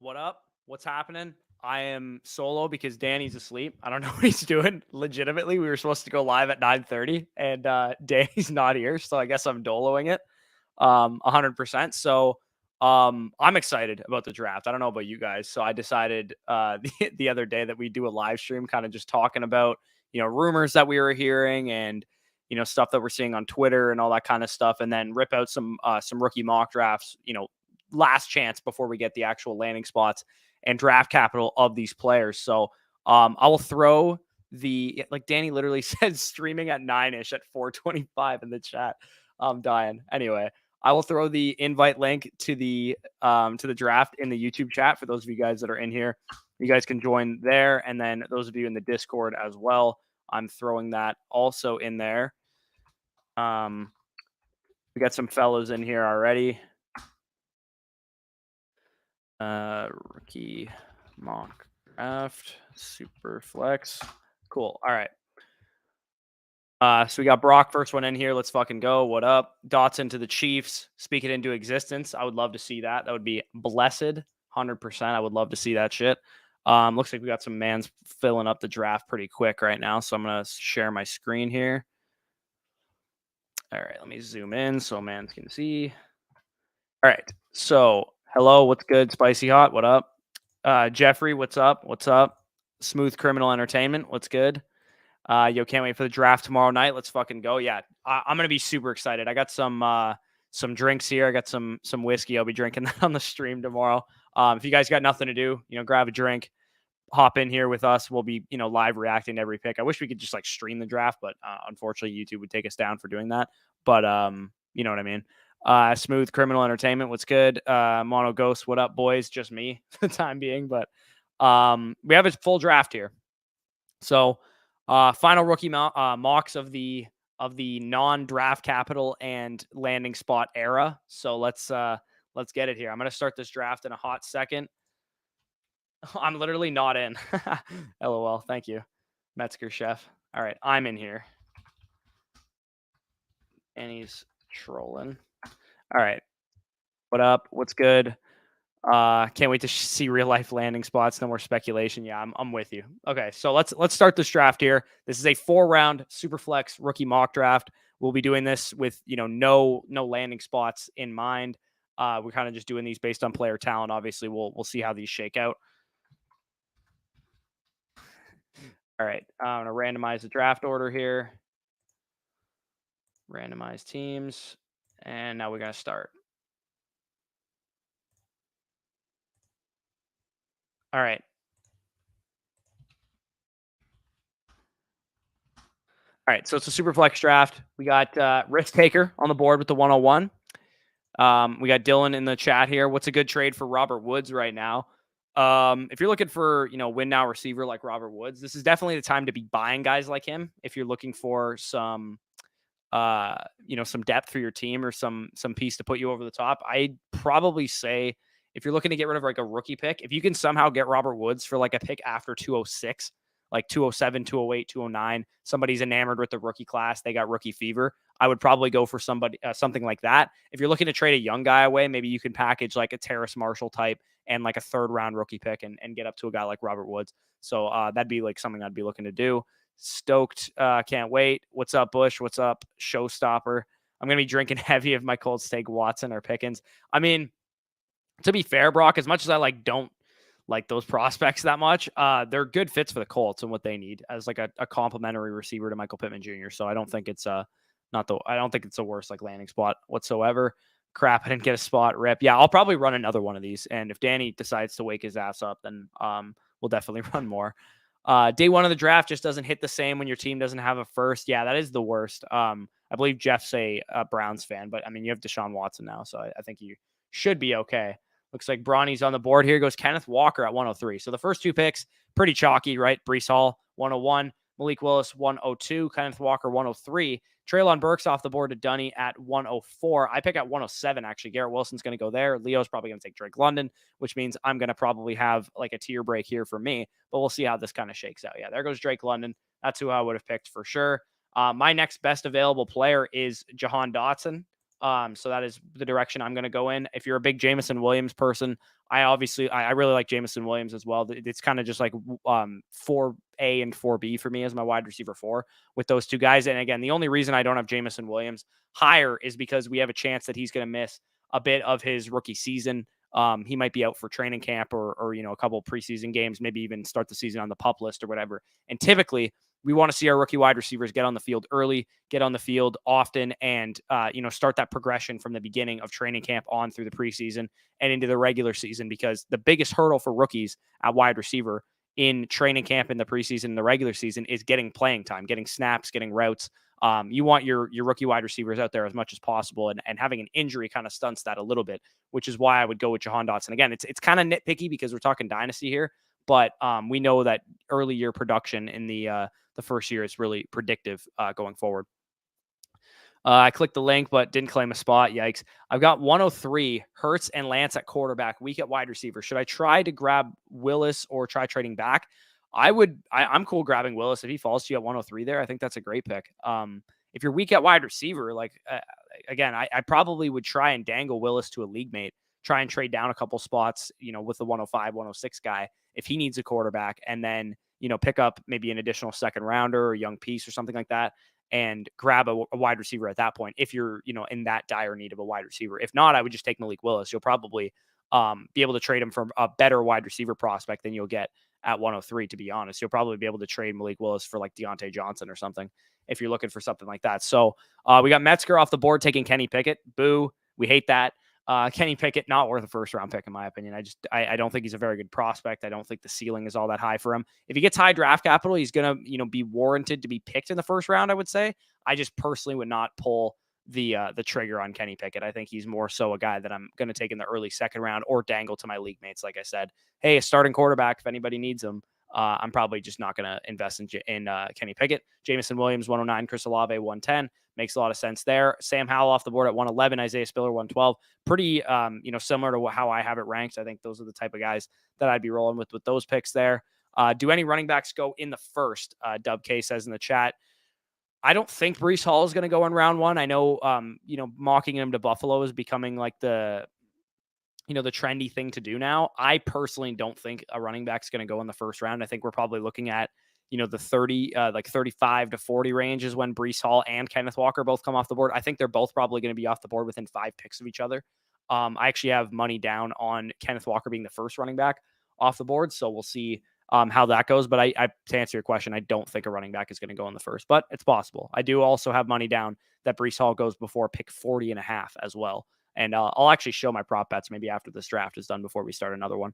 What up? What's happening? I am solo because Danny's asleep. I don't know what he's doing. Legitimately, we were supposed to go live at 9:30, and Danny's not here, so I guess I'm doloing it 100%. So I'm excited about the draft. I don't know about you guys. So I decided the other day that we do a live stream, kind of just talking about rumors that we were hearing and stuff that we're seeing on Twitter and all that kind of stuff, and then rip out some rookie mock drafts. Last chance before we get the actual landing spots and draft capital of these players. So I will throw like Danny literally said streaming at 9ish at 4:25 in the chat. I'm dying. Anyway, I will throw the invite link to the draft in the YouTube chat for those of you guys that are in here. You guys can join there, and then those of you in the Discord as well, I'm throwing that also in there. We got some fellows in here already. Rookie mock draft, super flex. Cool. All right. So we got Brock, first one in here. Let's fucking go. What up? Dotson to the Chiefs. Speak it into existence. I would love to see that. That would be blessed. 100%. I would love to see that shit. Looks like we got some mans filling up the draft pretty quick right now. So I'm going to share my screen here. All right. Let me zoom in so mans can see. All right. So hello, what's good? Spicy Hot, what up? Jeffrey, what's up? What's up? Smooth Criminal Entertainment, what's good? Yo, can't wait for the draft tomorrow night. Let's fucking go. Yeah, I'm gonna be super excited. I got some drinks here. I got some whiskey. I'll be drinking that on the stream tomorrow. If you guys got nothing to do, grab a drink, hop in here with us. We'll be live reacting to every pick. I wish we could just like stream the draft, but unfortunately YouTube would take us down for doing that. But you know what I mean. Smooth Criminal Entertainment, what's good? Mono Ghost, what up, boys? Just me for the time being, but we have a full draft here. So final rookie mocks of the non-draft capital and landing spot era. So let's get it here. I'm gonna start this draft in a hot second. I'm literally not in. LOL. Thank you, Metzger Chef. All right, I'm in here. And he's trolling. All right. What up? What's good? Can't wait to see real life landing spots. No more speculation. Yeah, I'm with you. Okay, so let's start this draft here. This is a 4-round super flex rookie mock draft. We'll be doing this with no landing spots in mind. We're kind of just doing these based on player talent. Obviously, we'll see how these shake out. All right, I'm gonna randomize the draft order here. Randomize teams, and now we're gonna start. All right. All right, so it's a super flex draft. We got Risk Taker on the board with the 101. We got Dylan in the chat here. What's a good trade for Robert Woods right now? If you're looking for, win now receiver like Robert Woods, this is definitely the time to be buying guys like him. If you're looking for some depth for your team or some piece to put you over the top, I'd probably say if you're looking to get rid of like a rookie pick, if you can somehow get Robert Woods for like a pick after 206, like 207, 208, 209, somebody's enamored with the rookie class, they got rookie fever, I would probably go for something like that. If you're looking to trade a young guy away, maybe you can package like a Terrace Marshall type and like a 3rd-round rookie pick and get up to a guy like Robert Woods. So that'd be like something I'd be looking to do. Stoked. Can't wait. What's up, Bush? What's up, Showstopper? I'm going to be drinking heavy of my cold steak Watson or Pickens. I mean, to be fair, Brock, as much as I don't like those prospects that much, they're good fits for the Colts and what they need as like a complimentary receiver to Michael Pittman Jr. So I don't think it's I don't think it's the worst like landing spot whatsoever. Crap, I didn't get a spot. Rip. Yeah, I'll probably run another one of these. And if Danny decides to wake his ass up, then we'll definitely run more. Day one of the draft just doesn't hit the same when your team doesn't have a first. Yeah, that is the worst. I believe Jeff's a Browns fan, but I mean, you have Deshaun Watson now, so I think you should be okay. Looks like Bronny's on the board here. Goes Kenneth Walker at 103. So the first 2 picks, pretty chalky, right? Breece Hall, 101. Malik Willis, 102. Kenneth Walker, 103. Treylon Burks off the board to Dunny at 104. I pick at 107, actually. Garrett Wilson's going to go there. Leo's probably going to take Drake London, which means I'm going to probably have like a tier break here for me, but we'll see how this kind of shakes out. Yeah, there goes Drake London. That's who I would have picked for sure. My next best available player is Jahan Dotson. So that is the direction I'm going to go in. If you're a big Jameson Williams person, I really like Jameson Williams as well. It's kind of just like 4A and 4B for me as my wide receiver 4 with those two guys. And again, the only reason I don't have Jameson Williams higher is because we have a chance that he's going to miss a bit of his rookie season. He might be out for training camp or a couple preseason games, maybe even start the season on the PUP list or whatever. And typically, we want to see our rookie wide receivers get on the field early, get on the field often, and start that progression from the beginning of training camp on through the preseason and into the regular season. Because the biggest hurdle for rookies at wide receiver in training camp, in the preseason, and the regular season is getting playing time, getting snaps, getting routes. You want your rookie wide receivers out there as much as possible, and having an injury kind of stunts that a little bit, which is why I would go with Jahan Dotson. Again, it's kind of nitpicky because we're talking dynasty here, but we know that early year production in the first year is really predictive going forward. I clicked the link, but didn't claim a spot. Yikes. I've got 103, Hurts and Lance at quarterback, weak at wide receiver. Should I try to grab Willis or try trading back? I'm cool grabbing Willis. If he falls to you at 103 there, I think that's a great pick. If you're weak at wide receiver, again, I probably would try and dangle Willis to a league mate, try and trade down a couple spots, with the 105, 106 guy if he needs a quarterback, and then, pick up maybe an additional second rounder or young piece or something like that, and grab a wide receiver at that point if you're, in that dire need of a wide receiver. If not, I would just take Malik Willis. You'll probably be able to trade him for a better wide receiver prospect than you'll get at 103, to be honest. You'll probably be able to trade Malik Willis for like Deontay Johnson or something if you're looking for something like that. So we got Metzger off the board taking Kenny Pickett. Boo. We hate that. Kenny Pickett, not worth a first round pick in my opinion. I don't think he's a very good prospect. I don't think the ceiling is all that high for him. If he gets high draft capital, he's going to, be warranted to be picked in the first round, I would say. I just personally would not pull the trigger on Kenny Pickett. I think he's more so a guy that I'm going to take in the early second round or dangle to my league mates. Like I said, hey, a starting quarterback, if anybody needs him, I'm probably just not going to invest in Kenny Pickett. Jameson Williams, 109, ChrisOlave, 110. Makes a lot of sense there. Sam Howell off the board at 111, Isaiah Spiller, 112. Pretty, similar to how I have it ranked. I think those are the type of guys that I'd be rolling with those picks there. Do any running backs go in the first? Dub K says in the chat. I don't think Breece Hall is going to go in round one. I know, mocking him to Buffalo is becoming like the trendy thing to do now. I personally don't think a running back is going to go in the first round. I think we're probably looking at, the 35 to 40 range is when Breece Hall and Kenneth Walker both come off the board. I think they're both probably going to be off the board within 5 picks of each other. I actually have money down on Kenneth Walker being the first running back off the board. So we'll see how that goes. But I to answer your question, I don't think a running back is going to go in the first, but it's possible. I do also have money down that Breece Hall goes before pick 40.5 as well. And I'll actually show my prop bets maybe after this draft is done before we start another one.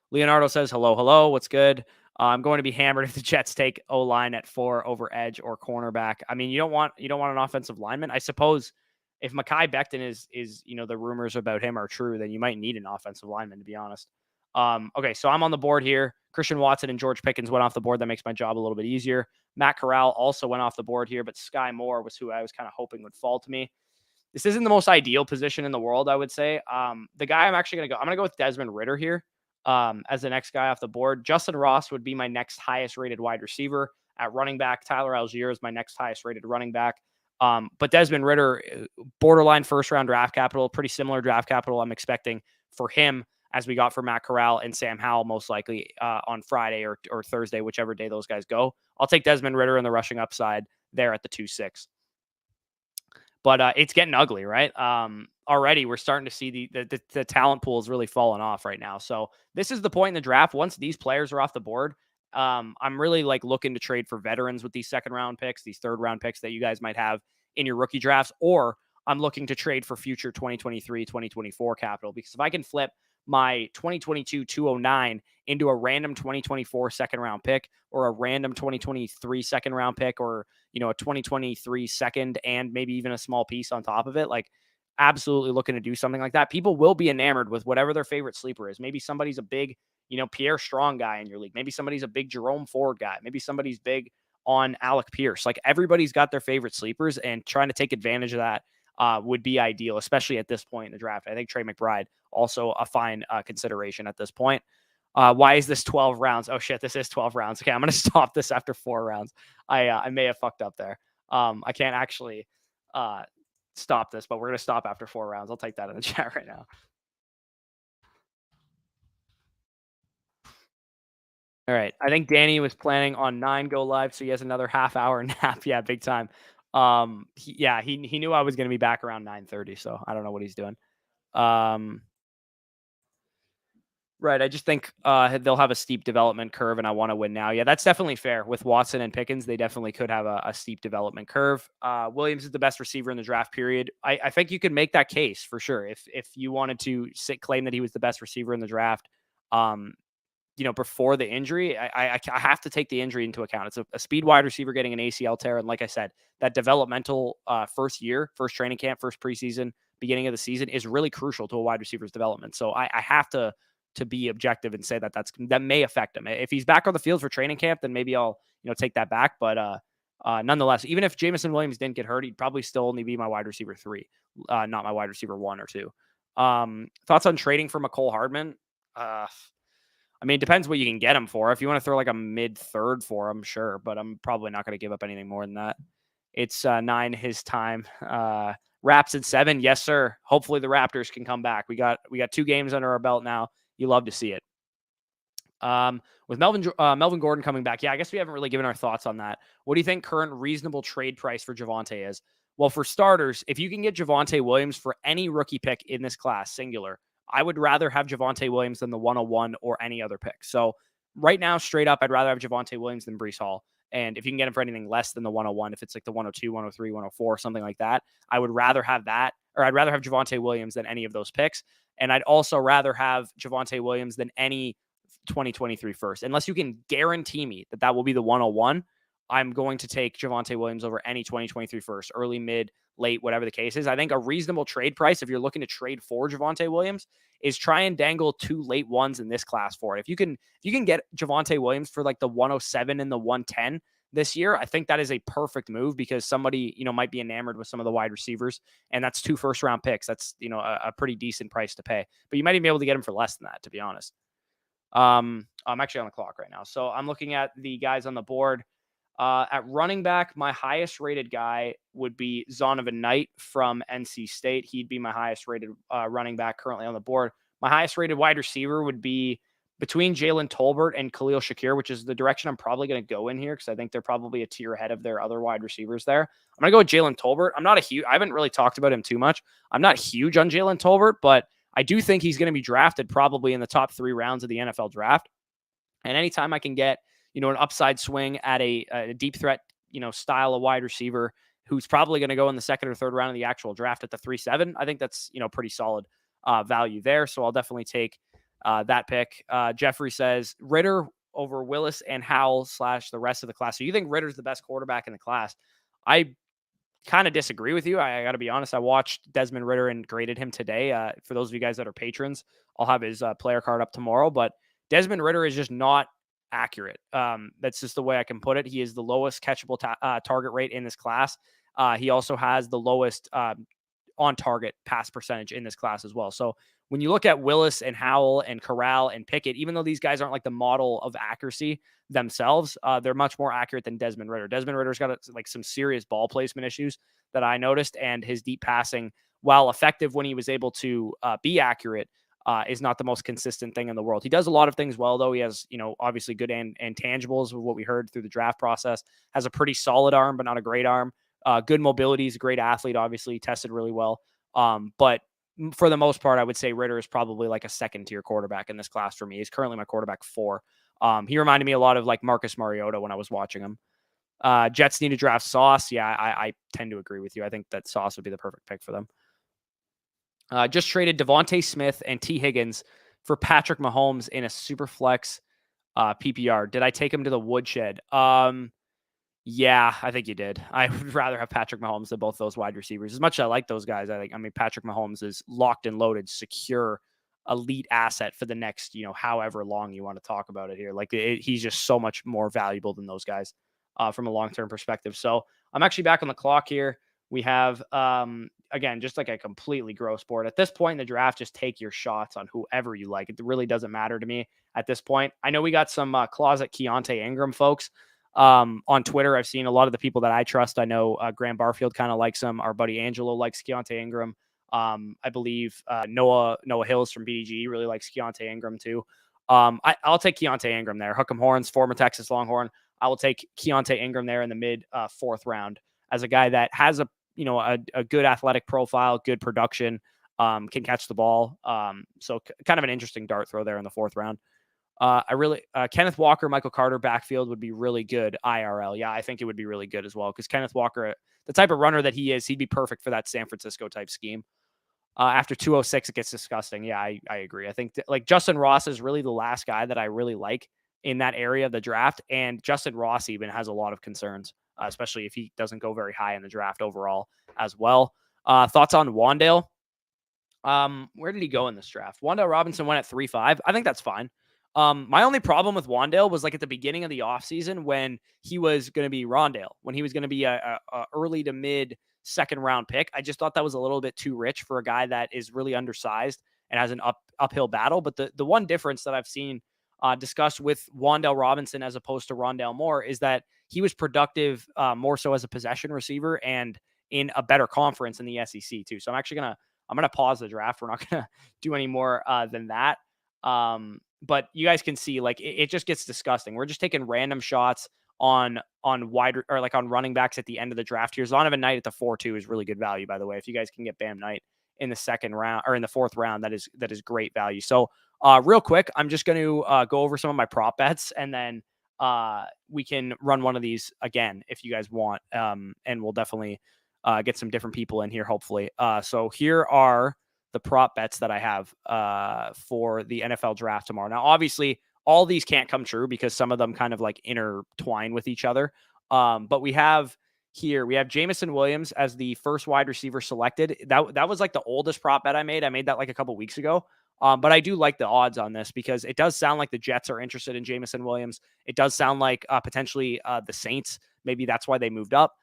Leonardo says, hello. What's good? I'm going to be hammered if the Jets take O-line at 4 over edge or cornerback. I mean, you don't want an offensive lineman. I suppose if Mekhi Becton is the rumors about him are true, then you might need an offensive lineman, to be honest. Okay, so I'm on the board here. Christian Watson and George Pickens went off the board. That makes my job a little bit easier. Matt Corral also went off the board here, but Sky Moore was who I was kind of hoping would fall to me. This isn't the most ideal position in the world, I would say. The guy I'm going to go with Desmond Ridder here as the next guy off the board. Justin Ross would be my next highest rated wide receiver. At running back, Tyler Algier is my next highest rated running back. But Desmond Ridder, borderline first round draft capital, pretty similar draft capital I'm expecting for him as we got for Matt Corral and Sam Howell, most likely on Friday or Thursday, whichever day those guys go. I'll take Desmond Ridder in the rushing upside there at the 2-6. But it's getting ugly, right? Already we're starting to see the talent pool is really falling off right now. So this is the point in the draft. Once these players are off the board, I'm really looking to trade for veterans with these second round picks, these third round picks that you guys might have in your rookie drafts, or I'm looking to trade for future 2023, 2024 capital, because if I can flip my 2022 209 into a random 2024 second round pick or a random 2023 second round pick or, a 2023 second and maybe even a small piece on top of it, absolutely looking to do something like that. People will be enamored with whatever their favorite sleeper is. Maybe somebody's a big, Pierre Strong guy in your league. Maybe somebody's a big Jerome Ford guy. Maybe somebody's big on Alec Pierce. Everybody's got their favorite sleepers, and trying to take advantage of that would be ideal, especially at this point in the draft. I think Trey McBride also a fine consideration at this point. Why is this 12 rounds? Oh shit, this is 12 rounds. Okay, I'm going to stop this after 4 rounds. I may have fucked up there. I can't actually stop this, but we're going to stop after 4 rounds. I'll take that in the chat right now. All right. I think Danny was planning on 9 go live, so he has another half hour nap. Yeah, big time. He knew I was going to be back around 9:30, so I don't know what he's doing. Right. I just think they'll have a steep development curve, and I want to win now. Yeah, that's definitely fair. With Watson and Pickens, they definitely could have a steep development curve. Williams is the best receiver in the draft period. I think you could make that case for sure if you wanted to claim that he was the best receiver in the draft. Before the injury, I have to take the injury into account. It's a speed wide receiver getting an ACL tear. And like I said, that developmental first training camp, first preseason, beginning of the season is really crucial to a wide receiver's development. So I have to be objective and say that may affect him. If he's back on the field for training camp, then maybe I'll, take that back. But nonetheless, even if Jameson Williams didn't get hurt, he'd probably still only be my wide receiver 3, not my wide receiver 1 or 2. Thoughts on trading for McCole Hardman? I mean, it depends what you can get him for. If you want to throw like a mid-third for him, sure, but I'm probably not going to give up anything more than that. It's 9 his time. Raps at 7, yes, sir. Hopefully the Raptors can come back. We got 2 games under our belt now. You love to see it. With Melvin Gordon coming back, yeah, I guess we haven't really given our thoughts on that. What do you think current reasonable trade price for Javonte is? Well, for starters, if you can get Javonte Williams for any rookie pick in this class, singular, I would rather have Javonte Williams than the 101 or any other pick. So right now, straight up, I'd rather have Javonte Williams than Breece Hall. And if you can get him for anything less than the 101, if it's like the 102, 103, 104, something like that, I would rather have that, or I'd rather have Javonte Williams than any of those picks. And I'd also rather have Javonte Williams than any 2023 first. Unless you can guarantee me that will be the 101, I'm going to take Javonte Williams over any 2023 first, early, mid, late, whatever the case is. I think a reasonable trade price, if you're looking to trade for Javonte Williams, is try and dangle 2 late ones in this class for it. If you can get Javonte Williams for like the 107 and the 110 this year, I think that is a perfect move because somebody, might be enamored with some of the wide receivers, and that's 2 first-round picks. That's, a pretty decent price to pay. But you might even be able to get him for less than that, to be honest. I'm actually on the clock right now. So I'm looking at the guys on the board. At running back, my highest rated guy would be Zonovan Knight from NC State. He'd be my highest rated running back currently on the board. My highest rated wide receiver would be between Jalen Tolbert and Khalil Shakir, which is the direction I'm probably going to go in here because I think they're probably a tier ahead of their other wide receivers there. I'm going to go with Jalen Tolbert. I haven't really talked about him too much. I'm not huge on Jalen Tolbert, but I do think he's going to be drafted probably in the top 3 rounds of the NFL draft. And anytime I can get, an upside swing at a deep threat, style of wide receiver who's probably going to go in the 2nd or 3rd round of the actual draft at the 3-7, I think that's, pretty solid value there. So I'll definitely take that pick. Jeffrey says Ritter over Willis and Howell / the rest of the class. So you think Ritter's the best quarterback in the class? I kind of disagree with you. I got to be honest. I watched Desmond Ritter and graded him today. For those of you guys that are patrons, I'll have his player card up tomorrow. But Desmond Ritter is just not accurate. That's just the way I can put it. He is the lowest catchable target rate in this class. He also has the lowest on target pass percentage in this class as well. So when you look at Willis and Howell and Corral and Pickett, even though these guys aren't like the model of accuracy themselves, they're much more accurate than Desmond Ritter. Desmond Ritter's got like some serious ball placement issues that I noticed, and his deep passing, while effective when he was able to be accurate, is not the most consistent thing in the world. He does a lot of things well, though. He has, obviously good and tangibles of what we heard through the draft process. Has a pretty solid arm, but not a great arm. Good mobility. He's a great athlete, obviously. Tested really well. But for the most part, I would say Ritter is probably like a 2nd-tier quarterback in this class for me. He's currently my quarterback 4. He reminded me a lot of like Marcus Mariota when I was watching him. Jets need to draft Sauce. Yeah, I tend to agree with you. I think that Sauce would be the perfect pick for them. Just traded Devontae Smith and T. Higgins for Patrick Mahomes in a super flex PPR. Did I take him to the woodshed? Yeah, I think you did. I would rather have Patrick Mahomes than both those wide receivers. As much as I like those guys, I mean, Patrick Mahomes is locked and loaded, secure, elite asset for the next, however long you want to talk about it here. Like he's just so much more valuable than those guys from a long-term perspective. So I'm actually back on the clock here. We have, again, just like a completely gross board. At this point in the draft, just take your shots on whoever you like. It really doesn't matter to me at this point. I know we got some closet Keontae Ingram folks On Twitter, I've seen a lot of the people that I trust. I know Graham Barfield kind of likes him. Our buddy Angelo likes Keontae Ingram. I believe Noah Hills from BDG really likes Keontae Ingram too. I'll take Keontae Ingram there. Hook'em Horns, former Texas Longhorn. I will take Keontae Ingram there in the mid fourth round as a guy that has a good athletic profile, good production, can catch the ball. So kind of an interesting dart throw there in the fourth round. Kenneth Walker, Michael Carter backfield would be really good IRL. Yeah, I think it would be really good as well because Kenneth Walker, the type of runner that he is, he'd be perfect for that San Francisco type scheme. After 206, it gets disgusting. Yeah, I agree. I think like Justin Ross is really the last guy that I really like in that area of the draft. And Justin Ross even has a lot of concerns, especially if he doesn't go very high in the draft overall as well. Thoughts on Wandale? Where did he go in this draft? Wandale Robinson went at 3.5. I think that's fine. My only problem with Wandale was like at the beginning of the offseason when he was going to be Rondale, when he was going to be a early to mid second round pick. I just thought that was a little bit too rich for a guy that is really undersized and has an uphill battle. But the one difference that I've seen discussed with Wandale Robinson as opposed to Rondale Moore is that he was productive more so as a possession receiver and in a better conference in the SEC too. So I'm gonna pause the draft. We're not gonna do any more than that. But you guys can see like it just gets disgusting. We're just taking random shots on wide or like on running backs at the end of the draft here. Zonovan Knight at the 4.2 is really good value, by the way. If you guys can get Bam Knight in the second round or in the fourth round, that is great value. So real quick, I'm just going to go over some of my prop bets and then we can run one of these again if you guys want. And we'll definitely get some different people in here, hopefully. So here are the prop bets that I have for the NFL draft tomorrow. Now, obviously, all these can't come true because some of them kind of like intertwine with each other. But we have Jameson Williams as the first wide receiver selected. That was like the oldest prop bet I made. I made that like a couple weeks ago. But I do like the odds on this because it does sound like the Jets are interested in Jameson Williams. It does sound like potentially the Saints, maybe that's why they moved up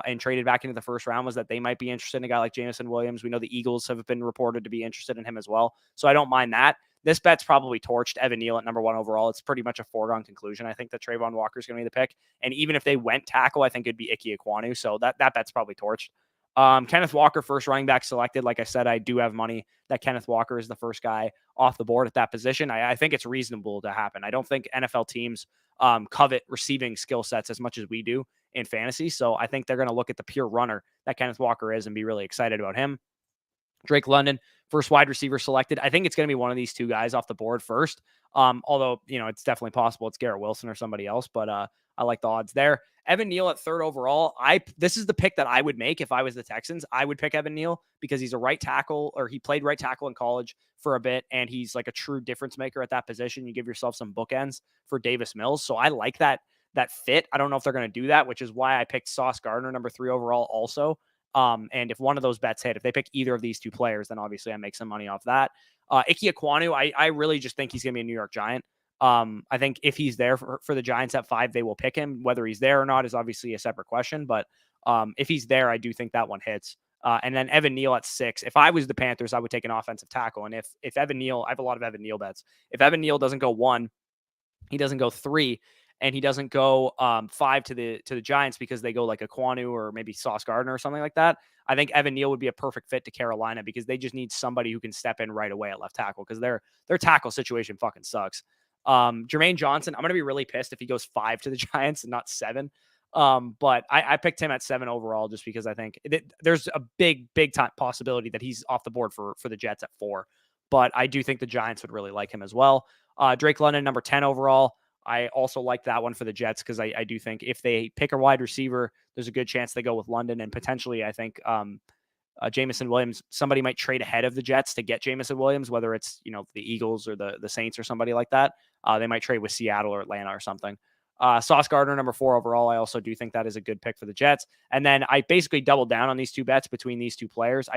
and traded back into the first round, was that they might be interested in a guy like Jameson Williams. We know the Eagles have been reported to be interested in him as well. So I don't mind that. This bet's probably torched Evan Neal at number 1 overall. It's pretty much a foregone conclusion. I think that Trayvon Walker is going to be the pick. And even if they went tackle, I think it'd be Ike Ekwonu. So that bet's probably torched. Kenneth Walker, first running back selected. Like I said, I do have money that Kenneth Walker is the first guy off the board at that position. I think it's reasonable to happen. I don't think NFL teams covet receiving skill sets as much as we do in fantasy. So I think they're going to look at the pure runner that Kenneth Walker is and be really excited about him. Drake London, first wide receiver selected. I think it's going to be one of these two guys off the board first. Although, it's definitely possible it's Garrett Wilson or somebody else, but I like the odds there. Evan Neal at 3rd overall. This is the pick that I would make if I was the Texans. I would pick Evan Neal because he's a right tackle, or he played right tackle in college for a bit, and he's like a true difference maker at that position. You give yourself some bookends for Davis Mills. So I like that fit. I don't know if they're going to do that, which is why I picked Sauce Gardner, number 3 overall also. And if one of those bets hit, if they pick either of these two players, then obviously I make some money off that. Ike Ekwonu, I really just think he's going to be a New York Giant. I think if he's there for the Giants at 5, they will pick him. Whether he's there or not is obviously a separate question. But if he's there, I do think that one hits. And then Evan Neal at 6. If I was the Panthers, I would take an offensive tackle. And if Evan Neal, I have a lot of Evan Neal bets. If Evan Neal doesn't go 1, he doesn't go 3, and he doesn't go 5 to the Giants because they go like Ekwonu or maybe Sauce Gardner or something like that, I think Evan Neal would be a perfect fit to Carolina because they just need somebody who can step in right away at left tackle because their tackle situation fucking sucks. Jermaine Johnson, I'm going to be really pissed if he goes 5 to the Giants and not 7. But I picked him at 7 overall just because I think there's a big time possibility that he's off the board for the Jets at 4. But I do think the Giants would really like him as well. Drake London, number 10 overall. I also like that one for the Jets because I do think if they pick a wide receiver, there's a good chance they go with London, and potentially I think Jameson Williams, somebody might trade ahead of the Jets to get Jameson Williams, whether it's the Eagles or the Saints or somebody like that. They might trade with Seattle or Atlanta or something. Sauce Gardner, number 4 overall. I also do think that is a good pick for the Jets. And then I basically doubled down on these two bets between these two players.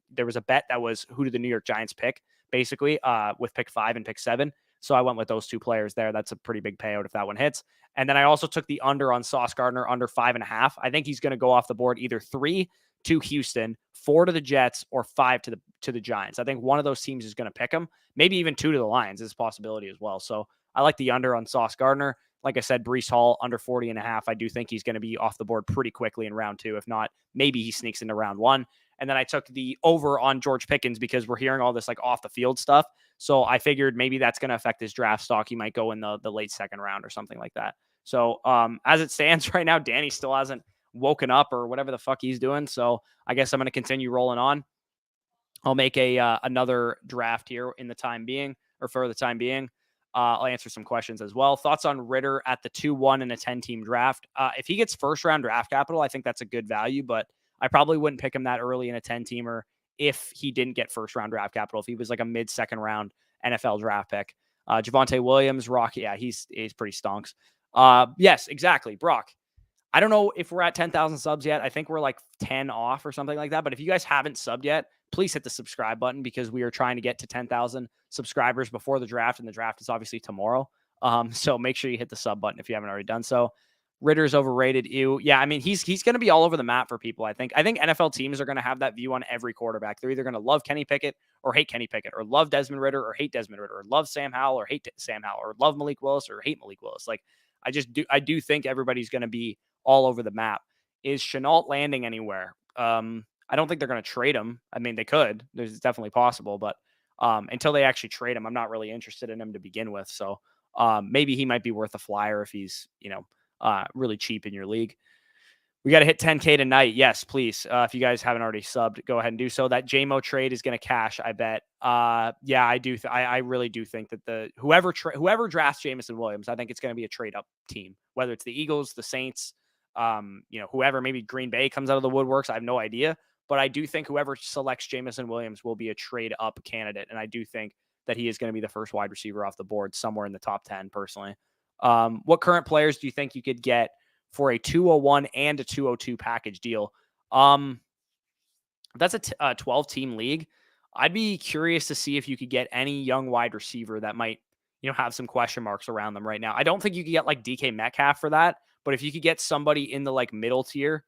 There was a bet that was who did the New York Giants pick, basically, with pick 5 and pick 7. So I went with those two players there. That's a pretty big payout if that one hits. And then I also took the under on Sauce Gardner, under 5.5. I think he's going to go off the board either 3 to Houston, 4 to the Jets, or 5 to the Giants. I think one of those teams is going to pick him. Maybe even 2 to the Lions is a possibility as well. So I like the under on Sauce Gardner. like I said, Breece Hall under 40.5. I do think he's going to be off the board pretty quickly in round 2. If not, maybe he sneaks into round 1. And then I took the over on George Pickens because we're hearing all this like off the field stuff. So I figured maybe that's going to affect his draft stock. He might go in the late second round or something like that. So as it stands right now, Danny still hasn't woken up or whatever the fuck he's doing. So I guess I'm going to continue rolling on. I'll make another draft here in the time being, or for the time being. I'll answer some questions as well. Thoughts on Ritter at the 2-1 in a 10-team draft? If he gets first-round draft capital, I think that's a good value, but I probably wouldn't pick him that early in a 10-teamer if he didn't get first-round draft capital. If he was like a mid-second round NFL draft pick. Javonte Williams, Rock, yeah, he's pretty stonks. Yes, exactly. Brock, I don't know if we're at 10,000 subs yet. I think we're like 10 off or something like that. But if you guys haven't subbed yet, please hit the subscribe button because we are trying to get to 10,000 subscribers before the draft. And the draft is obviously tomorrow. So make sure you hit the sub button if you haven't already done so. Ritter's overrated. Ew. Yeah, I mean, he's going to be all over the map for people, I think. I think NFL teams are going to have that view on every quarterback. They're either going to love Kenny Pickett or hate Kenny Pickett, or love Desmond Ridder or hate Desmond Ridder, or love Sam Howell or hate Sam Howell, or love Malik Willis or hate Malik Willis. Like, I do think everybody's going to be all over the map. Is Shenault landing anywhere? I don't think they're going to trade him. I mean, they could. It's definitely possible, but until they actually trade him, I'm not really interested in him to begin with. So maybe he might be worth a flyer if he's, really cheap in your league. We got to hit 10K tonight. Yes, please. If you guys haven't already subbed, go ahead and do so. That JMO trade is going to cash, I bet. Yeah, I do. I really do think that whoever drafts Jameson Williams, I think it's going to be a trade up team, whether it's the Eagles, the Saints, whoever, maybe Green Bay comes out of the woodworks. I have no idea, but I do think whoever selects Jameson Williams will be a trade up candidate. And I do think that he is going to be the first wide receiver off the board somewhere in the top 10 personally. What current players do you think you could get for a 201 and a 202 package deal? That's a 12-team league. I'd be curious to see if you could get any young wide receiver that might, have some question marks around them right now. I don't think you could get like DK Metcalf for that, but if you could get somebody in the like middle tier,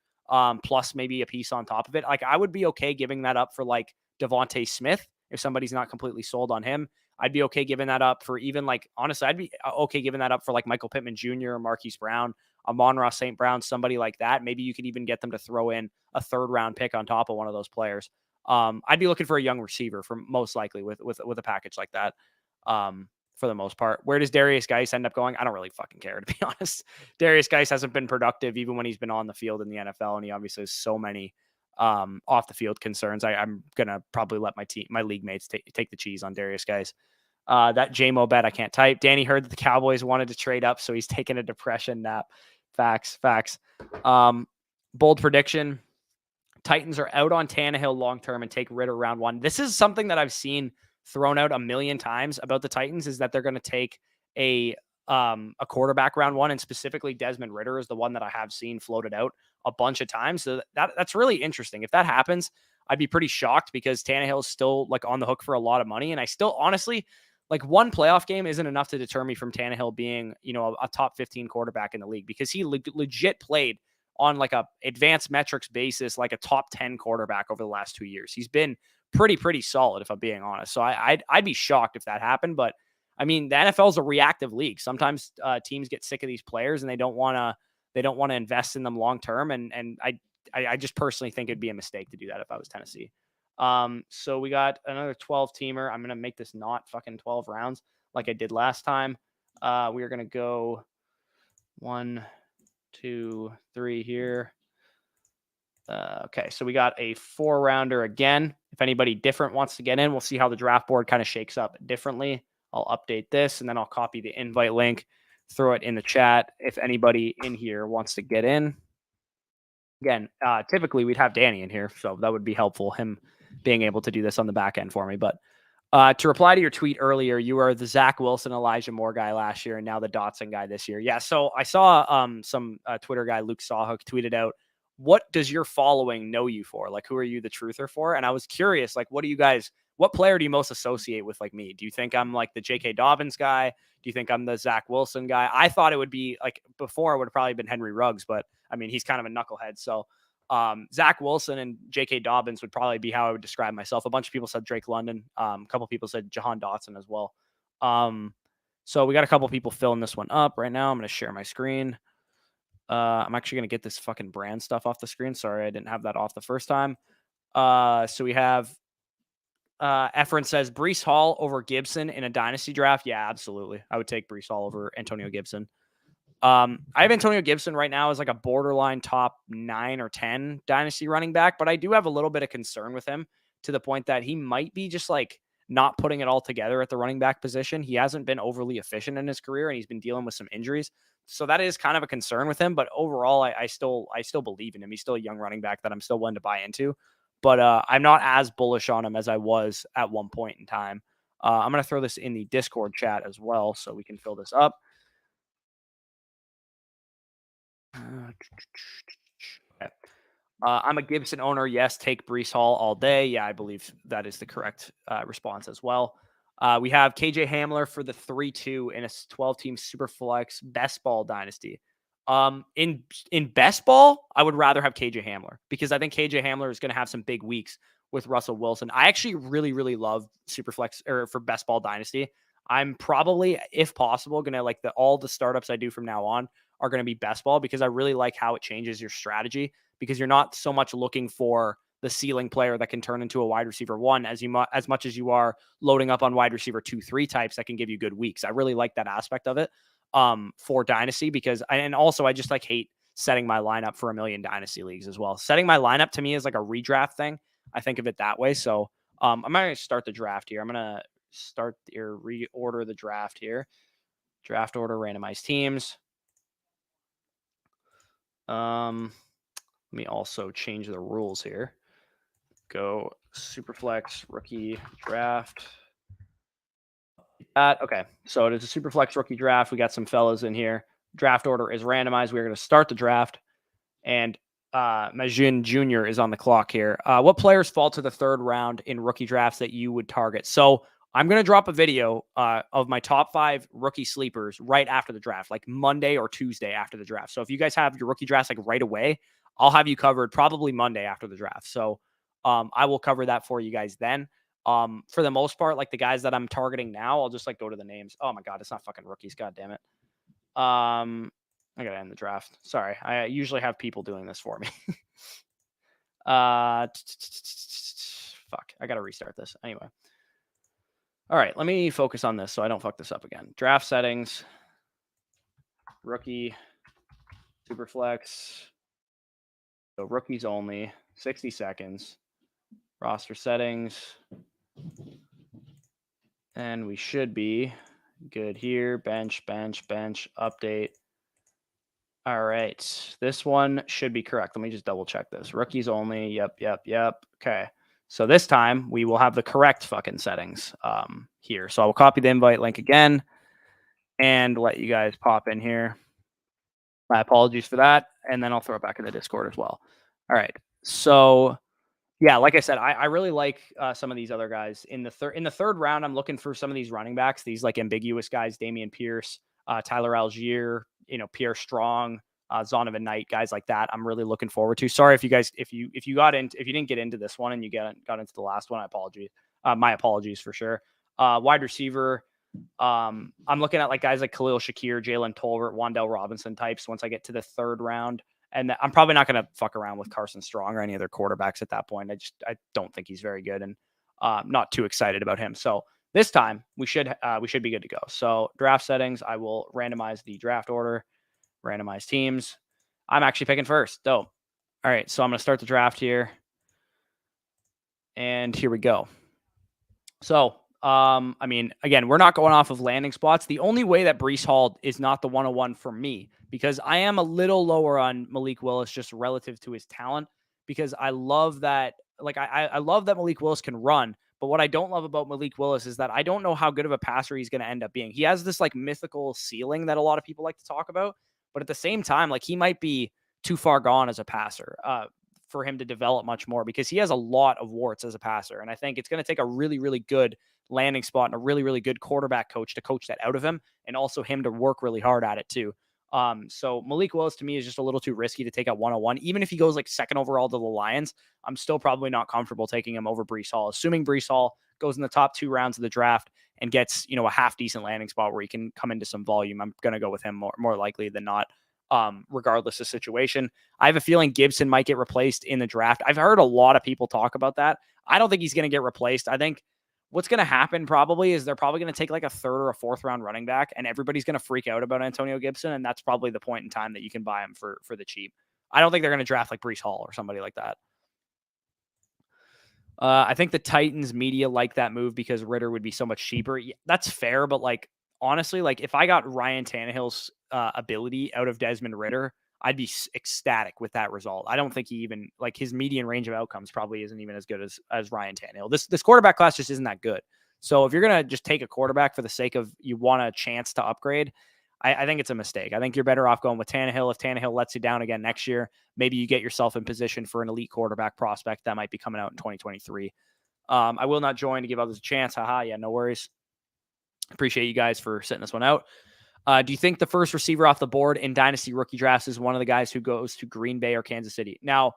plus maybe a piece on top of it, like I would be okay giving that up for like Devontae Smith. If somebody's not completely sold on him, I'd be okay giving that up for even like, honestly, I'd be okay giving that up for like Michael Pittman Jr. or Marquise Brown, Amon-Ra St. Brown, somebody like that. Maybe you could even get them to throw in a 3rd round pick on top of one of those players. I'd be looking for a young receiver for most likely with a package like that. For the most part, where does Darius Geis end up going? I don't really fucking care, to be honest. Darius Geis hasn't been productive even when he's been on the field in the NFL, and he obviously has so many off the field concerns. I'm gonna probably let my league mates take the cheese on Darius Geis. That JMO bet I can't type. Danny heard that the Cowboys wanted to trade up, so he's taking a depression nap. Facts. Bold prediction: Titans are out on Tannehill long term and take Ritter round 1. This is something that I've seen thrown out a million times about the Titans, is that they're going to take a quarterback round 1, and specifically Desmond Ridder is the one that I have seen floated out a bunch of times. So that's really interesting. If that happens, I'd be pretty shocked because Tannehill is still like on the hook for a lot of money. And I still honestly, like, one playoff game isn't enough to deter me from Tannehill being, a top 15 quarterback in the league, because he legit played on like a advanced metrics basis, like a top 10 quarterback over the last 2 years. He's been pretty solid, if I'm being honest. So I'd be shocked if that happened. But I mean, the NFL is a reactive league. Sometimes teams get sick of these players and they don't want to invest in them long term. And I just personally think it'd be a mistake to do that if I was Tennessee. So we got another 12-teamer. I'm gonna make this not fucking 12 rounds like I did last time. We are gonna go 1, 2, 3 here. Okay, so we got a 4-rounder again. If anybody different wants to get in, we'll see how the draft board kind of shakes up differently. I'll update this and then I'll copy the invite link, throw it in the chat if anybody in here wants to get in. Again, typically we'd have Danny in here, so that would be helpful, him being able to do this on the back end for me. But to reply to your tweet earlier, you were the Zach Wilson, Elijah Moore guy last year and now the Dotson guy this year. Yeah, so I saw some Twitter guy, Luke Sawhook, tweeted out, what does your following know you for? Like, who are you the truther for? And I was curious, like, what player do you most associate with like me? Do you think I'm like the J.K. Dobbins guy? Do you think I'm the Zach Wilson guy? I thought it would be like, before it would have probably been Henry Ruggs, but I mean, he's kind of a knucklehead. So Zach Wilson and J.K. Dobbins would probably be how I would describe myself. A bunch of people said Drake London. A couple people said Jahan Dotson as well. So we got a couple people filling this one up right now. I'm going to share my screen. I'm actually going to get this fucking brand stuff off the screen. Sorry, I didn't have that off the first time. So we have Efren says Breece Hall over Gibson in a dynasty draft. Yeah, absolutely. I would take Breece Hall over Antonio Gibson. I have Antonio Gibson right now as like a borderline top 9 or 10 dynasty running back, but I do have a little bit of concern with him to the point that he might be just like not putting it all together at the running back position. He hasn't been overly efficient in his career and he's been dealing with some injuries. So that is kind of a concern with him, but overall I still believe in him. He's still a young running back that I'm still willing to buy into, but I'm not as bullish on him as I was at one point in time. I'm going to throw this in the Discord chat as well so we can fill this up. Okay. I'm a Gibson owner. Yes, take Breece Hall all day. Yeah, I believe that is the correct response as well. We have KJ Hamler for the 3-2 in a 12-team Superflex Best Ball Dynasty. In Best Ball, I would rather have KJ Hamler because I think KJ Hamler is going to have some big weeks with Russell Wilson. I actually really, really love Superflex or for Best Ball Dynasty. I'm probably, if possible, going to like all the startups I do from now on are going to be Best Ball because I really like how it changes your strategy because you're not so much looking for the ceiling player that can turn into a wide receiver 1 as much as you are loading up on wide receiver 2-3 types that can give you good weeks. I really like that aspect of it for dynasty because and also I just like hate setting my lineup for a million dynasty leagues as well. Setting my lineup to me is like a redraft thing. I think of it that way. So I'm going to start the draft here. I'm going to start or reorder the draft here. Draft order, randomized teams. Let me also change the rules here. Go Superflex rookie draft. Okay, so it is a Superflex rookie draft. We got some fellas in here. Draft order is randomized. We're going to start the draft, and Majin Jr. is on the clock here. What players fall to the third round in rookie drafts that you would target? So I'm going to drop a video of my top 5 rookie sleepers right after the draft, like Monday or Tuesday after the draft. So if you guys have your rookie drafts like right away, I'll have you covered probably Monday after the draft. So I will cover that for you guys then. For the most part, like the guys that I'm targeting now, I'll just like go to the names. Oh my God, it's not fucking rookies. God damn it. I gotta end the draft. Sorry. I usually have people doing this for me. Fuck. I gotta restart this. Anyway. All right, let me focus on this so I don't fuck this up again. Draft settings, rookie, Superflex, so rookies only, 60 seconds, roster settings, and we should be good here. Bench, update. All right, this one should be correct. Let me just double check this. Rookies only, yep. Okay. So this time we will have the correct fucking settings here. So I will copy the invite link again and let you guys pop in here. My apologies for that. And then I'll throw it back in the Discord as well. All right. So yeah, like I said, I really like some of these other guys in the third round. I'm looking for some of these running backs, these like ambiguous guys, Dameon Pierce, Tyler Algier, Pierre Strong, Zonovan Knight, guys like that. I'm really looking forward to. Sorry if you guys, if you didn't get into this one and you got into the last one, my apologies for sure. Wide receiver. I'm looking at like guys like Khalil Shakir, Jalen Tolbert, Wan'Dale Robinson types once I get to the third round. And I'm probably not going to fuck around with Carson Strong or any other quarterbacks at that point. I don't think he's very good and not too excited about him. So this time we should be good to go. So draft settings, I will randomize the draft order, randomize teams. I'm actually picking first. Dope. All right. So I'm going to start the draft here. And here we go. So, I mean, again, we're not going off of landing spots. The only way that Breece Hall is not the 101 for me, because I am a little lower on Malik Willis just relative to his talent, because I love that. Like, I love that Malik Willis can run. But what I don't love about Malik Willis is that I don't know how good of a passer he's going to end up being. He has this like mythical ceiling that a lot of people like to talk about. But at the same time, like he might be too far gone as a passer for him to develop much more, because he has a lot of warts as a passer. And I think it's going to take a really, really good landing spot and a really, really good quarterback coach to coach that out of him, and also him to work really hard at it too. So Malik Willis to me is just a little too risky to take at 101. Even if he goes like second overall to the Lions, I'm still probably not comfortable taking him over Breece Hall, assuming Breece Hall goes in the top 2 rounds of the draft and gets, a half decent landing spot where he can come into some volume, I'm going to go with him more likely than not, regardless of situation. I have a feeling Gibson might get replaced in the draft. I've heard a lot of people talk about that. I don't think he's going to get replaced. I think what's going to happen probably is they're probably going to take like a third or a fourth round running back, and everybody's going to freak out about Antonio Gibson. And that's probably the point in time that you can buy him for the cheap. I don't think they're going to draft like Breece Hall or somebody like that. I think the Titans media like that move because Ritter would be so much cheaper. Yeah, that's fair, but like honestly, like if I got Ryan Tannehill's ability out of Desmond Ritter, I'd be ecstatic with that result. I don't think he even like his median range of outcomes probably isn't even as good as Ryan Tannehill. This quarterback class just isn't that good. So if you're gonna just take a quarterback for the sake of you want a chance to upgrade, I think it's a mistake. I think you're better off going with Tannehill. If Tannehill lets you down again next year, maybe you get yourself in position for an elite quarterback prospect that might be coming out in 2023. I will not join to give others a chance. Haha. Yeah, no worries. Appreciate you guys for sitting this one out. Do you think the first receiver off the board in Dynasty rookie drafts is one of the guys who goes to Green Bay or Kansas City? Now,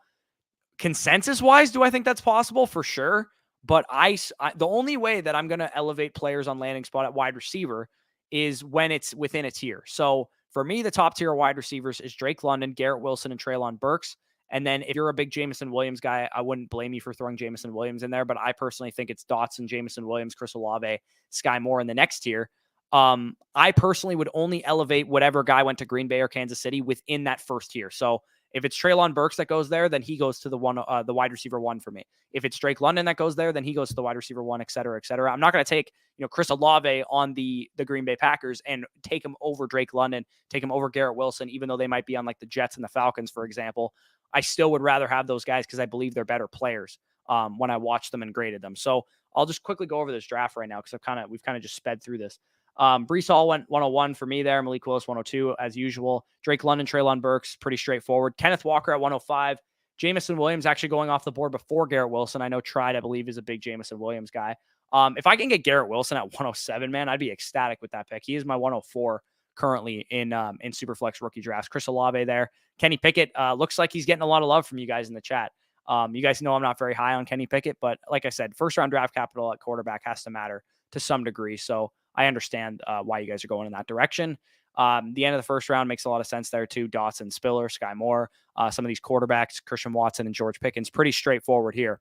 consensus-wise, do I think that's possible? For sure. But the only way that I'm going to elevate players on landing spot at wide receiver is when it's within a tier. So for me, the top tier of wide receivers is Drake London, Garrett Wilson, and Treylon Burks. And then if you're a big Jameson Williams guy, I wouldn't blame you for throwing Jameson Williams in there. But I personally think it's Dotson, Jameson Williams, ChrisOlave, Sky Moore in the next tier. I personally would only elevate whatever guy went to Green Bay or Kansas City within that first tier. So if it's Treylon Burks that goes there, then he goes to the wide receiver one for me. If it's Drake London that goes there, then he goes to the wide receiver one, et cetera, et cetera. I'm not going to take, ChrisOlave on the Green Bay Packers and take him over Drake London, take him over Garrett Wilson, even though they might be on like the Jets and the Falcons, for example. I still would rather have those guys because I believe they're better players when I watched them and graded them. So I'll just quickly go over this draft right now because we've kind of just sped through this. Breece Hall went 101 for me there. Malik Willis 102 as usual. Drake London, Treylon Burks, pretty straightforward. Kenneth Walker at 105. Jameson Williams actually going off the board before Garrett Wilson. I know Tried, I believe, is a big Jameson Williams guy. If I can get Garrett Wilson at 107, man, I'd be ecstatic with that pick. He is my 104 currently in Superflex rookie drafts. ChrisOlave there. Kenny Pickett looks like he's getting a lot of love from you guys in the chat. You guys know I'm not very high on Kenny Pickett, but like I said, first round draft capital at quarterback has to matter to some degree. So I understand why you guys are going in that direction. The end of the first round makes a lot of sense there too. Dotson, Spiller, Sky Moore, some of these quarterbacks, Christian Watson and George Pickens, pretty straightforward here.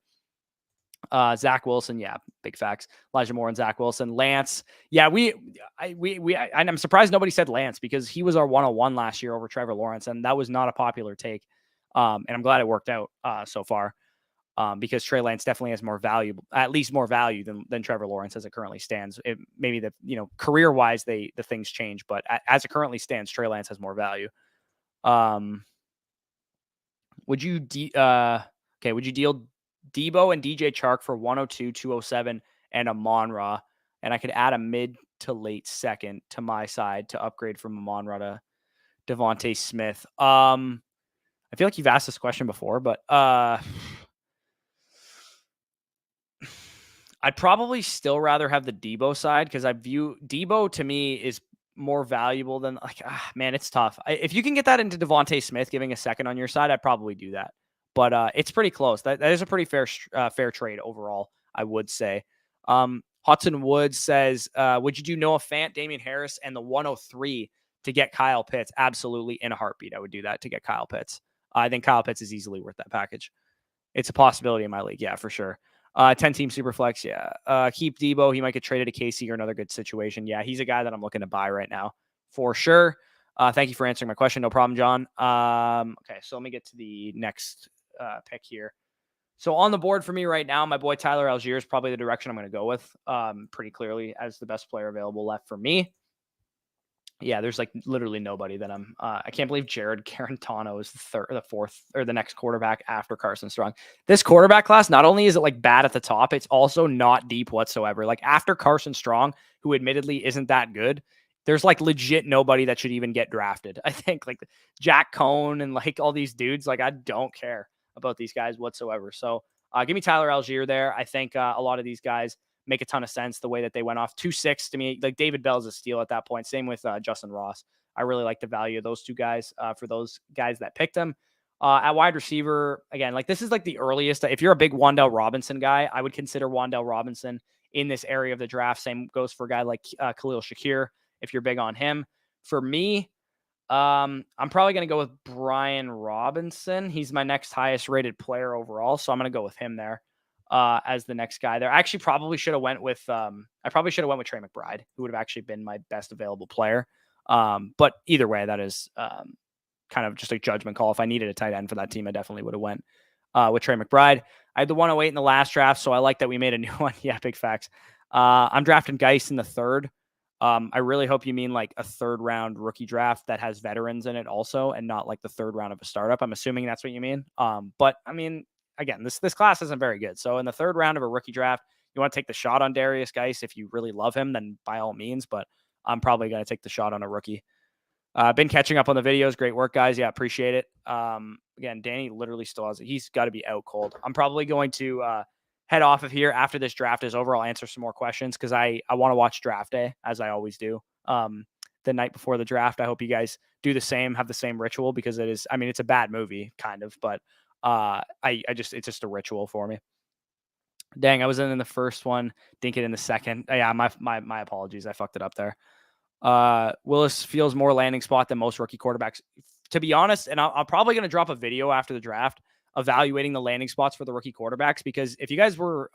Zach Wilson, yeah, big facts. Elijah Moore and Zach Wilson. Lance, yeah, I'm surprised nobody said Lance because he was our 101 last year over Trevor Lawrence, and that was not a popular take. And I'm glad it worked out so far. Because Trey Lance definitely has more value, at least more value than Trevor Lawrence as it currently stands. Maybe career wise, the things change, but as it currently stands, Trey Lance has more value. Would you deal Debo and DJ Chark for 102, 207, and Amon-Ra, and I could add a mid to late second to my side to upgrade from Amon-Ra to Devontae Smith? I feel like you've asked this question before, but I'd probably still rather have the Debo side because I view Debo to me is more valuable than man, it's tough. If you can get that into Devontae Smith, giving a second on your side, I'd probably do that. But it's pretty close. That is a pretty fair trade overall, I would say. Hudson Woods says, would you do Noah Fant, Damian Harris, and the 103 to get Kyle Pitts? Absolutely, in a heartbeat, I would do that to get Kyle Pitts. I think Kyle Pitts is easily worth that package. It's a possibility in my league, yeah, for sure. 10-team Superflex, yeah. Keep Debo. He might get traded to KC or another good situation. Yeah, he's a guy that I'm looking to buy right now, for sure. Thank you for answering my question. No problem, John. Okay, so let me get to the next pick here. So on the board for me right now, my boy Tyler Algier is probably the direction I'm going to go with pretty clearly as the best player available left for me. Yeah, there's like literally nobody that I can't believe Jared Garantano is the fourth or the next quarterback after Carson Strong. This quarterback class, not only is it like bad at the top, it's also not deep whatsoever. Like after Carson Strong, who admittedly isn't that good, there's like legit nobody that should even get drafted. I think like Jack Cohn and like all these dudes, like I don't care about these guys whatsoever. So give me Tyler Algier there. I think a lot of these guys make a ton of sense the way that they went off. 2-6 to me, like David Bell's a steal at that point. Same with Justin Ross. I really like the value of those two guys for those guys that picked them. At wide receiver, again, like this is like the earliest. If you're a big Wan'Dale Robinson guy, I would consider Wan'Dale Robinson in this area of the draft. Same goes for a guy like Khalil Shakir, if you're big on him. For me, I'm probably going to go with Brian Robinson. He's my next highest rated player overall, so I'm going to go with him there as the next guy there. I actually probably should have went with Trey McBride, who would have actually been my best available player. But either way, that is kind of just a judgment call. If I needed a tight end for that team, I definitely would have went with Trey McBride. I had the 108 in the last draft, so I like that we made a new one. Yeah, big facts. I'm drafting Geis in the third. I really hope you mean like a third round rookie draft that has veterans in it also, and not like the third round of a startup. I'm assuming that's what you mean. But I mean, again, this class isn't very good. So in the third round of a rookie draft, you want to take the shot on Darius Geis. If you really love him, then by all means, but I'm probably going to take the shot on a rookie. Been catching up on the videos. Great work, guys. Yeah, appreciate it. Again, Danny literally still has it. He's got to be out cold. I'm probably going to head off of here after this draft is over. I'll answer some more questions because I want to watch draft day, as I always do, the night before the draft. I hope you guys do the same, have the same ritual, because it is, I mean, it's a bad movie kind of, but it's just a ritual for me. Dang, I was in the first one, didn't get in the second. Yeah, my apologies. I fucked it up there. Willis feels more landing spot than most rookie quarterbacks. To be honest, and I'm probably going to drop a video after the draft evaluating the landing spots for the rookie quarterbacks, because if you guys were,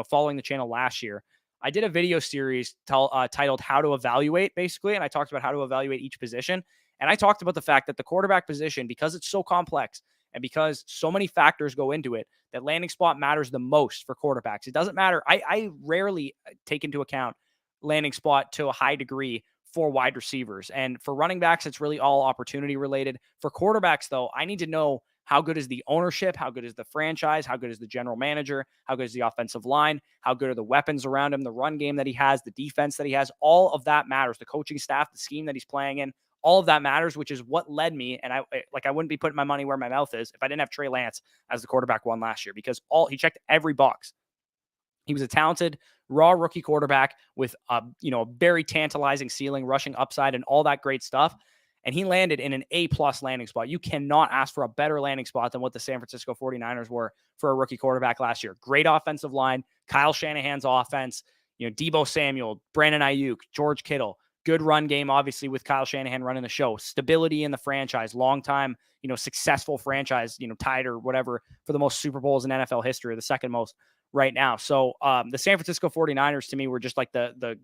following the channel last year, I did a video series titled How to Evaluate, basically, and I talked about how to evaluate each position. And I talked about the fact that the quarterback position, because it's so complex and because so many factors go into it, that landing spot matters the most for quarterbacks. It doesn't matter. I rarely take into account landing spot to a high degree for wide receivers. And for running backs, it's really all opportunity related. For quarterbacks, though, I need to know how good is the ownership, how good is the franchise, how good is the general manager, how good is the offensive line, how good are the weapons around him, the run game that he has, the defense that he has. All of that matters. The coaching staff, the scheme that he's playing in, all of that matters, which is what led me. And I wouldn't be putting my money where my mouth is if I didn't have Trey Lance as the quarterback one last year, because he checked every box. He was a talented, raw rookie quarterback with a very tantalizing ceiling, rushing upside, and all that great stuff. And he landed in an A+ landing spot. You cannot ask for a better landing spot than what the San Francisco 49ers were for a rookie quarterback last year. Great offensive line, Kyle Shanahan's offense, Deebo Samuel, Brandon Ayuk, George Kittle. Good run game, obviously, with Kyle Shanahan running the show. Stability in the franchise, long time, successful franchise, tied or whatever for the most Super Bowls in NFL history, the second most right now. So the San Francisco 49ers to me were just like the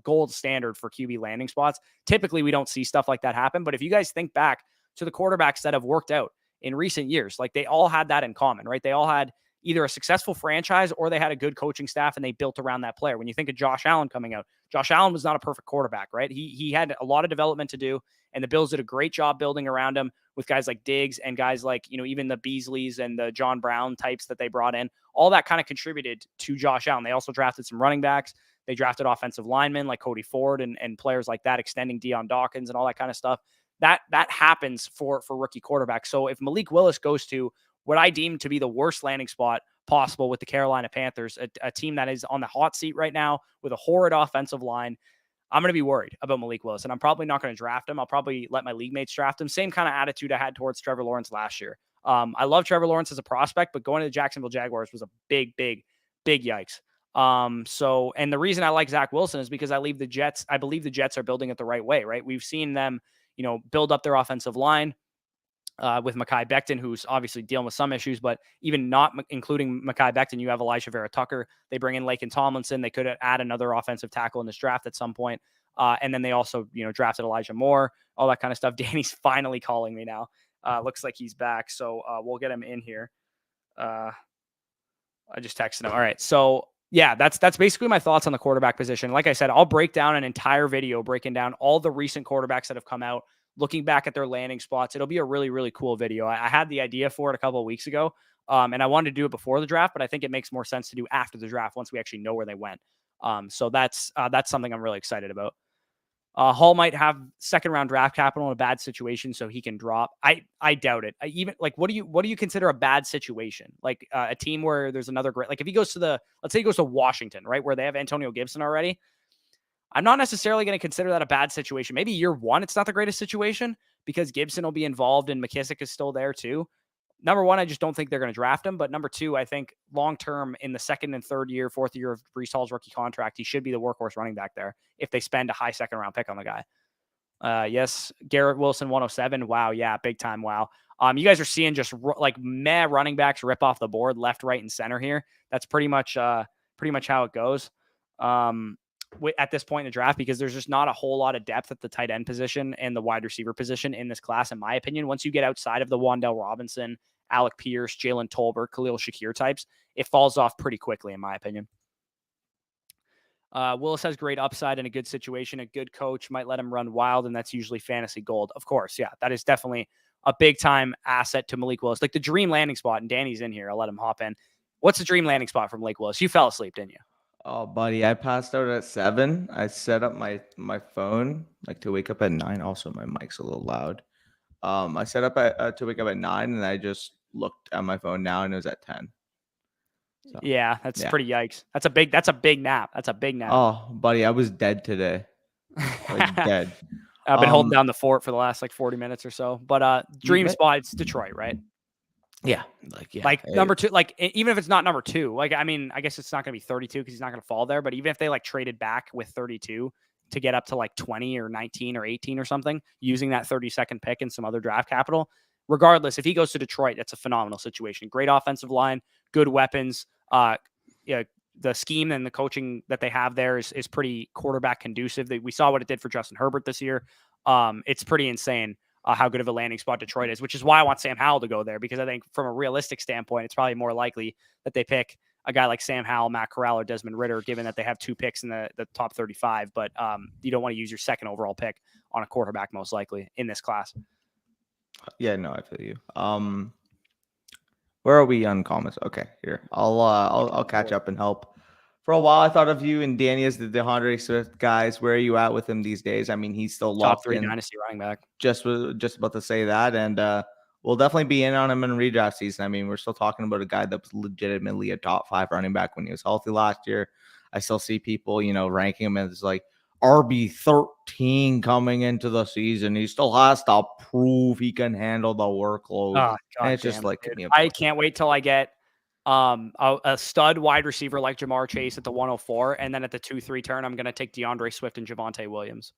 gold standard for QB landing spots. Typically we don't see stuff like that happen, but if you guys think back to the quarterbacks that have worked out in recent years, like they all had that in common, right? They all had either a successful franchise or they had a good coaching staff and they built around that player. When you think of Josh Allen coming out, Josh Allen was not a perfect quarterback, right? He had a lot of development to do, and the Bills did a great job building around him with guys like Diggs and guys like, even the Beasleys and the John Brown types that they brought in. All that kind of contributed to Josh Allen. They also drafted some running backs. They drafted offensive linemen like Cody Ford and players like that, extending Deion Dawkins and all that kind of stuff. That happens for rookie quarterbacks. So if Malik Willis goes to what I deem to be the worst landing spot possible with the Carolina Panthers, a team that is on the hot seat right now with a horrid offensive line, I'm going to be worried about Malik Willis, and I'm probably not going to draft him. I'll probably let my league mates draft him. Same kind of attitude I had towards Trevor Lawrence last year. I love Trevor Lawrence as a prospect, but going to the Jacksonville Jaguars was a big yikes. And the reason I like Zach Wilson is because I believe the Jets are building it the right way, right? We've seen them, build up their offensive line with Mekhi Becton, who's obviously dealing with some issues, but even not including Mekhi Becton, you have Elijah Vera Tucker. They bring in Laken Tomlinson. They could add another offensive tackle in this draft at some point. And then they also, drafted Elijah Moore, all that kind of stuff. Danny's finally calling me now. Looks like he's back. So we'll get him in here. I just texted him. All right. So yeah, that's basically my thoughts on the quarterback position. Like I said, I'll break down an entire video breaking down all the recent quarterbacks that have come out, looking back at their landing spots. It'll be a really, really cool video. I had the idea for it a couple of weeks ago, and I wanted to do it before the draft, but I think it makes more sense to do after the draft once we actually know where they went. So that's something I'm really excited about. Hall might have second-round draft capital in a bad situation, so he can drop. I doubt it. What do you consider a bad situation? Like a team where there's another great, like if he goes to let's say he goes to Washington, right, where they have Antonio Gibson already. I'm not necessarily going to consider that a bad situation. Maybe year one, it's not the greatest situation because Gibson will be involved and McKissick is still there too. number one, I just don't think they're going to draft him. But number two, I think long-term in the second and third year, fourth year of Breece Hall's rookie contract, he should be the workhorse running back there if they spend a high second-round pick on the guy. Yes, Garrett Wilson, 107. Wow, yeah, big time. Wow. You guys are seeing just like running backs rip off the board left, right, and center here. That's pretty much how it goes at this point in the draft, because there's just not a whole lot of depth at the tight end position and the wide receiver position in this class, in my opinion. Once you get outside of the Wan'Dale Robinson, Alec Pierce, Jalen Tolbert, Khalil Shakir types, it falls off pretty quickly, in my opinion. Willis has great upside in a good situation. A good coach might let him run wild, and that's usually fantasy gold. Of course, yeah, that is definitely a big-time asset to Malik Willis. Like the dream landing spot, and Danny's in here. I'll let him hop in. What's the dream landing spot from Malik Willis? You fell asleep, didn't you? Oh, buddy, I passed out at 7. I set up my phone like to wake up at 9. Also, my mic's a little loud. I set up to wake up at 9, and I just looked at my phone now, and it was at 10. So, yeah, that's pretty yikes. That's a big nap. That's a big nap. Oh, buddy, I was dead today. Like dead. I've been holding down the fort for the last like 40 minutes or so. But dream spot, it's Detroit, right? Yeah. Like number 2, like even if it's not number 2, like, I mean, I guess it's not going to be 32 because he's not going to fall there. But even if they like traded back with 32 to get up to like 20 or 19 or 18 or something, using that 32nd pick and some other draft capital, regardless, if he goes to Detroit, that's a phenomenal situation. Great offensive line, good weapons. The scheme and the coaching that they have there is pretty quarterback conducive. We saw what it did for Justin Herbert this year. It's pretty insane how good of a landing spot Detroit is, which is why I want Sam Howell to go there, because I think from a realistic standpoint, it's probably more likely that they pick a guy like Sam Howell, Matt Corral, or Desmond Ridder, given that they have 2 picks in the top 35. But you don't want to use your second overall pick on a quarterback, most likely, in this class. Yeah, no, I feel you. Where are we on comments? Okay, here. I'll catch up and help. For a while, I thought of you and Danny as the DeAndre Swift guys. Where are you at with him these days? I mean, he's still locked top 3 in. dynasty running back. Just about to say that, and we'll definitely be in on him in redraft season. I mean, we're still talking about a guy that was legitimately a top 5 running back when he was healthy last year. I still see people, ranking him as like RB13 coming into the season. He still has to prove he can handle the workload. Oh, and it's just like, I can't wait till I get a stud wide receiver like Jamar Chase at the 104, and then at the 2-3 turn, I'm going to take DeAndre Swift and Javonte Williams.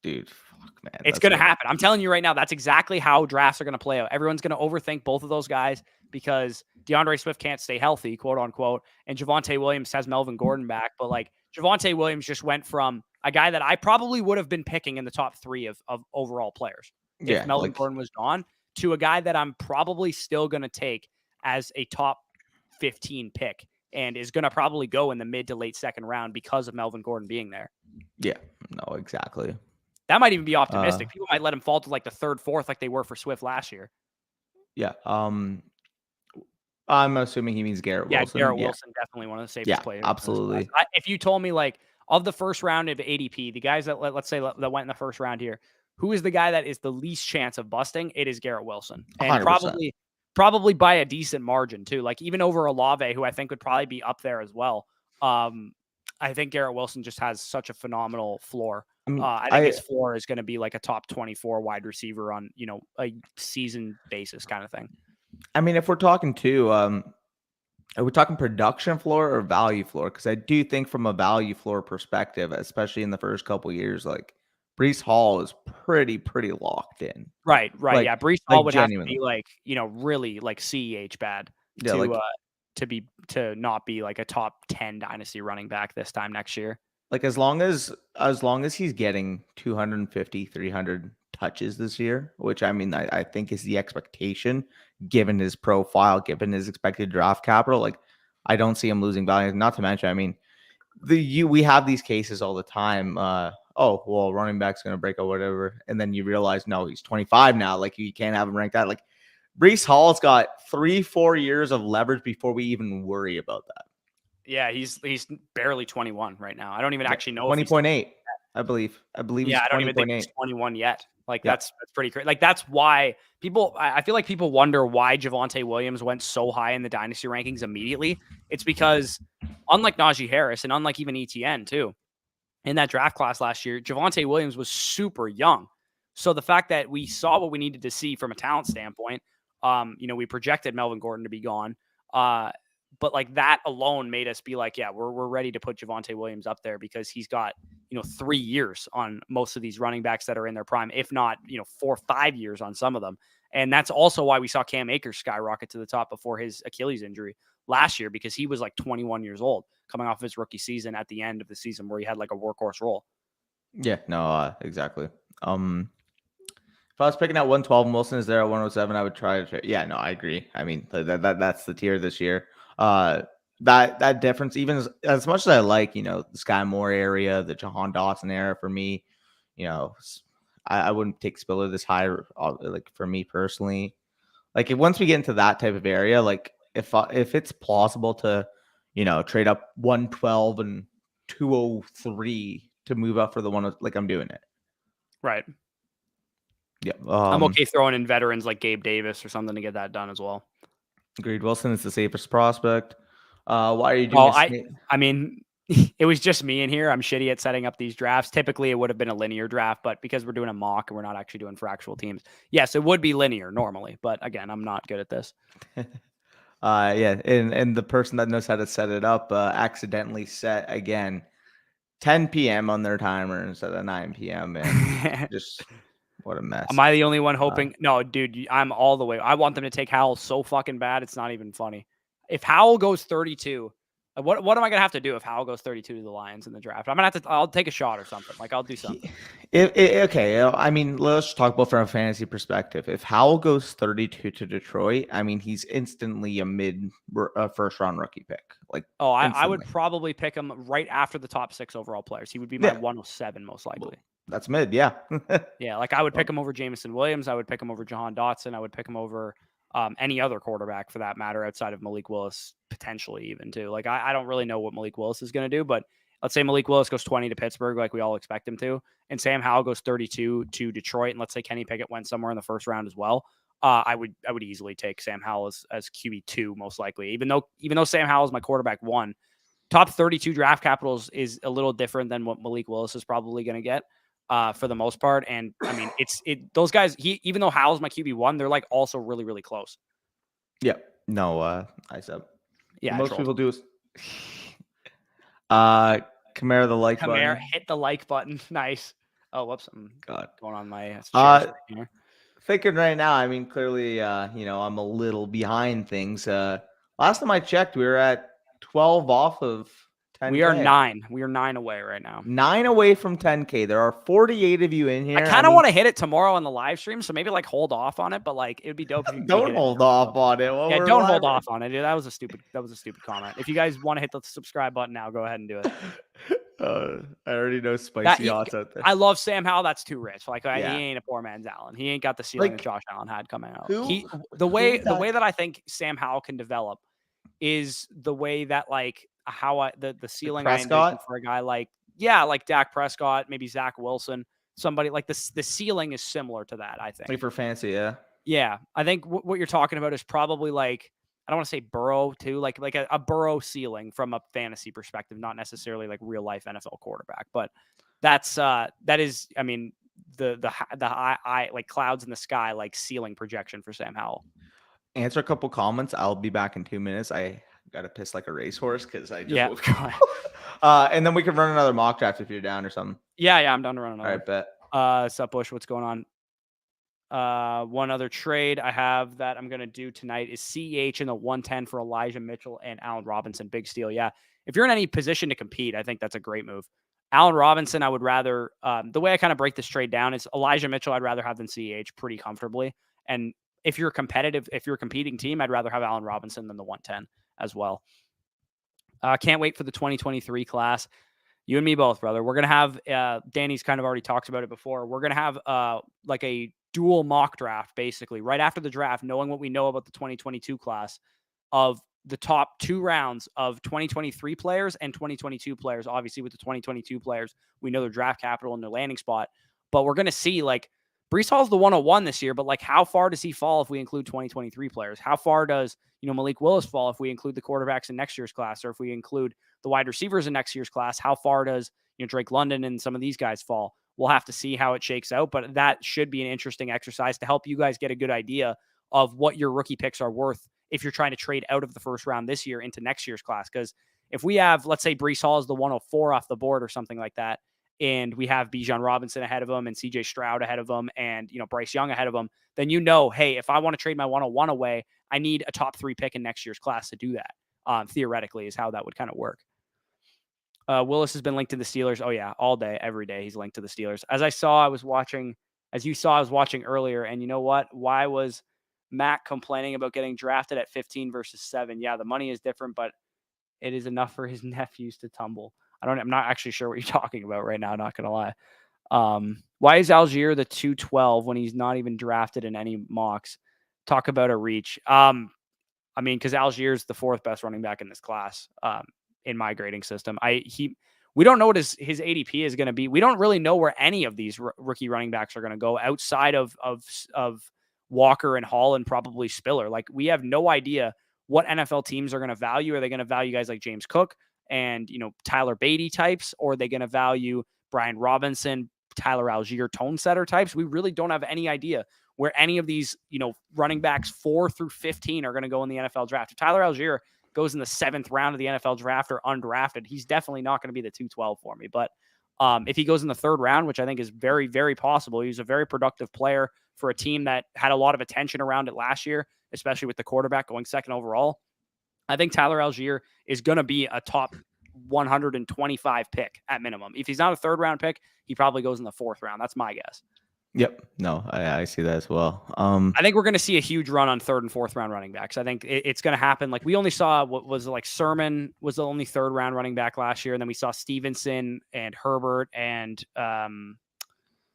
Dude, fuck, man. It's going to happen. I'm telling you right now, that's exactly how drafts are going to play out. Everyone's going to overthink both of those guys because DeAndre Swift can't stay healthy, quote unquote, and Javonte Williams has Melvin Gordon back. But like Javonte Williams just went from a guy that I probably would have been picking in the top 3 of overall players if Melvin Gordon was gone, to a guy that I'm probably still going to take as a top 15 pick and is going to probably go in the mid to late second round because of Melvin Gordon being there. Yeah, no, exactly. That might even be optimistic. People might let him fall to like the 3rd, 4th, like they were for Swift last year. Yeah. I'm assuming he means Garrett Wilson. Yeah, Garrett Wilson, definitely one of the safest players. Absolutely. If you told me like of the first round of ADP, the guys that let's say that went in the first round here, who is the guy that is the least chance of busting? It is Garrett Wilson. And 100%. Probably by a decent margin too. Like even over Olave, who I think would probably be up there as well. I think Garrett Wilson just has such a phenomenal floor. I think his floor is going to be like a top 24 wide receiver on, a season basis kind of thing. I mean, if we're talking are we talking production floor or value floor? Because I do think from a value floor perspective, especially in the first couple of years, like Breece Hall is pretty locked in. Right. Like, yeah. Breece Hall would have to be like, really like CEH bad to not be like a top 10 dynasty running back this time next year. Like as long as he's getting 250, 300 touches this year, which I mean, I think is the expectation given his profile, given his expected draft capital. Like I don't see him losing value. Not to mention, I mean, we have these cases all the time. Running back's going to break or whatever. And then you realize, no, he's 25 now. Like you can't have him ranked that. Like Breece Hall's got 3-4 years of leverage before we even worry about that. Yeah, he's barely 21 right now. I don't even actually know. 20.8, I believe. Yeah, I don't even think he's 21 yet. Like that's pretty crazy. Like that's why I feel like people wonder why Javonte Williams went so high in the dynasty rankings immediately. It's because unlike Najee Harris and unlike even ETN too, in that draft class last year, Javonte Williams was super young. So the fact that we saw what we needed to see from a talent standpoint We projected Melvin Gordon to be gone. But like that alone made us be like, yeah, we're ready to put Javonte Williams up there because he's got, 3 years on most of these running backs that are in their prime, if not, 4 or 5 years on some of them. And that's also why we saw Cam Akers skyrocket to the top before his Achilles injury last year, because he was like 21 years old coming off his rookie season at the end of the season where he had like a workhorse role. Yeah, no, exactly. If I was picking out 112 and Wilson is there at 107, I would try to. Yeah, no, I agree. I mean, that's the tier this year. That difference, even as much as I like, the Sky Moore area, the Jahan Dotson era for me, I wouldn't take Spiller this high, like for me personally. Like once we get into that type of area, like if it's plausible to, trade up 112 and 203 to move up for the one, like I'm doing it. Right. Yeah. I'm okay throwing in veterans like Gabe Davis or something to get that done as well. Agreed. Wilson is the safest prospect. Why are you doing I mean, it was just me in here. I'm shitty at setting up these drafts. Typically, it would have been a linear draft, but because we're doing a mock and we're not actually doing for actual teams, yes, it would be linear normally. But again, I'm not good at this. Yeah, and the person that knows how to set it up accidentally set again 10 p.m. on their timer instead of 9 p.m. and just what a mess. Am I the only one hoping? No, dude, I'm all the way. I want them to take Howell so fucking bad. It's not even funny. If Howell goes 32, what am I going to have to do if Howell goes 32 to the Lions in the draft? I'm going to have to, I'll take a shot or something. Like I'll do something. Okay. I mean, let's talk about from a fantasy perspective. If Howell goes 32 to Detroit, I mean, he's instantly a first round rookie pick. Like, I would probably pick him right after the top 6 overall players. He would be my 107 most likely. That's mid. Yeah. Yeah. Like I would pick him over Jameson Williams. I would pick him over Jahan Dotson. I would pick him over any other quarterback for that matter outside of Malik Willis, potentially even too. Like I don't really know what Malik Willis is going to do, but let's say Malik Willis goes 20 to Pittsburgh like we all expect him to, and Sam Howell goes 32 to Detroit, and let's say Kenny Pickett went somewhere in the first round as well. I would easily take Sam Howell as QB2 most likely, even though Sam Howell is my quarterback 1. Top 32 draft capitals is a little different than what Malik Willis is probably going to get. For the most part. And I mean, those guys, even though Howell's my QB1, they're like also really, really close. Yeah. No, I said, yeah, most people do is, Kamara, the like button. Hit the like button. Nice. Oh, whoops. I'm going on my, thinking right now, I mean, clearly, I'm a little behind things. Last time I checked, we were at 12 off of 10K. We are 9. We are 9 away right now. 9 away from 10K. There are 48 of you in here. I kind of want to hit it tomorrow on the live stream, so maybe like hold off on it. But like, it would be dope if you don't hold off on it. Yeah, don't hold off on it, dude. That was a stupid comment. If you guys want to hit the subscribe button now, go ahead and do it. I already know spicy odds out there. I love Sam Howell. That's too rich. Like he ain't a poor man's Allen. He ain't got the ceiling that Josh Allen had coming out. The way that I think Sam Howell can develop is the way that like how the ceiling I envision for a guy like Dak Prescott, maybe Zach Wilson, somebody like the ceiling is similar to that. I think like for fancy, yeah. I think what you're talking about is probably like, I don't want to say Burrow too, like a Burrow ceiling from a fantasy perspective, not necessarily like real life NFL quarterback, but that is, I mean, the high like clouds in the sky, like ceiling projection for Sam Howell. Answer a couple comments. I'll be back in 2 minutes. I got to piss like a racehorse because I just woke up. And then we can run another mock draft if you're down or something. Yeah, I'm down to run another. All right, bet. What's up, Bush? What's going on? One other trade I have that I'm going to do tonight is CEH in the 110 for Elijah Mitchell and Allen Robinson. Big steal. Yeah. If you're in any position to compete, I think that's a great move. Allen Robinson, I would rather, the way I kind of break this trade down is Elijah Mitchell, I'd rather have than CEH pretty comfortably. And if you're competitive, if you're a competing team, I'd rather have Allen Robinson than the 110 as well. Can't wait for the 2023 class. You and me both, brother. We're going to have, Danny's kind of already talked about it before. We're going to have like a dual mock draft, basically, right after the draft, knowing what we know about the 2022 class of the top 2 rounds of 2023 players and 2022 players. Obviously, with the 2022 players, we know their draft capital and their landing spot. But we're going to see, like, Breece Hall's the 101 this year, but, like, how far does he fall if we include 2023 players? How far does, Malik Willis fall if we include the quarterbacks in next year's class, or if we include the wide receivers in next year's class? How far does, Drake London and some of these guys fall? We'll have to see how it shakes out, but that should be an interesting exercise to help you guys get a good idea of what your rookie picks are worth if you're trying to trade out of the first round this year into next year's class. Because if we have, let's say, Breece Hall is the 104 off the board or something like that, and we have Bijan Robinson ahead of him and CJ Stroud ahead of him and, Bryce Young ahead of him, then hey, if I want to trade my 101 away, I need a top 3 pick in next year's class to do that. Theoretically is how that would kind of work. Willis has been linked to the Steelers. Oh yeah, all day, every day he's linked to the Steelers. As you saw, I was watching earlier, and you know what? Why was Mac complaining about getting drafted at 15 versus 7? Yeah, the money is different, but it is enough for his nephews to tumble. I'm not actually sure what you're talking about right now, not gonna lie. Why is Algier the 212 when he's not even drafted in any mocks? Talk about a reach. Because Algier's the 4th best running back in this class. In my grading system, we don't know what his ADP is going to be. We don't really know where any of these rookie running backs are going to go outside of Walker and Hall and probably Spiller. Like, we have no idea what NFL teams are going to value. Are they going to value guys like James Cook and, Tyler Beatty types, or are they going to value Brian Robinson, Tyler Algier, tone setter types? We really don't have any idea where any of these, running backs 4 through 15 are going to go in the NFL draft. If Tyler Algier goes in the 7th round of the NFL draft or undrafted, he's definitely not going to be the 212 for me. But if he goes in the 3rd round, which I think is very, very possible, he's a very productive player for a team that had a lot of attention around it last year, especially with the quarterback going 2nd overall. I think Tyler Algier is going to be a top 125 pick at minimum. If he's not a 3rd round pick, he probably goes in the 4th round. That's my guess. Yep. No, I see that as well. I think we're going to see a huge run on 3rd and 4th round running backs. I think it's going to happen. Like, we only saw what was like Sermon was the only 3rd round running back last year. And then we saw Stevenson and Herbert and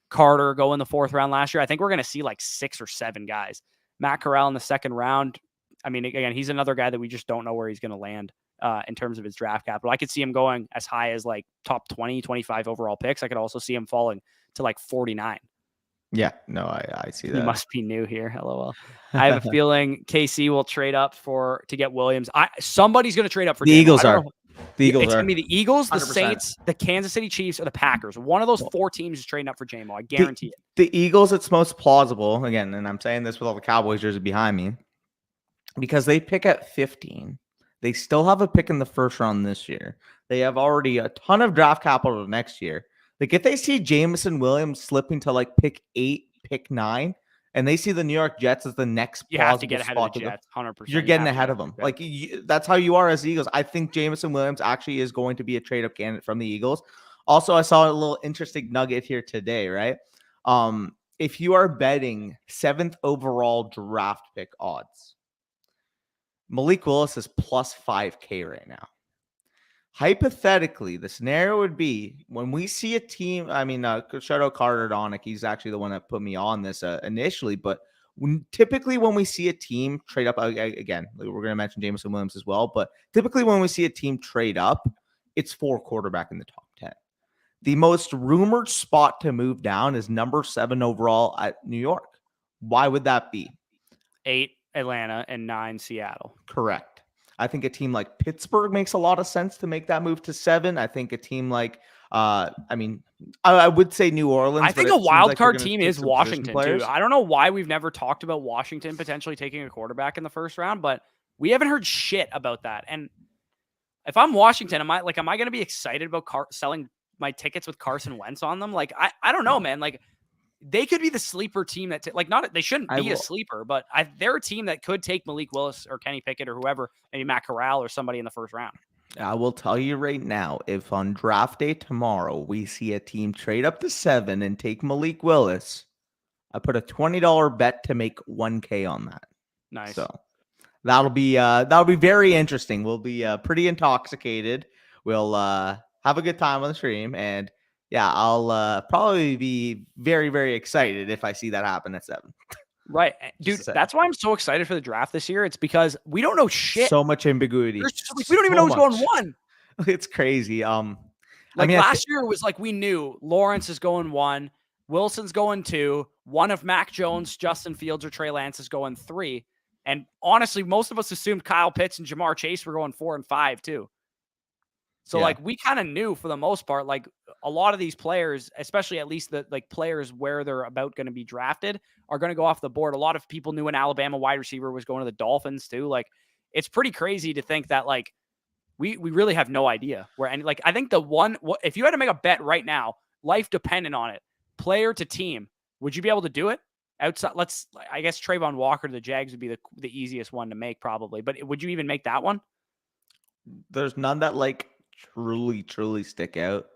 Carter go in the 4th round last year. I think we're going to see like 6 or 7 guys. Matt Corral in the 2nd round. Again, he's another guy that we just don't know where he's going to land in terms of his draft capital. I could see him going as high as like top 20, 25 overall picks. I could also see him falling to like 49. Yeah, no, I see that. He must be new here. LOL. I have a feeling KC will trade up to get Williams. Somebody's going to trade up for the Eagles are. The Eagles it's going to be the Eagles, 100%. the Saints, the Kansas City Chiefs, or the Packers. One of those 4 teams is trading up for J-Mo. I guarantee it. The Eagles, it's most plausible, again, and I'm saying this with all the Cowboys jerseys behind me, because they pick at 15. They still have a pick in the 1st round this year. They have already a ton of draft capital next year. Like, if they see Jameson Williams slipping to like pick 8, pick 9, and they see the New York Jets as the next, you have to get ahead of the Jets. 100%. You're getting ahead of them. Like, that's how you are as the Eagles. I think Jameson Williams actually is going to be a trade up candidate from the Eagles. Also, I saw a little interesting nugget here today, right? If you are betting 7th overall draft pick odds, Malik Willis is plus 5K right now. Hypothetically, the scenario would be when we see a team, shout out Carter Donick. He's actually the one that put me on this initially. But typically when we see a team trade up, again, we're going to mention Jameson Williams as well. But typically when we see a team trade up, it's for quarterback in the top 10. The most rumored spot to move down is number 7 overall at New York. Why would that be? 8 Atlanta and 9 Seattle. Correct. I think a team like Pittsburgh makes a lot of sense to make that move to 7. I think a team like, I would say New Orleans. I think a wild card team is Washington too. I don't know why we've never talked about Washington potentially taking a quarterback in the 1st round, but we haven't heard shit about that. And if I'm Washington, am I going to be excited about selling my tickets with Carson Wentz on them? Like, I don't know, man. Like, they could be the sleeper team that they shouldn't be a sleeper, but they're a team that could take Malik Willis or Kenny Pickett or whoever, maybe Matt Corral or somebody in the 1st round. I will tell you right now, if on draft day tomorrow we see a team trade up to 7 and take Malik Willis, I put a $20 bet to make 1K on that. Nice. So that'll be very interesting. We'll be pretty intoxicated. We'll have a good time on the stream, and yeah, I'll probably be very, very excited if I see that happen at 7. Right. Dude, that's why I'm so excited for the draft this year. It's because we don't know shit. So much ambiguity. We don't even know who's going 1. It's crazy. Last year was like we knew Lawrence is going 1, Wilson's going 2, one of Mac Jones, Justin Fields, or Trey Lance is going 3. And honestly, most of us assumed Kyle Pitts and Jamar Chase were going 4 and 5 too. So Yeah. like we kind of knew for the most part, like a lot of these players, especially at least the like players where they're about going to be drafted, are going to go off the board. A lot of people knew an Alabama wide receiver was going to the Dolphins too. Like it's pretty crazy to think that like we really have no idea where any, like I think if you had to make a bet right now, life dependent on it, player to team, would you be able to do it? Outside, I guess Trayvon Walker to the Jags would be the easiest one to make probably, but would you even make that one? There's none that like truly stick out.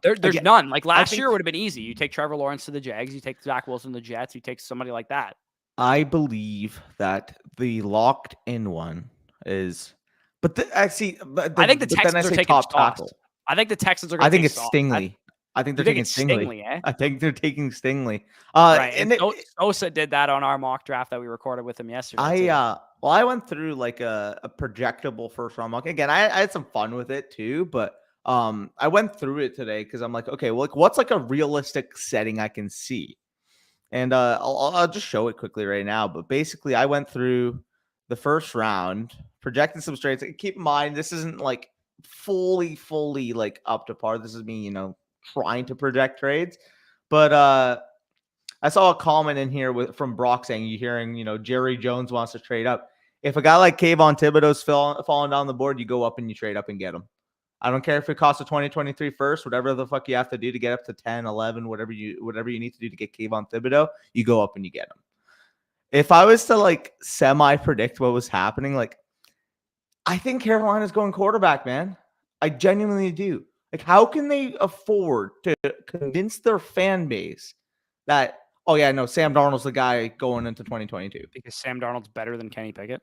There's Again, none. Like I last think year would have been easy. You take Trevor Lawrence to the Jags, you take Zach Wilson to the Jets, you take somebody like that. I believe that the locked in one is, but I think the then I Texans are say taking top Sauce. tackle. I think the Texans are going I to think take it's Sauce. Stingley. I think You they're think taking it's Stingley. Stingley, eh? I think they're taking Stingley. Right. And And Sosa did that on our mock draft that we recorded with him yesterday. I went through like a projectable first round mock. Again, I had some fun with it too, but I went through it today because I'm like, okay, well, like what's like a realistic setting I can see? And I'll just show it quickly right now. But basically, I went through the first round, projected some straights. Keep in mind, this isn't like fully like up to par. This is me, trying to project trades. But I saw a comment in here from Brock saying, "You hearing, Jerry Jones wants to trade up. If a guy like Kayvon Thibodeau's falling down the board, you go up and you trade up and get him. I don't care if it costs a 2023 first, whatever the fuck you have to do to get up to 10, 11, whatever you need to do to get Kayvon Thibodeau, you go up and you get him." If I was to like semi-predict what was happening, like I think Carolina's going quarterback, man. I genuinely do. Like, how can they afford to convince their fan base that, oh yeah, no, Sam Darnold's the guy going into 2022? Because Sam Darnold's better than Kenny Pickett.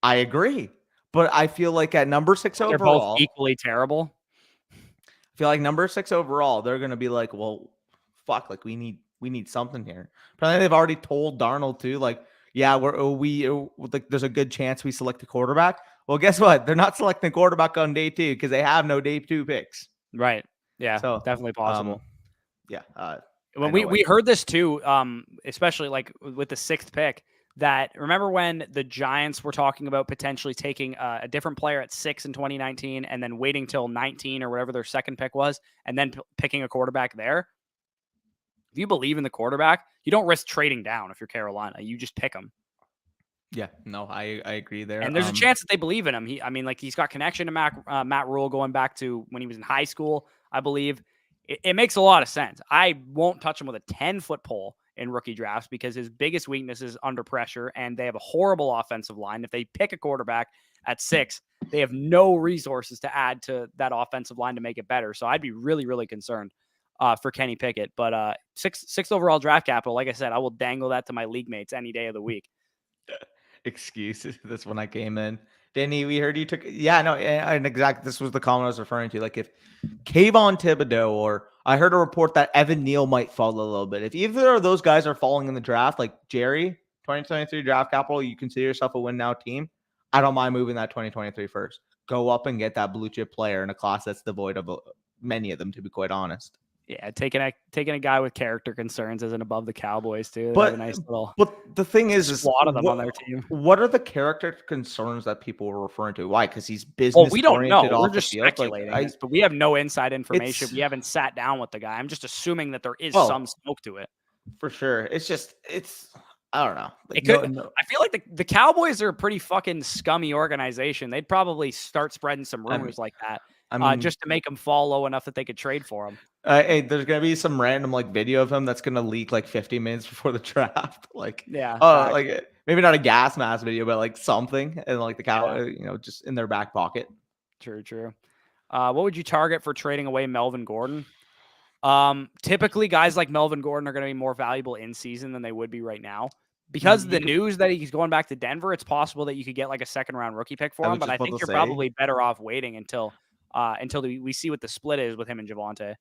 I agree. But I feel like at number 6 They're overall, both equally terrible. I feel like number 6 overall, they're going to be like, well, fuck, like we need something here. Apparently they've already told Darnold too, like, yeah, like there's a good chance we select a quarterback. Well, guess what? They're not selecting a quarterback on day 2 because they have no day 2 picks. Right. Yeah, So definitely possible. Yeah. When we heard this too, especially like with the 6th pick, that remember when the Giants were talking about potentially taking a different player at 6 in 2019 and then waiting till 19 or whatever their 2nd pick was and then picking a quarterback there? If you believe in the quarterback, you don't risk trading down if you're Carolina. You just pick him. Yeah, no, I agree there. And there's a chance that they believe in him. He's got connection to Matt Rule going back to when he was in high school, I believe. It makes a lot of sense. I won't touch him with a 10-foot pole in rookie drafts because his biggest weakness is under pressure, and they have a horrible offensive line. If they pick a quarterback at 6, they have no resources to add to that offensive line to make it better. So I'd be really, really concerned for Kenny Pickett. But sixth overall draft capital, like I said, I will dangle that to my league mates any day of the week. Excuses. That's when I came in. Danny, we heard you took. Yeah, no, and exactly. This was the comment I was referring to. Like if Kayvon Thibodeau, or I heard a report that Evan Neal might fall a little bit. If either of those guys are falling in the draft, like Jerry, 2023 draft capital, you consider yourself a win now team. I don't mind moving that 2023 first. Go up and get that blue chip player in a class that's devoid of many of them, to be quite honest. Yeah, taking a guy with character concerns isn't above the Cowboys too. But a nice little. But the thing is a lot of them on their team. What are the character concerns that people were referring to? Why? Because he's business. Well, we don't know. We're just speculating, but we have no inside information. We haven't sat down with the guy. I'm just assuming that there is some smoke to it. For sure. It's I don't know. Like, I feel like the Cowboys are a pretty fucking scummy organization. They'd probably start spreading some rumors like that. Just to make him fall low enough that they could trade for him. Hey, there's gonna be some random like video of him that's gonna leak like 50 minutes before the draft. Like, yeah, like maybe not a gas mask video, but like something, and like the cow, just in their back pocket. True. What would you target for trading away Melvin Gordon? Typically, guys like Melvin Gordon are going to be more valuable in season than they would be right now. Because of the news that he's going back to Denver, it's possible that you could get like a 2nd round rookie pick for him. But I think you're probably better off waiting until we see what the split is with him and Javonte.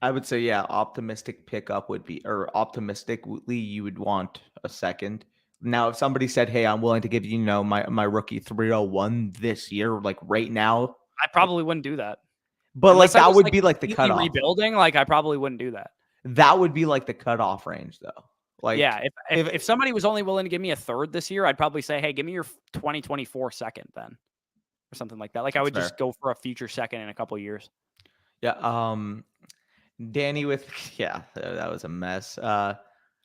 I would say, yeah, optimistic pickup would be, or optimistically, you would want a 2nd. Now, if somebody said, hey, I'm willing to give you, my rookie 301 this year, like right now, I probably wouldn't do that. But unless that would be like the cutoff. Rebuilding, like I probably wouldn't do that. That would be like the cutoff range, though. Like, yeah, if somebody was only willing to give me a 3rd this year, I'd probably say, hey, give me your 2024 2nd then. or something like that. Like I That's would fair. just go for a future second in a couple years. Yeah. Danny with that was a mess.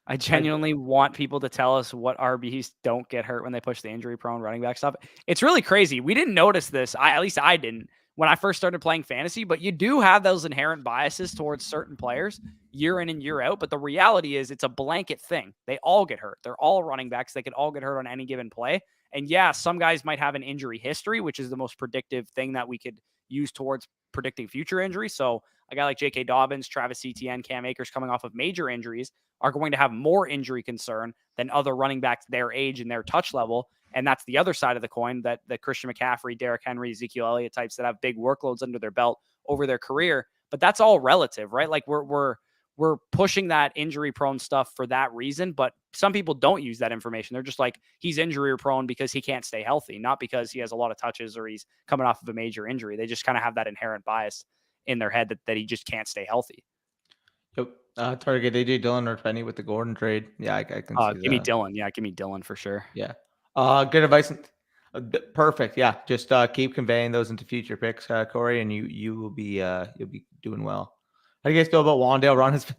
I genuinely want people to tell us what RBs don't get hurt when they push the injury-prone running back stuff. It's really crazy. We didn't notice this. At least I didn't when I first started playing fantasy, but you do have those inherent biases towards certain players year in and year out. But the reality is it's a blanket thing. They all get hurt. They're all running backs. They could all get hurt on any given play. And yeah, some guys might have an injury history, which is the most predictive thing that we could use towards predicting future injury. So a guy like J.K. Dobbins, Travis Etienne, Cam Akers coming off of major injuries are going to have more injury concern than other running backs their age and their touch level. And that's the other side of the coin, that the Christian McCaffrey, Derrick Henry, Ezekiel Elliott types that have big workloads under their belt over their career. But that's all relative, right? Like we're pushing that injury prone stuff for that reason, but some people don't use that information. They're just like, he's injury prone because he can't stay healthy, not because he has a lot of touches or he's coming off of a major injury. They just kind of have that inherent bias in their head that he just can't stay healthy. Yep. Target AJ Dillon or Penny with the Gordon trade. Yeah, I can see Give me that. Dillon. Yeah, give me Dillon for sure. Yeah. Good advice. Perfect. Yeah. Just keep conveying those into future picks, Corey, and you'll be doing well. How do you guys feel about Wandale? Ron has been,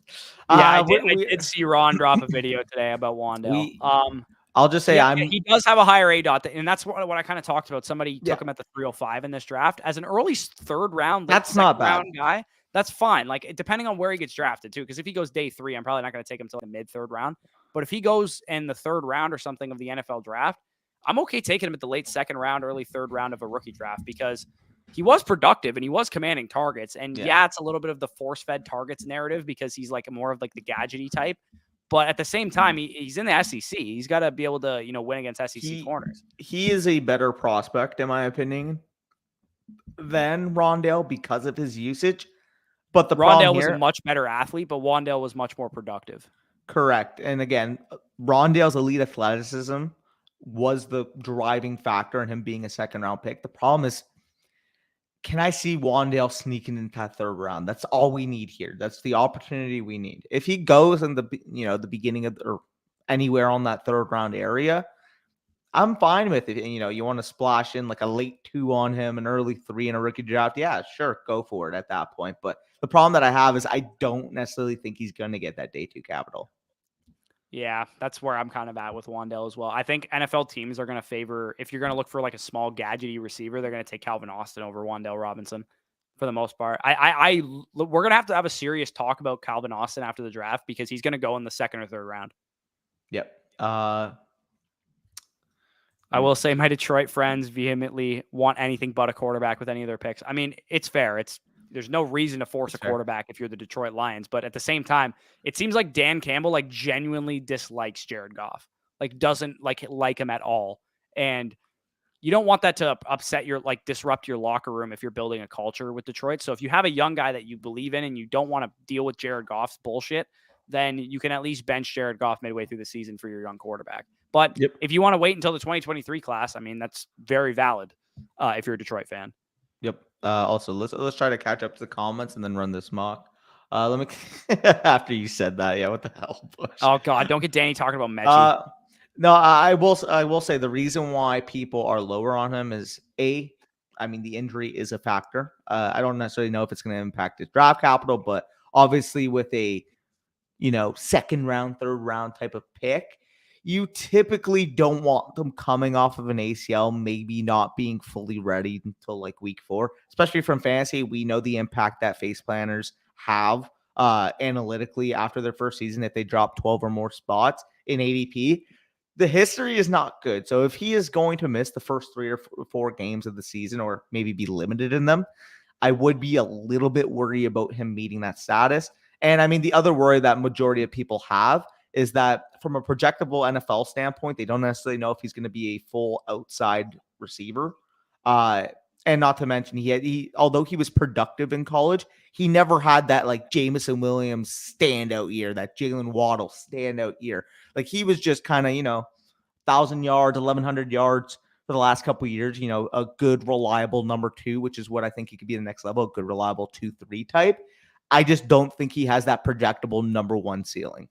I did see Ron drop a video today about Wandale. I'll just say he does have a higher ADOT, and that's what I kind of talked about. Somebody took him at the 305 in this draft as an early third round. That's not bad. Round guy. That's fine. Like depending on where he gets drafted too, because if he goes day 3, I'm probably not going to take him till the mid third round. But if he goes in the third round or something of the NFL draft, I'm okay taking him at the late second round, early third round of a rookie draft because he was productive and he was commanding targets. And it's a little bit of the force-fed targets narrative because he's like more of like the gadgety type. But at the same time, he's in the SEC. He's got to be able to, win against SEC corners. He is a better prospect, in my opinion, than Rondale because of his usage. But the Rondale was a much better athlete, but Wandale was much more productive. Correct. And again, Rondale's elite athleticism was the driving factor in him being a second round pick. The problem is, can I see Wandale sneaking into that third round? That's all we need here. That's the opportunity we need. If he goes in the beginning of or anywhere on that third round area, I'm fine with it. You want to splash in like a late 2 on him, an early 3 in a rookie draft. Yeah, sure. Go for it at that point. But the problem that I have is I don't necessarily think he's going to get that day 2 capital. Yeah, that's where I'm kind of at with Wandale as well. I think NFL teams are going to favor, if you're going to look for like a small gadgety receiver, they're going to take Calvin Austin over Wandale Robinson for the most part. We're going to have a serious talk about Calvin Austin after the draft because he's going to go in the second or third round. Yep. I will say my Detroit friends vehemently want anything but a quarterback with any of their picks. I mean, it's fair. There's no reason to force a quarterback if you're the Detroit Lions. But at the same time, it seems like Dan Campbell like genuinely dislikes Jared Goff, like doesn't like him at all. And you don't want that to disrupt your locker room if you're building a culture with Detroit. So if you have a young guy that you believe in and you don't want to deal with Jared Goff's bullshit, then you can at least bench Jared Goff midway through the season for your young quarterback. But if you want to wait until the 2023 class, I mean, that's very valid if you're a Detroit fan. Yep. Also, let's try to catch up to the comments and then run this mock. Let me after you said that, what the hell, Bush? Oh God, don't get Danny talking about Mechie. No, I will say the reason why people are lower on him is the injury is a factor. I don't necessarily know if it's going to impact his draft capital, but obviously with a second round, third round type of pick, you typically don't want them coming off of an ACL, maybe not being fully ready until like week 4, especially from fantasy. We know the impact that face planners have analytically after their first season if they drop 12 or more spots in ADP. The history is not good. So if he is going to miss the first 3 or 4 games of the season or maybe be limited in them, I would be a little bit worried about him meeting that status. And the other worry that majority of people have is that from a projectable NFL standpoint, they don't necessarily know if he's going to be a full outside receiver. And not to mention, although he was productive in college, he never had that like Jameson Williams standout year, that Jalen Waddle standout year. Like he was just kind of, 1,000 yards, 1,100 yards for the last couple of years, a good, reliable number 2, which is what I think he could be the next level, a good, reliable 2-3 type. I just don't think he has that projectable number 1 ceiling.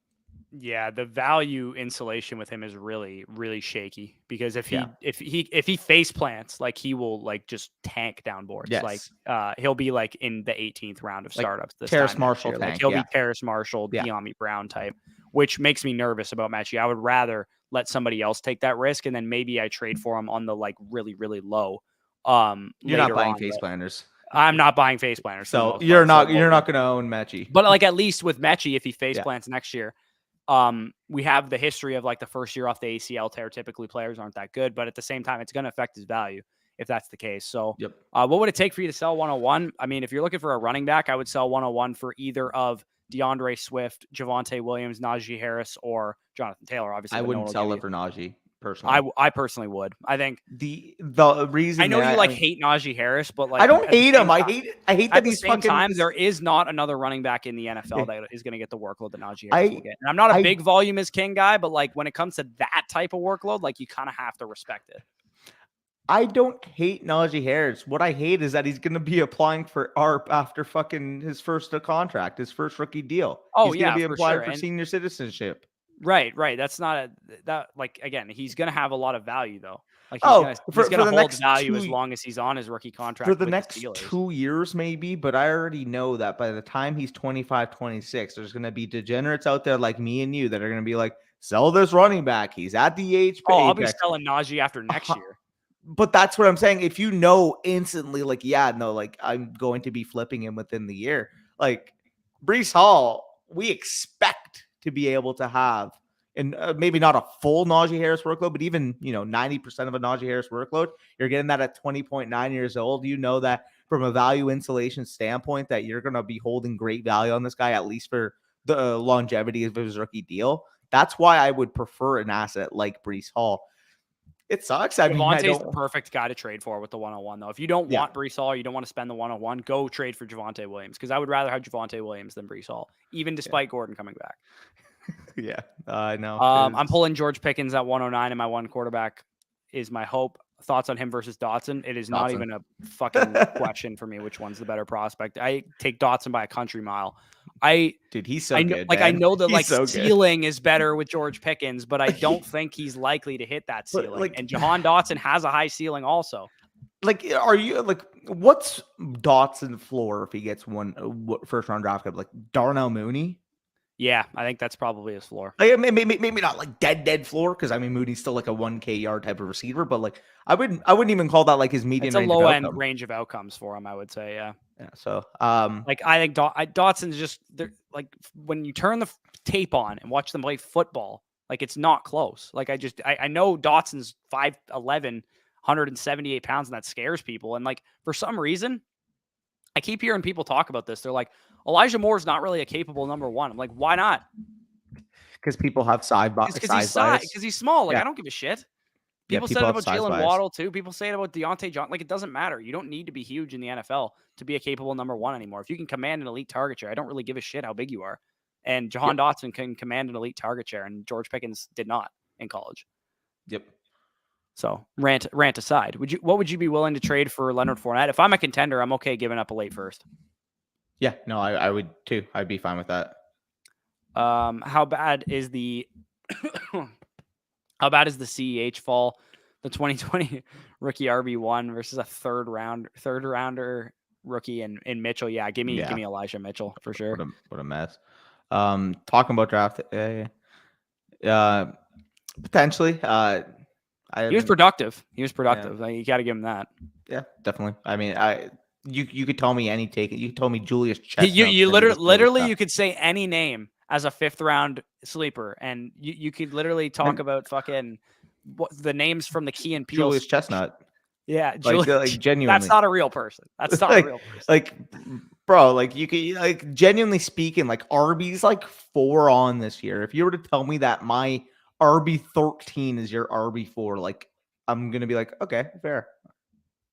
Yeah, the value insulation with him is really, really shaky because if Yeah. he face plants, like he will like just tank down boards. Like Yes. he'll be like in the 18th round of Like startups this Terrace time next Marshall year. Like tank. he'll Yeah. be Terrace Marshall, Yeah. De'Ami Brown type, which makes me nervous about Mechie. I would rather let somebody else take that risk and then maybe I trade for him on the like really, really low. You're not Later buying on. face planners. I'm not buying face planners for the So most you're part. not going to own Mechie. But like at least with Mechie, if he face Yeah. plants next year, we have the history of like the first year off the ACL tear. Typically, players aren't that good, but at the same time, it's going to affect his value if that's the case. So, Yep. What would it take for you to sell 101? I mean, if you're looking for a running back, I would sell 101 for either of DeAndre Swift, Javonte Williams, Najee Harris, or Jonathan Taylor. Obviously, I but no wouldn't one will sell give it you- for Najee personally. I personally would. I think The reason I know that, you like mean, hate Najee Harris, but like I don't at the hate same him. I time- hate At that the he's same fucking. time, there is not another running back in the NFL that is going to get the workload that Najee Harris will get. And I'm not a big volume as king guy, but like when it comes to that type of workload, like you kind of have to respect it. I don't hate Najee Harris. What I hate is that he's going to be applying for ARP after fucking his first contract, his first rookie deal. Oh, he's yeah, going to be for applying sure. for And- senior citizenship. Right. That's not that like again, he's gonna have a lot of value though. Like for he's gonna the hold next value 2 as long as he's on his rookie contract for the with next Steelers. 2 years maybe, but I already know that by the time he's 25, 26, there's going to be degenerates out there like me and you that are going to be like, sell this running back. He's at the age. Oh, I'll be apex. selling Najee after next year. But that's what I'm saying. If you know instantly, like, yeah, no, like I'm going to be flipping him within the year. Like Breece Hall, we expect to be able to have, and maybe not a full Najee Harris workload, but even 90% of a Najee Harris workload. You're getting that at 20.9 years old. You know that from a value insulation standpoint, that you're going to be holding great value on this guy at least for the longevity of his rookie deal. That's why I would prefer an asset like Breece Hall. It sucks. I mean, Javonte's the perfect guy to trade for with the 101, though. If you don't Yeah. want Breece Hall, you don't want to spend the 101, go trade for Javonte Williams because I would rather have Javonte Williams than Breece Hall, even despite Gordon coming back. Yeah, I know. I'm pulling George Pickens at 109, and my one quarterback is my hope. Thoughts on him versus Dotson? It is not Dotson. even a fucking question for me which one's the better prospect. I take Dotson by a country mile. Dude, he's so I know, good. like I man. know that He's like so good. ceiling is better with George Pickens, but I don't think he's likely to hit that But, ceiling. like- And Jahan Dotson has a high ceiling also. Like, are you like, what's Dotson floor if he gets one first round draft pick? Like Darnell Mooney? Yeah, I think that's probably his floor. Like, maybe not like dead floor, because I mean Mooney's still like a 1K yard type of receiver, but like I wouldn't even call that like his median. It's a range of low end outcome. range of outcomes for him, I would say. Yeah. Yeah. So Like I think Dotson's just like when you turn the tape on and watch them play football, like it's not close. Like I know Dotson's 5'11", 178 pounds, and that scares people. And like for some reason, I keep hearing people talk about this. They're like, Elijah Moore's not really a capable number one. I'm like, why not? because people have Because he's bias. because he's small. Like Yeah. I don't give a shit. Yeah, People people said it have about size Jalen bias. Waddle too. People say it about Deontay Johnson. Like it doesn't matter. You don't need to be huge in the NFL to be a capable number one anymore. If you can command an elite target share, I don't really give a shit how big you are. And Jahan Dotson can command an elite target share, and George Pickens did not in college. Yep. So rant aside, what would you be willing to trade for Leonard Fournette? If I'm a contender, I'm okay giving up a late first. Yeah. No, I would too. I'd be fine with that. How bad is the CEH fall? The 2020 rookie RB1 versus a third rounder rookie in Mitchell. Yeah, give me Elijah Mitchell for sure. What a mess. Talking about draft, potentially. He was productive. Like, you got to give him that. Yeah, definitely. I mean, you could tell me any take. You told me Julius Chestnut. You literally you could say any name as a 5th round sleeper, and you could literally talk about fucking the names from the Key and Peele. Julius Chestnut. Yeah, like genuinely. That's not a real person. That's not like, a real person. Like, bro, like you could like genuinely speaking, like RB's like 4 on this year. If you were to tell me that my RB13 is your RB4, like I'm gonna be like, okay, fair.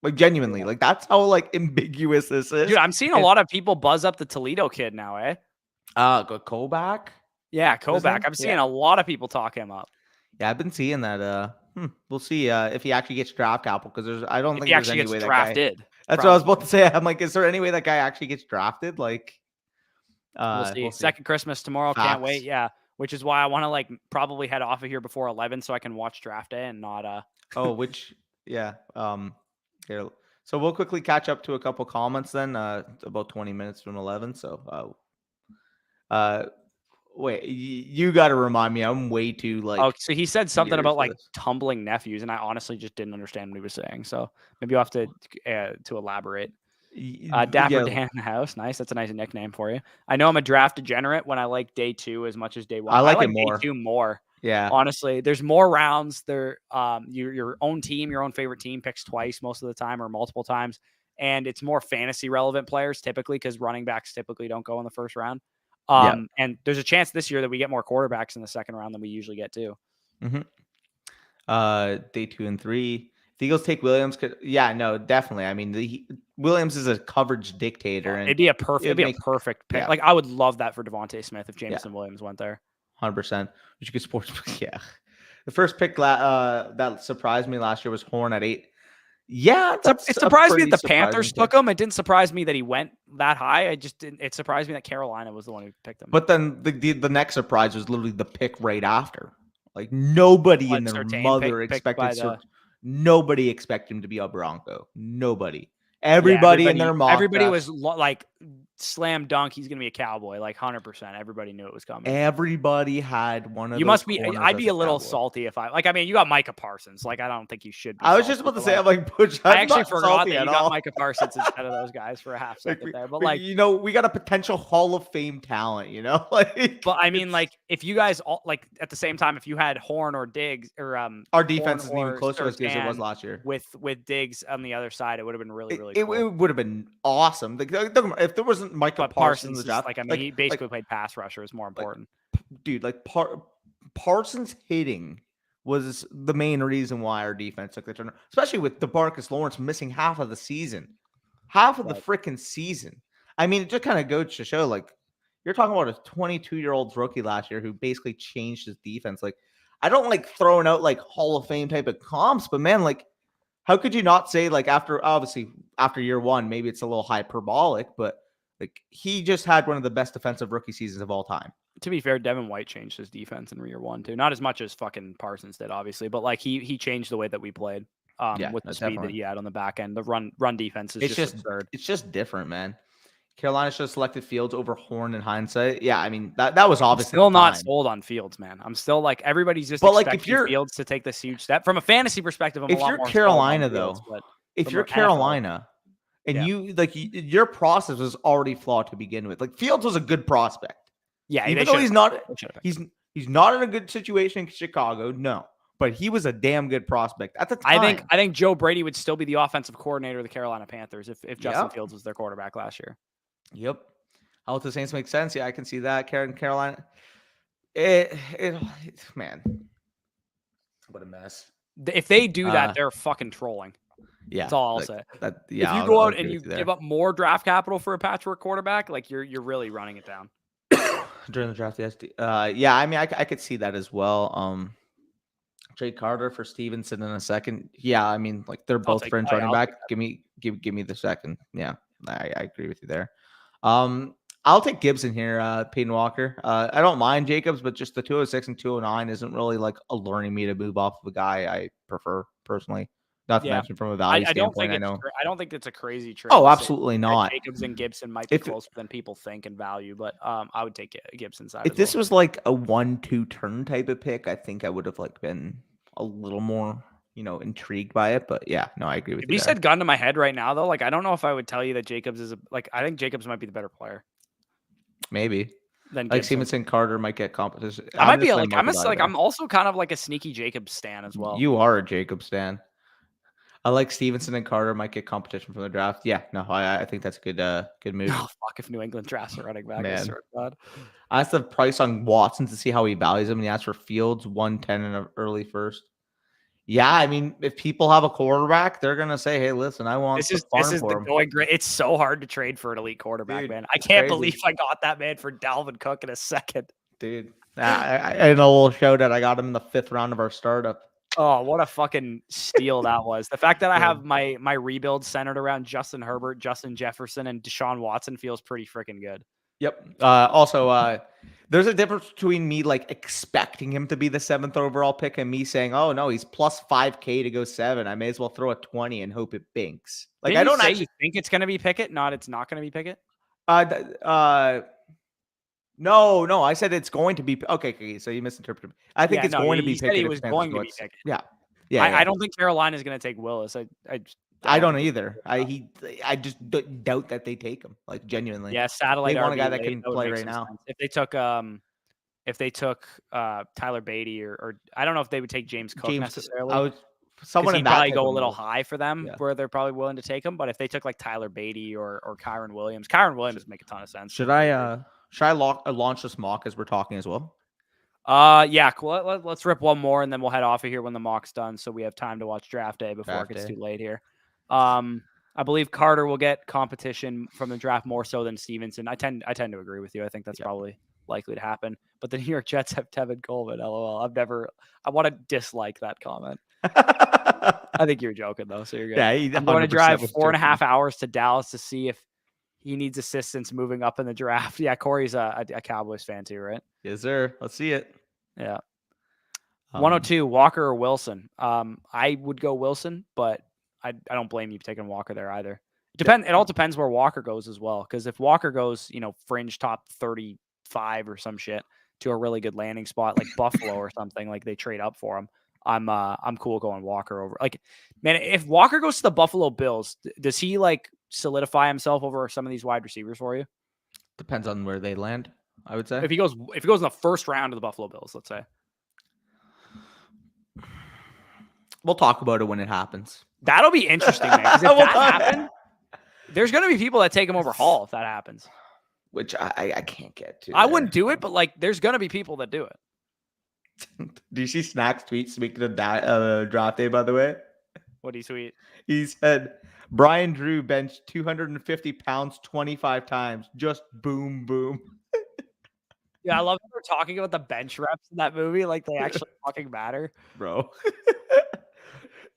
Like genuinely, like that's how like ambiguous this is. Dude, I'm seeing a lot of people buzz up the Toledo kid now, eh? Go Kovac. Yeah, Kovac. I'm seeing a lot of people talk him up. Yeah, I've been seeing that. We'll see if he actually gets draft capital, because I don't think he there's actually any way gets that drafted. guy. That's what I was about to say. I'm like, is there any way that guy actually gets drafted? Like, we'll see. Second Christmas tomorrow. Can't wait. Yeah. which is why I want to like probably head off of here before 11 so I can watch draft day and not yeah. Here, so we'll quickly catch up to a couple comments then. About 20 minutes from 11. So wait, you got to remind me. I'm way too Oh, so he said something about like this. tumbling nephews, and I honestly just didn't understand what he was saying. So maybe you'll have to elaborate. Dapper Yeah, Dan in the house. Nice. That's a nice nickname for you. I know I'm a draft degenerate when I like day 2 as much as day 1. I like it like more. Day 2 more. Yeah. Honestly, there's more rounds. There, your own team, your own favorite team picks twice most of the time or multiple times, and it's more fantasy relevant players typically because running backs typically don't go in the first round. And there's a chance this year that we get more quarterbacks in the second round than we usually get too. Day 2 and 3. If the Eagles take Williams, no, definitely. I mean, Williams is a coverage dictator, and it'd be a perfect pick. Yeah. Like I would love that for Devontae Smith if Jameson Williams went there. 100%. Which you could sports. Yeah. The first pick that surprised me last year was Horn at 8. Yeah, it surprised me that the Panthers took him. It didn't surprise me that he went that high. It surprised me that Carolina was the one who picked him. But then the next surprise was literally the pick right after. Like nobody in their mother expected nobody expected him to be a Bronco. Nobody. Everybody in their mock everybody was like slam dunk. He's gonna be a Cowboy, like 100%. Everybody knew it was coming. Everybody had one of. You must be. I'd be a little salty if I mean, you got Micah Parsons. Like I don't think you should be. I was just about to say, I'm like, I actually forgot that you got Micah Parsons instead of those guys for a half second there. But like, we got a potential Hall of Fame talent. Like. But I mean, like, if you guys all like at the same time, if you had Horn or Diggs or our defense isn't even close to as good as it was last year. With Diggs on the other side, it would have been really cool. It would have been awesome. If there wasn't Micah Parsons in the draft, like I mean, he basically played pass rusher. Is more important. Dude, like Parsons hitting was the main reason why our defense took the turn, especially with DeMarcus Lawrence missing half of the season, the freaking season. I mean, it just kind of goes to show, like, you're talking about a 22-year-old rookie last year who basically changed his defense. Like, I don't like throwing out like Hall of Fame type of comps, but man, like, how could you not say, like, after year 1, maybe it's a little hyperbolic, but like he just had one of the best defensive rookie seasons of all time. To be fair, Devin White changed his defense in year 1 too. Not as much as fucking Parsons did, obviously, but like he changed the way that we played. With the speed that he had on the back end, the run defense is just absurd. It's just different, man. Carolina should have selected Fields over Horn in hindsight. Yeah, I mean that was obviously still not sold on Fields, man. I'm still like everybody's just expecting Fields to take this huge step from a fantasy perspective. If you're Carolina, though, if you're Carolina. And you like your process was already flawed to begin with. Like Fields was a good prospect. Yeah, even though he's not in a good situation in Chicago. No, but he was a damn good prospect at the time. I think Joe Brady would still be the offensive coordinator of the Carolina Panthers if Justin Fields was their quarterback last year. Yep. How the Saints make sense? Yeah, I can see that. Carolina. Man, what a mess. If they do that, they're fucking trolling. Yeah, that's all I'll say. If you go out and you give up more draft capital for a patchwork quarterback, like you're really running it down. During the draft, yes. Yeah, I mean, I could see that as well. Trey Carter for Stevenson in a second. Yeah, I mean, like they're both fringe running back. Give me the second. Yeah, I agree with you there. I'll take Gibson here, Peyton Walker. I don't mind Jacobs, but just the 206 and 209 isn't really like alluring me to move off of a guy I prefer personally. Not to mention from a value standpoint, I don't think it's a crazy trade. Oh, absolutely not. Jacobs and Gibson might be closer than people think in value, but I would take Gibson side. If this was like a 1-2 turn type of pick, I think I would have like been a little more, intrigued by it. But yeah, no, I agree with you. If you said gun to my head right now, though, like I don't know if I would tell you that Jacobs is I think Jacobs might be the better player. Maybe. Then like Stevenson, Carter might get competition. I'm also kind of like a sneaky Jacobs stan as well. You are a Jacobs stan. I like Stevenson and Carter might get competition from the draft. Yeah, no, I think that's a good move. Oh, fuck, if New England drafts a running back, I swear to God. I asked the price on Watson to see how he values him, and he asked for Fields 110 in an early first. Yeah, I mean, if people have a quarterback, they're gonna say, "Hey, listen, I want this is the going great." It's so hard to trade for an elite quarterback, dude, man. I can't believe I got that man for Dalvin Cook in a second, dude. I know a little show that I got him in the 5th round of our startup. Oh, what a fucking steal that was. The fact that I have my rebuild centered around Justin Herbert, Justin Jefferson, and Deshaun Watson feels pretty freaking good. Yep. Also, There's a difference between me like expecting him to be the 7th overall pick and me saying, "Oh no, he's plus 5K to go 7. I may as well throw a 20 and hope it binks." Like Didn't I you don't say actually. you think it's going to be Pickett, not it's not going to be Pickett? No, I said it's going to be okay. So you misinterpreted me. I think Yeah, it's no, going to be he said he Pickett if was the Panthers going go to at be Pickett. yeah. I don't think Carolina is going to take Willis. I don't think it's either. I just doubt that they take him. Like genuinely, yeah, satellite they want a RB guy that late, can that would play make right some now. sense. If they took Tyler Beatty or I don't know if they would take James Cook necessarily. I was someone He'd in that probably type go a of little mold. high for them, Yeah. where they're probably willing to take him. But if they took like Tyler Beatty or Kyron Williams would make a ton of sense. Should I launch this mock as we're talking as well? Yeah, cool. Let's rip one more and then we'll head off of here when the mock's done, so we have time to watch draft day before it gets too late here. I believe Carter will get competition from the draft more so than Stevenson. I tend to agree with you. I think that's probably likely to happen. But the New York Jets have Tevin Coleman. LOL. I want to dislike that comment. I think you're joking though, so you're good. Yeah, I'm going to drive 4.5 hours to Dallas to see if he needs assistance moving up in the draft. Yeah, Corey's a Cowboys fan too, right? Yes, sir. Let's see it. Yeah. 102, Walker or Wilson? I would go Wilson, but I don't blame you for taking Walker there either. It all depends where Walker goes as well. Because if Walker goes, fringe top 35 or some shit to a really good landing spot like Buffalo or something, like they trade up for him, I'm cool going Walker over. Like, man, if Walker goes to the Buffalo Bills, does he like solidify himself over some of these wide receivers for you? Depends on where they land, I would say. If he goes in the first round of the Buffalo Bills, let's say. We'll talk about it when it happens. That'll be interesting, man. Because if that happens, there's going to be people that take him over Hall if that happens. Which I can't get to. I wouldn't do it, but like, there's going to be people that do it. Do you see Snack's tweet speaking of draft day, by the way? What do you tweet? He said, Brian Drew benched 250 pounds 25 times. Just boom, boom. Yeah, I love that we're talking about the bench reps in that movie. Like, they actually fucking matter. Bro.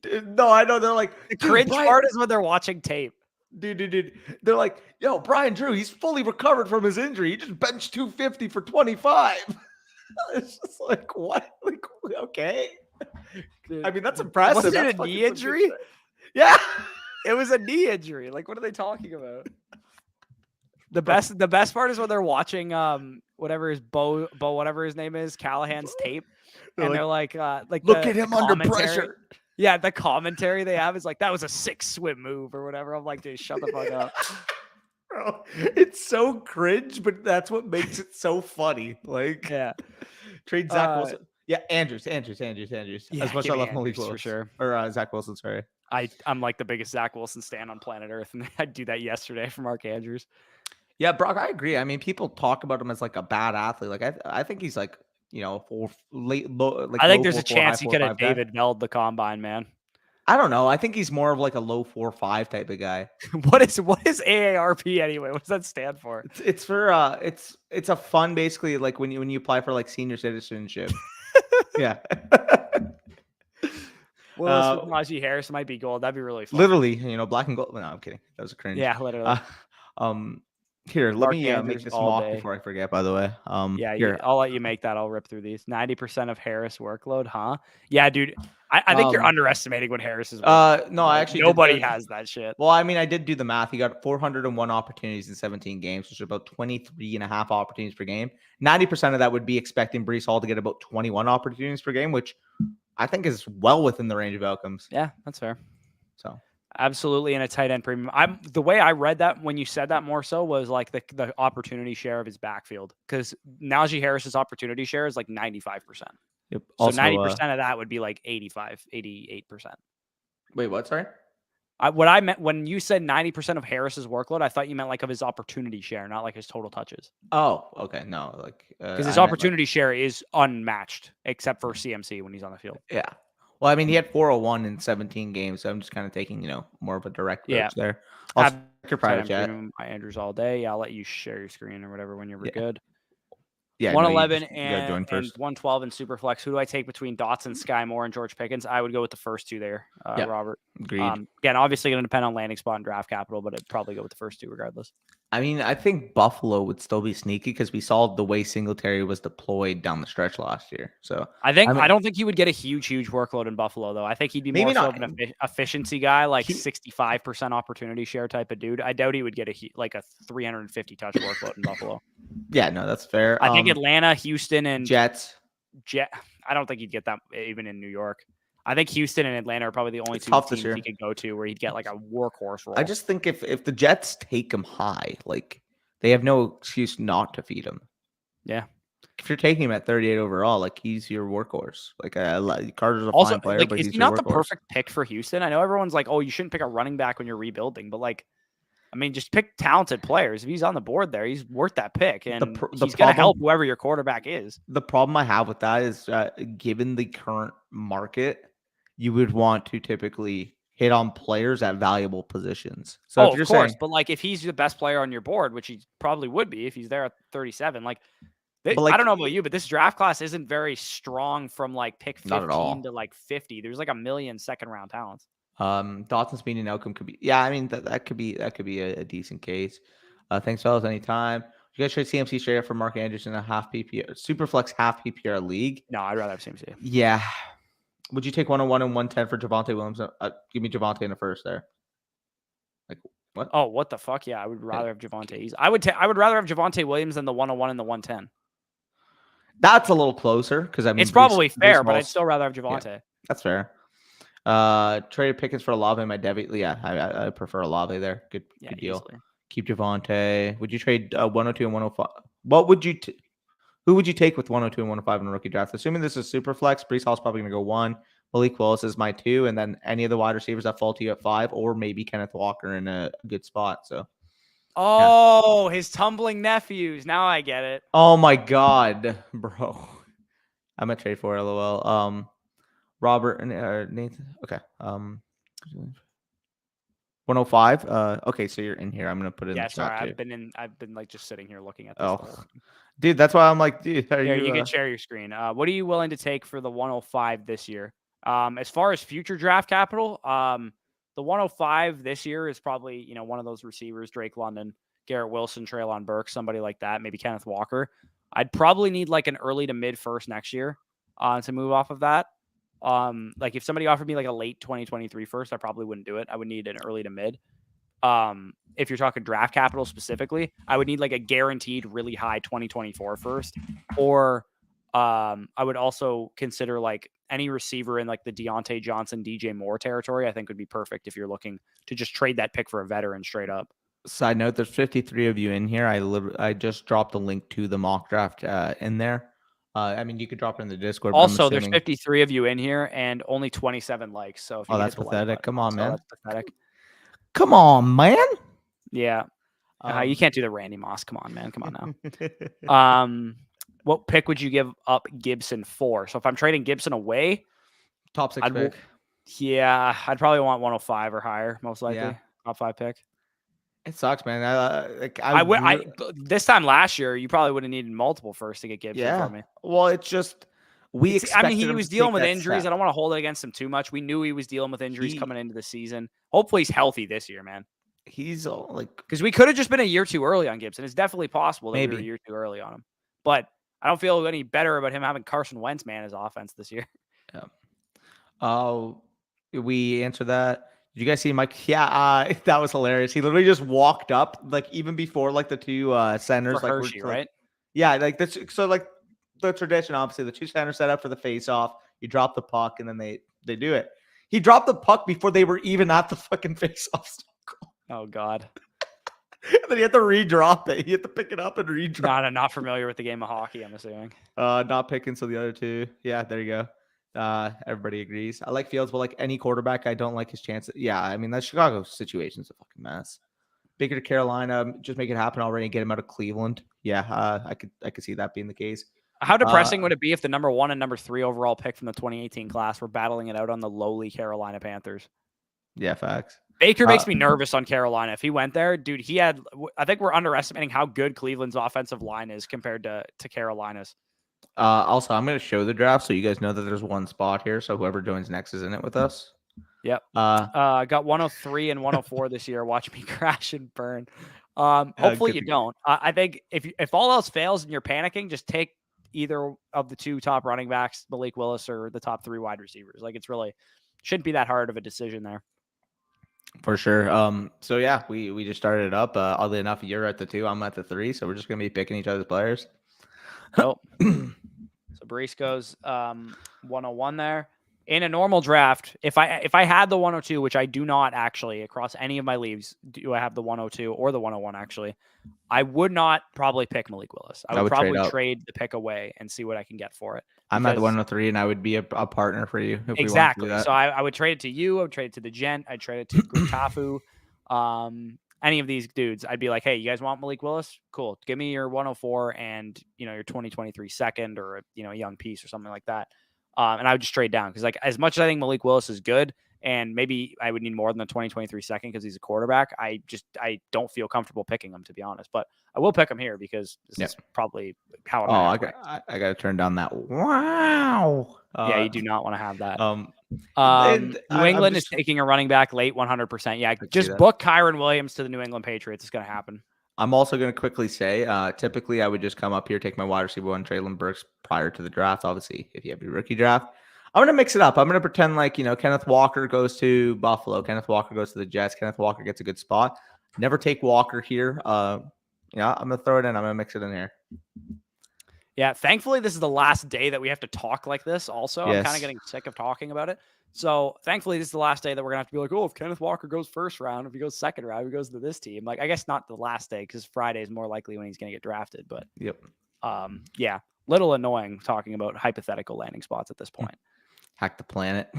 Dude, no, I know. They're like, the cringe part is when they're watching tape. Dude. They're like, yo, Brian Drew, he's fully recovered from his injury. He just benched 250 for 25. It's just like, what? Like, okay. Dude, I mean, that's impressive. Was it a knee injury? Yeah. It was a knee injury. Like, what are they talking about? The best part is when they're watching whatever his Bo whatever his name is, Callahan's tape. And they're like look at him under pressure. Yeah, the commentary they have is like, that was a 6 swim move or whatever. I'm like, dude, shut the fuck up. Bro, it's so cringe, but that's what makes it so funny. Like, yeah. Trade Zach Wilson. Yeah, Andrews. Yeah, as much as I love Malik Willis. For sure. Or Zach Wilson, sorry. I'm like the biggest Zach Wilson stan on planet Earth, and I do that yesterday for Mark Andrews. Yeah, Brock, I agree. I mean, people talk about him as like a bad athlete. Like, I think he's like, I think there's a chance he could have David Belled the combine, man. I don't know. I think he's more of like a low 4.5 type of guy. What is AARP anyway? What does that stand for? It's for it's a fun, basically, like when you apply for like senior citizenship. Yeah. Well, Najee Harris might be gold. That'd be really fun. Literally, black and gold. No, I'm kidding. That was a cringe. Yeah, literally. Here, let me make this mock before I forget, by the way. Here. I'll let you make that. I'll rip through these. 90% of Harris workload, huh? Yeah, dude. I think you're underestimating what Harris is. No, I actually nobody has that shit. Well, I mean, I did do the math. He got 401 opportunities in 17 games, which is about 23 and a half opportunities per game. 90% of that would be expecting Breece Hall to get about 21 opportunities per game, which I think is well within the range of outcomes. Yeah, that's fair. So absolutely in a tight end premium. The way I read that when you said that more so was like the opportunity share of his backfield, because Najee Harris's opportunity share is like 95%. Yep. So also, 90% of that would be like 88%. Wait, what? Sorry? What I meant when you said 90% of Harris's workload, I thought you meant like of his opportunity share, not like his total touches. Oh, okay. No, like because his opportunity share is unmatched except for CMC when he's on the field. Yeah. Well, I mean, he had 401 in 17 games, so I'm just kind of taking, more of a direct approach there. I'll check your private chat. Andrews all day. Yeah, I'll let you share your screen or whatever when you're good. Yeah, no, 111 you gotta join and first. 112 in Superflex. Who do I take between Dotson, Sky Moore, and George Pickens? I would go with the first two there, Yeah, Robert. agreed. Again, obviously going to depend on landing spot and draft capital, but I'd probably go with the first two regardless. I mean, I think Buffalo would still be sneaky because we saw the way Singletary was deployed down the stretch last year. So I mean, don't think he would get a huge workload in Buffalo though. I think he'd be maybe more so not. of an efficiency guy, like He- 65% opportunity share type of dude. I doubt he would get a 350 touch workload in Buffalo. Yeah, no, that's fair. I think Atlanta, Houston, and Jets. I don't think he'd get that even in New York. I think Houston and Atlanta are probably the only two teams he could go to where he'd get like a workhorse role. I just think if the Jets take him high, like they have no excuse not to feed him. Yeah. If you're taking him at 38 overall, like he's your workhorse. Like Carter's a also, fine player, like, but is he's he your not the workhorse. perfect pick for Houston? I know everyone's like, oh, you shouldn't pick a running back when you're rebuilding, but like, I mean, just pick talented players. If he's on the board there, he's worth that pick, and he's going to help whoever your quarterback is. The problem I have with that is, given the current market, you would want to typically hit on players at valuable positions. So if you're of course, saying, but like if he's the best player on your board, which he probably would be if he's there at 37, like I don't know about you, but this draft class isn't very strong from like pick 15 to like 50. There's like a million second-round talents. Dotson's median outcome could be, yeah, I mean that could be a decent case. Thanks, fellas. Anytime. You guys trade CMC straight up for Mark Andrews in a half PPR, Superflex half PPR league? No, I'd rather have CMC. Yeah. Would you take 101 and 110 for Javonte Williams? Give me Javonte in the first there. Like what? Oh, what the fuck? Yeah, I would rather have Javonte. I would rather have Javonte Williams than the 101 and the 110. That's a little closer because I mean it's probably fair, but I'd still rather have Javonte. Yeah, that's fair. Traded Pickens for Olave in my debit. Yeah, I prefer Olave there. Good deal. Easily. Keep Javonte. Would you trade 102 and 105? What would you? Who would you take with 102 and 105 in a rookie draft? Assuming this is super flex, Breece Hall's probably going to go 1. Malik Willis is my 2, and then any of the wide receivers that fall to you at 5, or maybe Kenneth Walker in a good spot. So, his tumbling nephews. Now I get it. Oh my god, bro! I'm gonna trade for it. LOL. Robert and Nathan. Okay. 105. Okay, so you're in here. I'm gonna put it in. Yeah, sorry. I've been like just sitting here looking at this. Oh, dude, that's why I'm like, dude. You can share your screen. What are you willing to take for the 105 this year? As far as future draft capital, the 105 this year is probably one of those receivers: Drake London, Garrett Wilson, Treylon Burks, somebody like that. Maybe Kenneth Walker. I'd probably need like an early to mid first next year to move off of that. Like if somebody offered me like a late 2023 first, I probably wouldn't do it. I would need an early to mid. If you're talking draft capital specifically, I would need like a guaranteed really high 2024 first, or I would also consider like any receiver in like the Deontay Johnson, DJ Moore territory. I think would be perfect if you're looking to just trade that pick for a veteran straight up. Side note: there's 53 of you in here. I just dropped a link to the mock draft in there. I mean, you could drop it in the Discord. Also, there's 53 of you in here and only 27 likes. So, if you that's pathetic. Come on, man. That's pathetic. Come on, man. Yeah. You can't do the Randy Moss. Come on, man. Come on now. What pick would you give up Gibson for? So, if I'm trading Gibson away, top 6 pick. Yeah, I'd probably want 105 or higher, most likely. Yeah. Top 5 pick. It sucks, man. This time last year, you probably would have needed multiple first to get Gibson from me. Well, it's just he was dealing with injuries. I don't want to hold it against him too much. We knew he was dealing with injuries coming into the season. Hopefully, he's healthy this year, man. He's because we could have just been a year too early on Gibson. It's definitely possible that we were a year too early on him, but I don't feel any better about him having Carson Wentz man his offense this year. Yeah. We answered that. Did you guys see Mike? Yeah, that was hilarious. He literally just walked up, like even before like the two centers, for Hershey, right? Yeah, like that's so like the tradition. Obviously, the two centers set up for the face-off. You drop the puck, and then they do it. He dropped the puck before they were even at the fucking face-off circle. Oh God! Then you have to redrop it. You have to pick it up and redrop. I'm not familiar with the game of hockey. I'm assuming. Not picking. So the other two. Yeah, there you go. Everybody agrees. I like Fields, but like any quarterback, I don't like his chances. Yeah, I mean that Chicago situation's a fucking mess. Baker to Carolina, just make it happen already and get him out of Cleveland. Yeah, I could see that being the case. How depressing would it be if the number 1 and number 3 overall pick from the 2018 class were battling it out on the lowly Carolina Panthers? Yeah, facts. Baker makes me nervous on Carolina. If he went there, dude, I think we're underestimating how good Cleveland's offensive line is compared to Carolina's. Also, I'm going to show the draft so you guys know that there's one spot here. So whoever joins next is in it with us. Yep. Got 103 and 104 this year. Watch me crash and burn. Hopefully you don't. I think if all else fails and you're panicking, just take either of the two top running backs, Malik Willis or the top 3 wide receivers. Like it's really shouldn't be that hard of a decision there. For sure. So yeah, we just started it up. Oddly enough, you're at the 2, I'm at the 3, so we're just gonna be picking each other's players. Nope. So Brees goes 101 there. In a normal draft, if I had the 102, which I do not actually across any of my leagues, do I have the 102 or the 101 actually, I would not probably pick Malik Willis. I would probably trade the pick away and see what I can get for it. I'm at the 103 and I would be a partner for you. If exactly. We want to do that. So I would trade it to you. I would trade it to the Gent. I'd trade it to Gutafu. Any of these dudes, I'd be like, hey, you guys want Malik Willis? Cool. Give me your 104 and your 2023 second or a young piece or something like that. And I would just trade down because like as much as I think Malik Willis is good and maybe I would need more than the 2023 second because he's a quarterback, I don't feel comfortable picking him, to be honest. But I will pick him here because this is probably how I'm I got to turn down that. Wow. Yeah, you do not want to have that. New England is taking a running back late 100%. Yeah, just book Kyron Williams to the New England Patriots. It's going to happen. I'm also going to quickly say, typically I would just come up here, take my wide receiver one, Treylon Burks, prior to the draft. Obviously, if you have your rookie draft, I'm going to mix it up. I'm going to pretend like, Kenneth Walker goes to Buffalo. Kenneth Walker goes to the Jets. Kenneth Walker gets a good spot. Never take Walker here. I'm going to throw it in. I'm going to mix it in here. Yeah, thankfully, this is the last day that we have to talk like this also. Yes. I'm kind of getting sick of talking about it. So thankfully, this is the last day that we're going to have to be like, oh, if Kenneth Walker goes first round, if he goes second round, he goes to this team. Like, I guess not the last day because Friday is more likely when he's going to get drafted. But yeah, little annoying talking about hypothetical landing spots at this point. Hack the planet.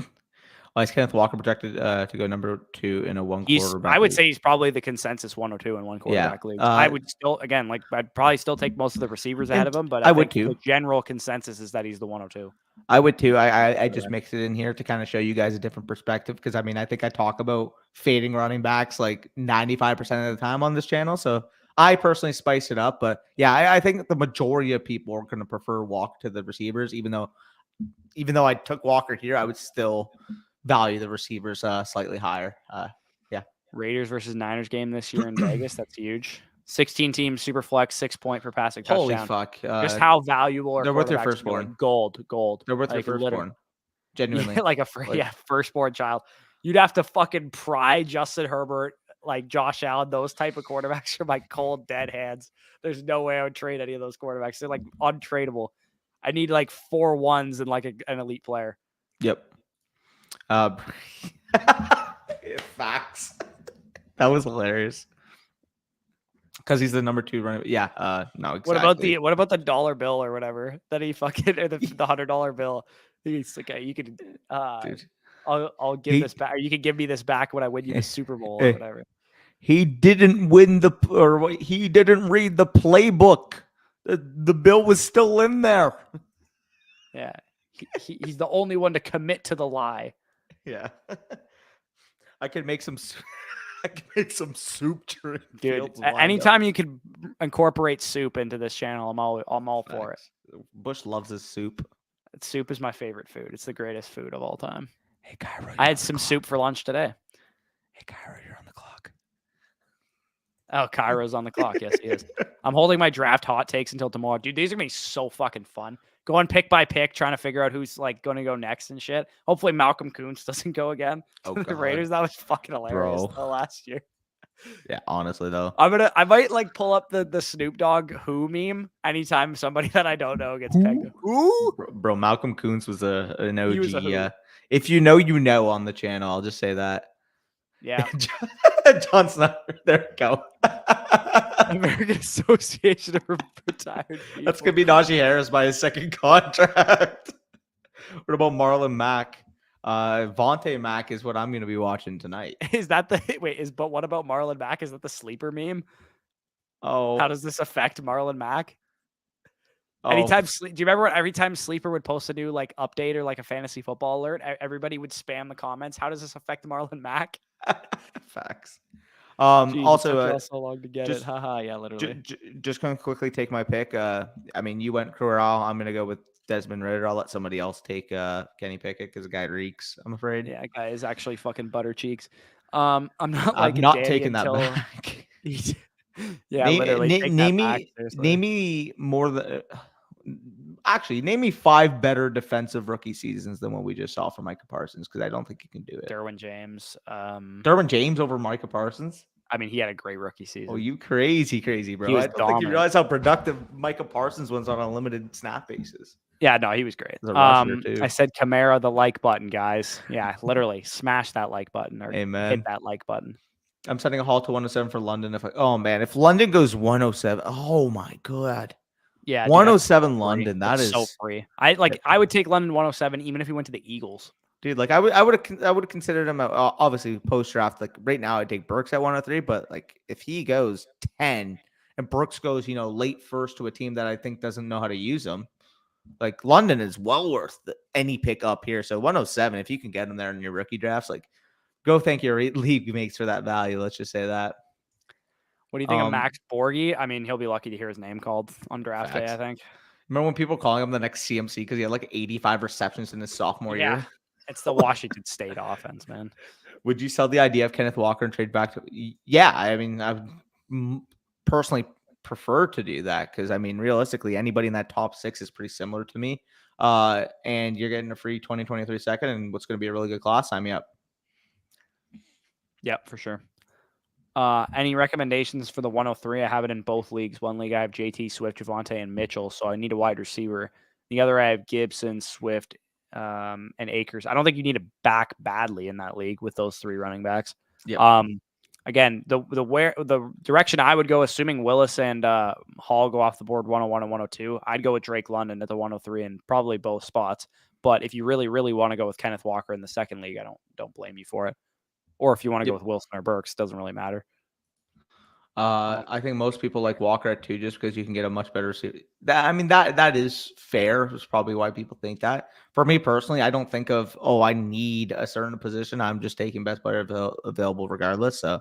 Well, is Kenneth Walker projected to go number 2 in a one quarterback? I would say he's probably the consensus 102 in one quarterback league. I would still, again, I'd probably still take most of the receivers ahead of him, but I would too. The general consensus is that he's the 102. I would too. I just mixed it in here to kind of show you guys a different perspective because I think I talk about fading running backs like 95% of the time on this channel. So I personally spice it up, but yeah, I think the majority of people are going to prefer Walker to the receivers, even though I took Walker here, I would still value the receivers slightly higher. Yeah. Raiders versus Niners game this year in Vegas. That's huge. 16 teams, super flex, 6 point per passing touchdown. Holy fuck. Just how valuable are they're worth your firstborn. Gold. They're worth your firstborn. Genuinely. Like firstborn child. You'd have to fucking pry Justin Herbert, like Josh Allen, those type of quarterbacks from my cold, dead hands. There's no way I would trade any of those quarterbacks. They're like untradeable. I need like 4 ones and like an elite player. Yep. Facts. That was hilarious. Because he's the number 2 running. Yeah. No. Exactly. What about the dollar bill or whatever that he fucking or the $100 bill? He's okay. You could. Dude. I'll give this back. Or you can give me this back when I win you the Super Bowl or whatever. He didn't win he didn't read the playbook. The bill was still in there. Yeah. He's the only one to commit to the lie. Yeah. I could make some soup drink. Dude, anytime you could incorporate soup into this channel, I'm all for it. Bush loves his soup. Soup is my favorite food. It's the greatest food of all time. Hey, Cairo, I had some soup for lunch today. Hey, Cairo, you're on the clock. Oh, Cairo's on the clock. Yes, he is. I'm holding my draft hot takes until tomorrow. Dude, these are going to be so fucking fun. Going pick by pick, trying to figure out who's like going to go next and shit. Hopefully Malcolm Kuntz doesn't go again. Oh, the Raiders. That was fucking hilarious last year. Yeah, honestly though. I might like pull up the Snoop Dogg who meme anytime somebody that I don't know gets picked. Who? Bro, Malcolm Kuntz was an OG. If you know on the channel, I'll just say that. Yeah. John Snyder. There we go. American Association of Retired People. That's going to be Najee Harris by his second contract. What about Marlon Mack? Vontae Mack is what I'm going to be watching tonight. But what about Marlon Mack? Is that the sleeper meme? Oh. How does this affect Marlon Mack? Do you remember when every time Sleeper would post a new like update or like a fantasy football alert, everybody would spam the comments? How does this affect Marlon Mack? Facts. Jeez, it took Also, y'all so long to get it. Haha, yeah, literally. just going to quickly take my pick. I mean, you went Corral. I'm going to go with Desmond Ritter. I'll let somebody else take Kenny Pickett because the guy reeks, I'm afraid. Yeah, guy is actually fucking butter cheeks. I'm not I've liking not Danny taken that until back. yeah, literally take that back. Seriously. Name me more than actually name me 5 better defensive rookie seasons than what we just saw from Micah Parsons because I don't think you can do it. Derwin James. Derwin James over Micah Parsons. I mean, he had a great rookie season. Oh, you crazy, bro. He was I don't think you dominant. realize how productive Micah Parsons was on a limited snap basis. Yeah, no, he was great. As a rusher, too. I said Kamara, the like button, guys. Yeah, literally smash that like button or hit that like button. I'm setting a halt to 107 for London. If London goes 107, oh my God. Yeah, 107 dude, London. That is so free. I would take London 107 even if he went to the Eagles. Dude, like I would have considered him obviously post draft. Like right now, I'd take Burks at 103, but like if he goes 10 and Burks goes, late first to a team that I think doesn't know how to use him, like London is well worth any pick up here. So 107, if you can get him there in your rookie drafts, like go thank your league mates for that value. Let's just say that. What do you think of Max Borghi? I mean, he'll be lucky to hear his name called on draft day, I think. Remember when people were calling him the next CMC because he had like 85 receptions in his sophomore year? It's the Washington State offense, man. Would you sell the idea of Kenneth Walker and trade back to? Yeah, I mean, I would personally prefer to do that because I mean, realistically, anybody in that top 6 is pretty similar to me. And you're getting a free 2023 second, and what's going to be a really good class. Sign me up. Yep, for sure. Any recommendations for the 103? I have it in both leagues. One league I have JT, Swift, Javonte, and Mitchell, so I need a wide receiver. The other I have Gibson, Swift, and Akers. I don't think you need a back badly in that league with those 3 running backs. Yeah. Again, the direction I would go, assuming Willis and Hall go off the board 101 and 102, I'd go with Drake London at the 103 and probably both spots. But if you really, really want to go with Kenneth Walker in the second league, I don't blame you for it. Or if you want to go with Wilson or Burks, doesn't really matter. I think most people like Walker at 2 just because you can get a much better receiver. That is fair. It's probably why people think that. For me personally, I don't think of, I need a certain position. I'm just taking best player available regardless. So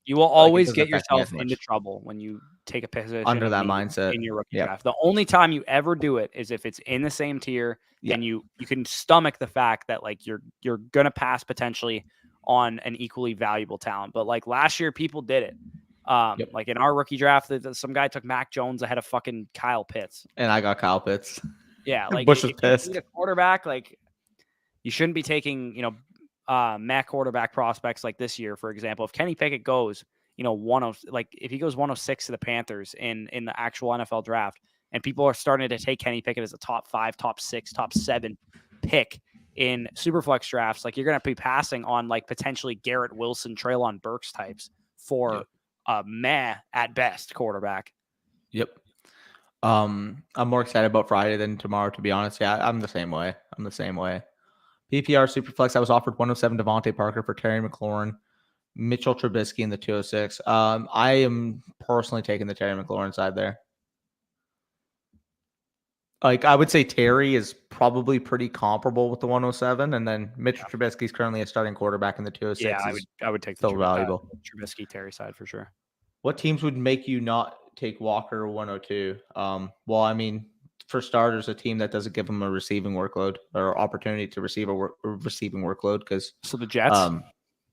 you will always get yourself into trouble when you take a position under that mindset in your rookie draft. The only time you ever do it is if it's in the same tier and you can stomach the fact that like you're gonna pass potentially on an equally valuable talent. But like last year, people did it. Like in our rookie draft, some guy took Mac Jones ahead of fucking Kyle Pitts. And I got Kyle Pitts. Yeah, like Bush was pissed. You need a quarterback, like you shouldn't be taking, Mac quarterback prospects like this year, for example. If Kenny Pickett goes, if he goes 106 to the Panthers in the actual NFL draft, and people are starting to take Kenny Pickett as a top 5, top 6, top 7 pick in Superflex drafts, like you're going to be passing on like potentially Garrett Wilson, Treylon Burks types for at best quarterback. Yep. I'm more excited about Friday than tomorrow, to be honest. Yeah, I'm the same way. PPR Superflex, I was offered 107 Devontae Parker for Terry McLaurin, Mitchell Trubisky in the 206. I am personally taking the Terry McLaurin side there. Like, I would say Terry is probably pretty comparable with the 107, and then Mitchell Trubisky is currently a starting quarterback in the 206. Yeah, I would take still valuable. Trubisky Terry side for sure. What teams would make you not take Walker 102? Well, I mean, for starters, a team that doesn't give him a receiving workload or opportunity to receive a receiving workload. Because so the Jets,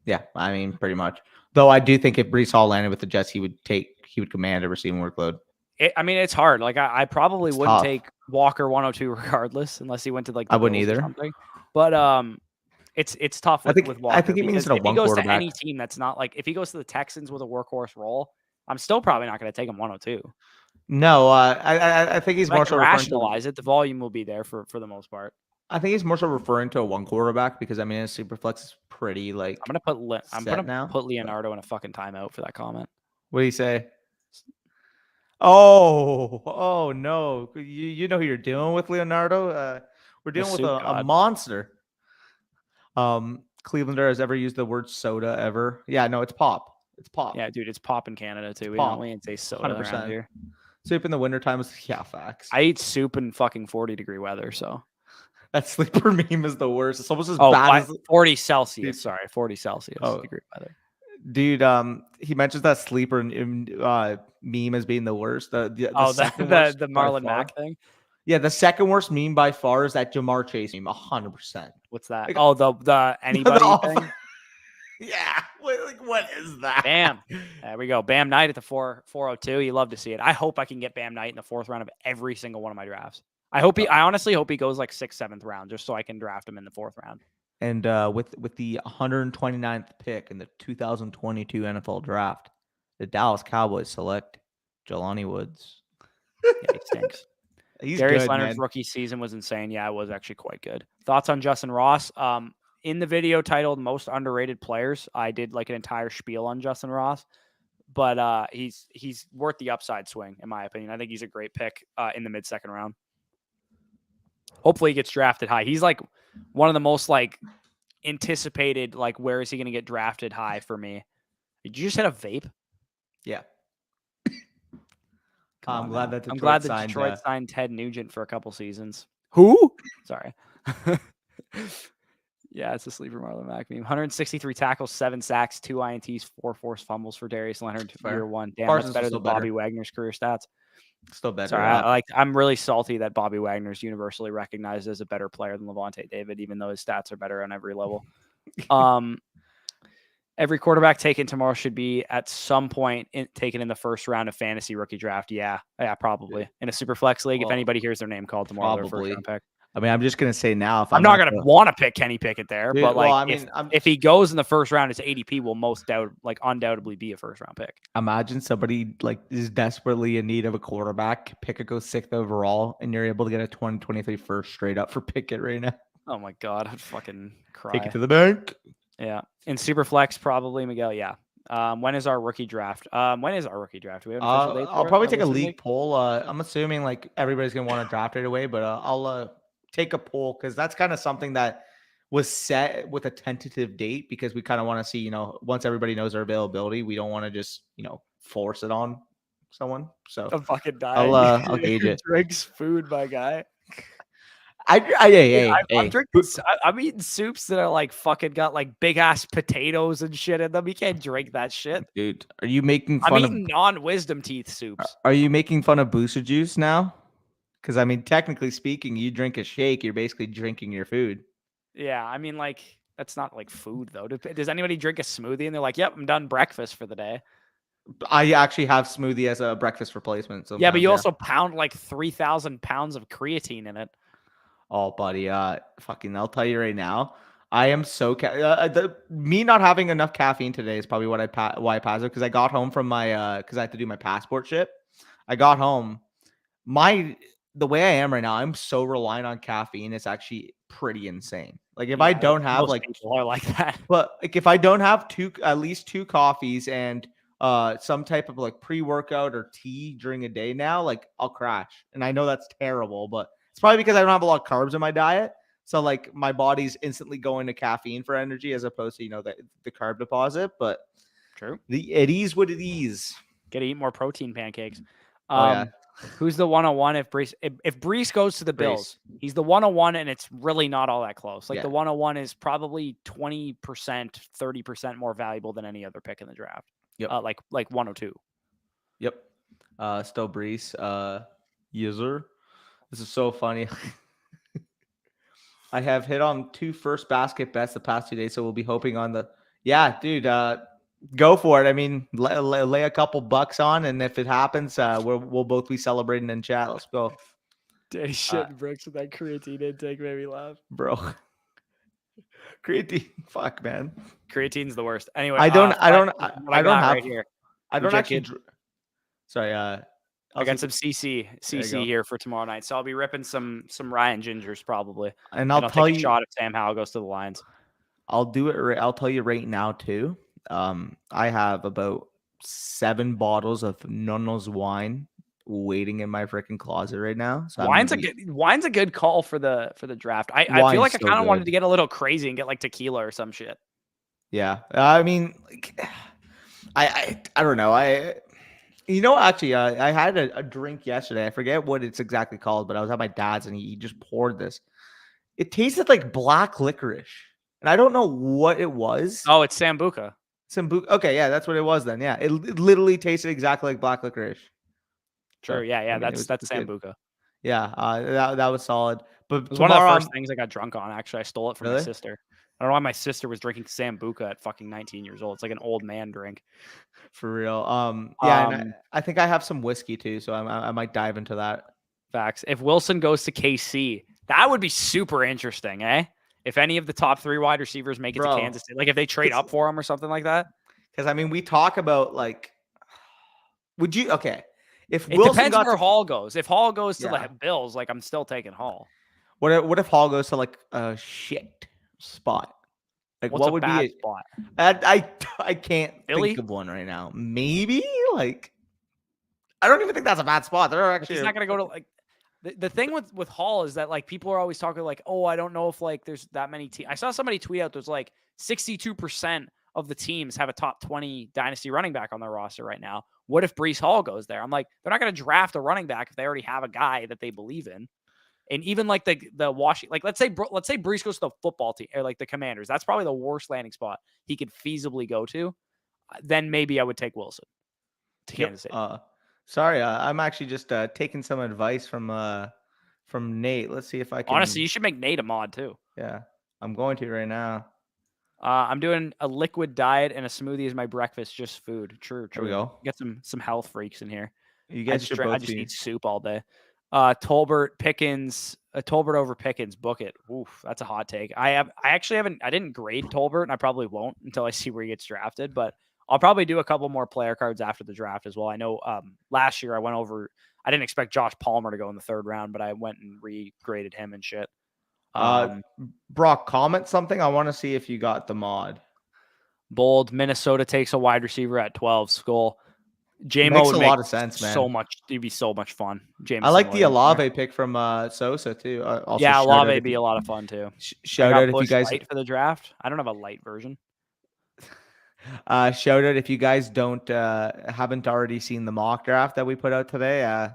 yeah, I mean, pretty much. Though I do think if Breece Hall landed with the Jets, he would command a receiving worklood. It's hard. Like I probably wouldn't take Walker 102 regardless, unless he went to like the I wouldn't Bills either. Or something. But it's tough with Walker. I think he means if he goes to any team that's not like if he goes to the Texans with a workhorse role, I'm still probably not going to take him 102. No, I think he's more so rationalize it. The volume will be there for the most part. I think he's more so referring to a one quarterback because I mean his Superflex is pretty like. I'm gonna put Leonardo in a fucking timeout for that comment. What do you say? Oh no! You know who you're dealing with, Leonardo. We're dealing with a monster. Clevelander has ever used the word soda ever? Yeah, no, it's pop. It's pop. Yeah, dude, it's pop in Canada too. We don't say soda 100%. Around here. Soup in the wintertime is facts. I eat soup in fucking 40-degree weather, so That sleeper meme is the worst. It's almost as Oh, bad as 40 Celsius. Dude. Sorry, 40 Celsius. Oh. Degree weather. Dude, he mentions that sleeper meme as being the worst. The second the worst by Marlon far. Mack thing. Yeah, the second worst meme by far is that Jamar Chase meme, 100%. What's that? Like, Oh, the anybody thing. Yeah, what is that? Bam. There we go. Bam Knight at the 402. You love to see it. I hope I can get Bam Knight in the 4th round of every single one of my drafts. I honestly hope he goes like 6th, 7th round, just so I can draft him in the 4th round. And with the 129th pick in the 2022 NFL Draft, the Dallas Cowboys select Jelani Woods. Yeah, he stinks. He's Darius good, Leonard's man. rookie season was insane. Yeah, it was actually quite good. Thoughts on Justin Ross? In the video titled "Most Underrated Players," I did like an entire spiel on Justin Ross, but he's worth the upside swing in my opinion. I think he's a great pick in the mid-second round. Hopefully, he gets drafted high. He's like one of the most like anticipated. Like, where is he going to get drafted high for me? Did you just hit a vape? Yeah. I'm glad that signed, Detroit signed Ted Nugent for a couple seasons. Who? Sorry. Yeah, it's a sleeper Marlon Mack meme. 163 tackles, 7 sacks, 2 INTs, 4 forced fumbles for Darius Leonard year 1. Damn, Parsons that's better than Bobby Wagner's career stats. Still better. Sorry, I'm really salty that Bobby Wagner is universally recognized as a better player than Levante David, even though his stats are better on every level. Every quarterback taken tomorrow should be at some point taken in the 1st round of fantasy rookie draft. Yeah, probably in a super flex league. If anybody hears their name called tomorrow, their 1st round pick. I mean, I'm just gonna say now, if I'm not gonna want to pick Kenny Pickett there, Dude, but like, well, I mean, if he goes in the 1st round, his ADP will undoubtedly be a 1st round pick. Imagine somebody like is desperately in need of a quarterback. Pickett goes 6th overall, and you're able to get a 2023 first straight up for Pickett right now. Oh my god, I'd fucking cry. Take it to the bank. Yeah, in super flex, probably Miguel. Yeah. When is our rookie draft? We have an official date? I'll probably take a league poll. I'm assuming like everybody's gonna want to draft right away, but I'll take a poll because that's kind of something that was set with a tentative date because we kind of want to see, once everybody knows our availability, we don't want to just, force it on someone. So I'm fucking dying. I'll gauge it. Drinks food, my guy. I'm eating soups that are like fucking got like big ass potatoes and shit in them. You can't drink that shit, dude. Are you making fun I'm eating non-wisdom teeth soups. Are you making fun of booster juice now? Because I mean, technically speaking, you drink a shake, you're basically drinking your food. Yeah, I mean, like that's not like food though. Does anybody drink a smoothie and they're like, "Yep, I'm done breakfast for the day"? I actually have smoothie as a breakfast replacement. Yeah, but you also pound like 3,000 pounds of creatine in it. Oh, buddy, fucking, I'll tell you right now, I am so me not having enough caffeine today is probably why I passed it because I got home from my because I had to do my passport ship. I got home, the way I am right now, I'm so reliant on caffeine. It's actually pretty insane. Like if I don't have like people are like that, but like if I don't have at least 2 coffees and some type of like pre-workout or tea during a day now, like I'll crash. And I know that's terrible, but it's probably because I don't have a lot of carbs in my diet. So like my body's instantly going to caffeine for energy as opposed to, the carb deposit. But true. It is what it is. Gotta eat more protein pancakes. Yeah. Who's the 101 if Brees goes to the Bills? He's the 101 and it's really not all that close. Like the 101 is probably 20%, 30% more valuable than any other pick in the draft. Yep. Like 102. Yep. Still Brees. User. This is so funny. I have hit on 2 first basket bets the past 2 days, so we'll be hoping on the. Yeah, dude, go for it. I mean, lay a couple bucks on, and if it happens, we'll both be celebrating in chat. Let's go. Dude, shit, Burks with that creatine intake made me laugh, bro. Creatine, fuck, man. Creatine's the worst. Anyway, I don't actually. Sorry, I got some CC here for tomorrow night, so I'll be ripping some Ryan Gingers probably, and I'll tell you a shot if Sam Howell goes to the Lions. I'll do it. I'll tell you right now too. I have about 7 bottles of Nono's wine waiting in my freaking closet right now. So wine's a good call for the draft. I feel like I kind of wanted to get a little crazy and get like tequila or some shit. Yeah, I mean, like, I don't know. Actually, I had a drink yesterday. I forget what it's exactly called, but I was at my dad's and he just poured this. It tasted like black licorice, and I don't know what it was. Oh, it's Sambuca. Sambuca. Okay, yeah, that's what it was then. Yeah, it literally tasted exactly like black licorice. True. So, Yeah, I mean, that's it's good. Sambuca. Yeah, that was solid. But It was one of the tomorrow, first things I got drunk on. Actually, I stole it from my really sister. I don't know why my sister was drinking Sambuca at fucking 19 years old. It's like an old man drink. for real. Yeah, and Um, I think I have some whiskey too, so I might dive into that. Facts. If Wilson goes to KC, that would be super interesting, eh? If any of the top 3 wide receivers make it to Bro, Kansas City, like if they trade up for him or something like that. because I mean, we talk about like, would you? Okay, if It Wilson depends got where to, Hall goes. If Hall goes to yeah, the Bills, like I'm still taking Hall. what if Hall goes to like a shit spot? Like, What's a what would bad be spot? I can't think Philly? of one right now. Maybe like I don't even think that's a bad spot. They're But actually he's not gonna go to like the thing with Hall is that like people are always talking like, oh, I don't know if like there's that many teams. I saw somebody tweet out there's like 62% of the teams have a top 20 dynasty running back on their roster right now. What if Brees Hall goes there? I'm like, they're not gonna draft a running back if they already have a guy that they believe in. And even like the Washington, like let's say Brees goes to the football team or like the Commanders. That's probably the worst landing spot he could feasibly go to. Then maybe I would take Wilson to Yep. Kansas City. Sorry, I'm actually just taking some advice from Nate. Let's see if I can. Honestly, you should make Nate a mod too. Yeah, I'm going to right now. I'm doing a liquid diet and a smoothie as my breakfast, just food. True. There we go. Get some health freaks in here. You I guys should I both just be. eat soup all day. Tolbert Pickens, Tolbert over Pickens. Book it. Oof, that's a hot take. I didn't grade Tolbert, and I probably won't until I see where he gets drafted. But I'll probably do a couple more player cards after the draft as well. I know last year I didn't expect Josh Palmer to go in the 3rd round, but I went and regraded him and shit. Brock, comment something. I want to see if you got the mod. Bold. Minnesota takes a wide receiver at 12. Skull. Jameson Makes would a make lot of sense, man. It'd be so much fun. Jameson I like the Williams. Olave pick from Sosa too. Also, Yeah, Olave would be a lot of fun too. Shout out if you guys light for the draft. I don't have a light version. Shout out if you guys haven't already seen the mock draft that we put out today.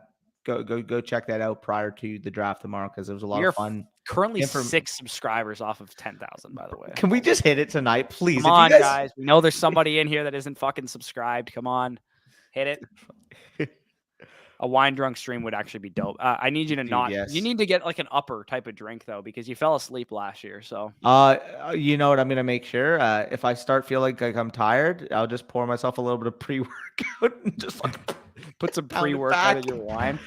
Go check that out prior to the draft tomorrow because it was a lot of fun. Currently 6 subscribers off of 10,000, by the way. Can we just hit it tonight, please? Come on, guys. We know there's somebody in here that isn't fucking subscribed. Come on, hit it. A wine drunk stream would actually be dope. I need you to Yes. You need to get like an upper type of drink though, because you fell asleep last year. So you know what I'm gonna make sure. If I start feeling like I'm tired, I'll just pour myself a little bit of pre-workout and just like put some pre-workout in your wine.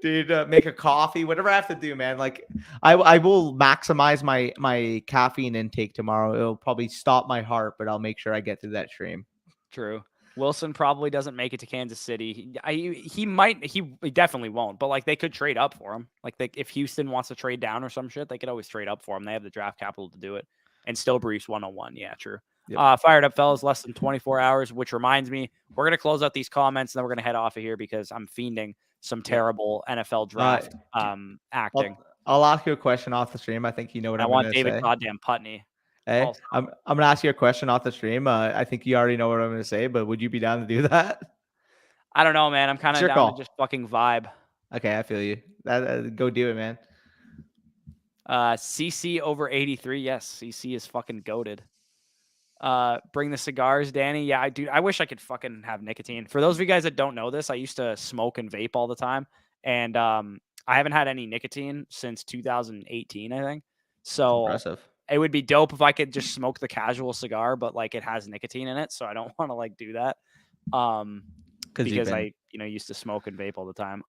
Dude, make a coffee, whatever I have to do, man. Like I will maximize my caffeine intake tomorrow. It'll probably stop my heart, but I'll make sure I get through that stream. True. Wilson probably doesn't make it to Kansas City. He definitely won't, but like they could trade up for him. Like if Houston wants to trade down or some shit, they could always trade up for him. They have the draft capital to do it and still Brees 101. Yeah, true. Yep. Fired up, fellas. Less than 24 hours, which reminds me, we're going to close out these comments and then we're going to head off of here because I'm fiending some terrible NFL draft acting. I'll ask you a question off the stream. I think you know what I want David goddamn Putney. Hey, I'm gonna ask you a question off the stream. I think you already know what I'm gonna say, but would you be down to do that? I don't know, man. I'm kind of down to just fucking vibe. Okay, I feel you. Go do it, man. CC over 83. Yes, CC is fucking goated. Bring the cigars, Danny. Yeah, I wish I could fucking have nicotine. For those of you guys that don't know this, I used to smoke and vape all the time, and I haven't had any nicotine since 2018, I think. So impressive. It would be dope if I could just smoke the casual cigar, but like it has nicotine in it, so I don't want to like do that. Because I used to smoke and vape all the time.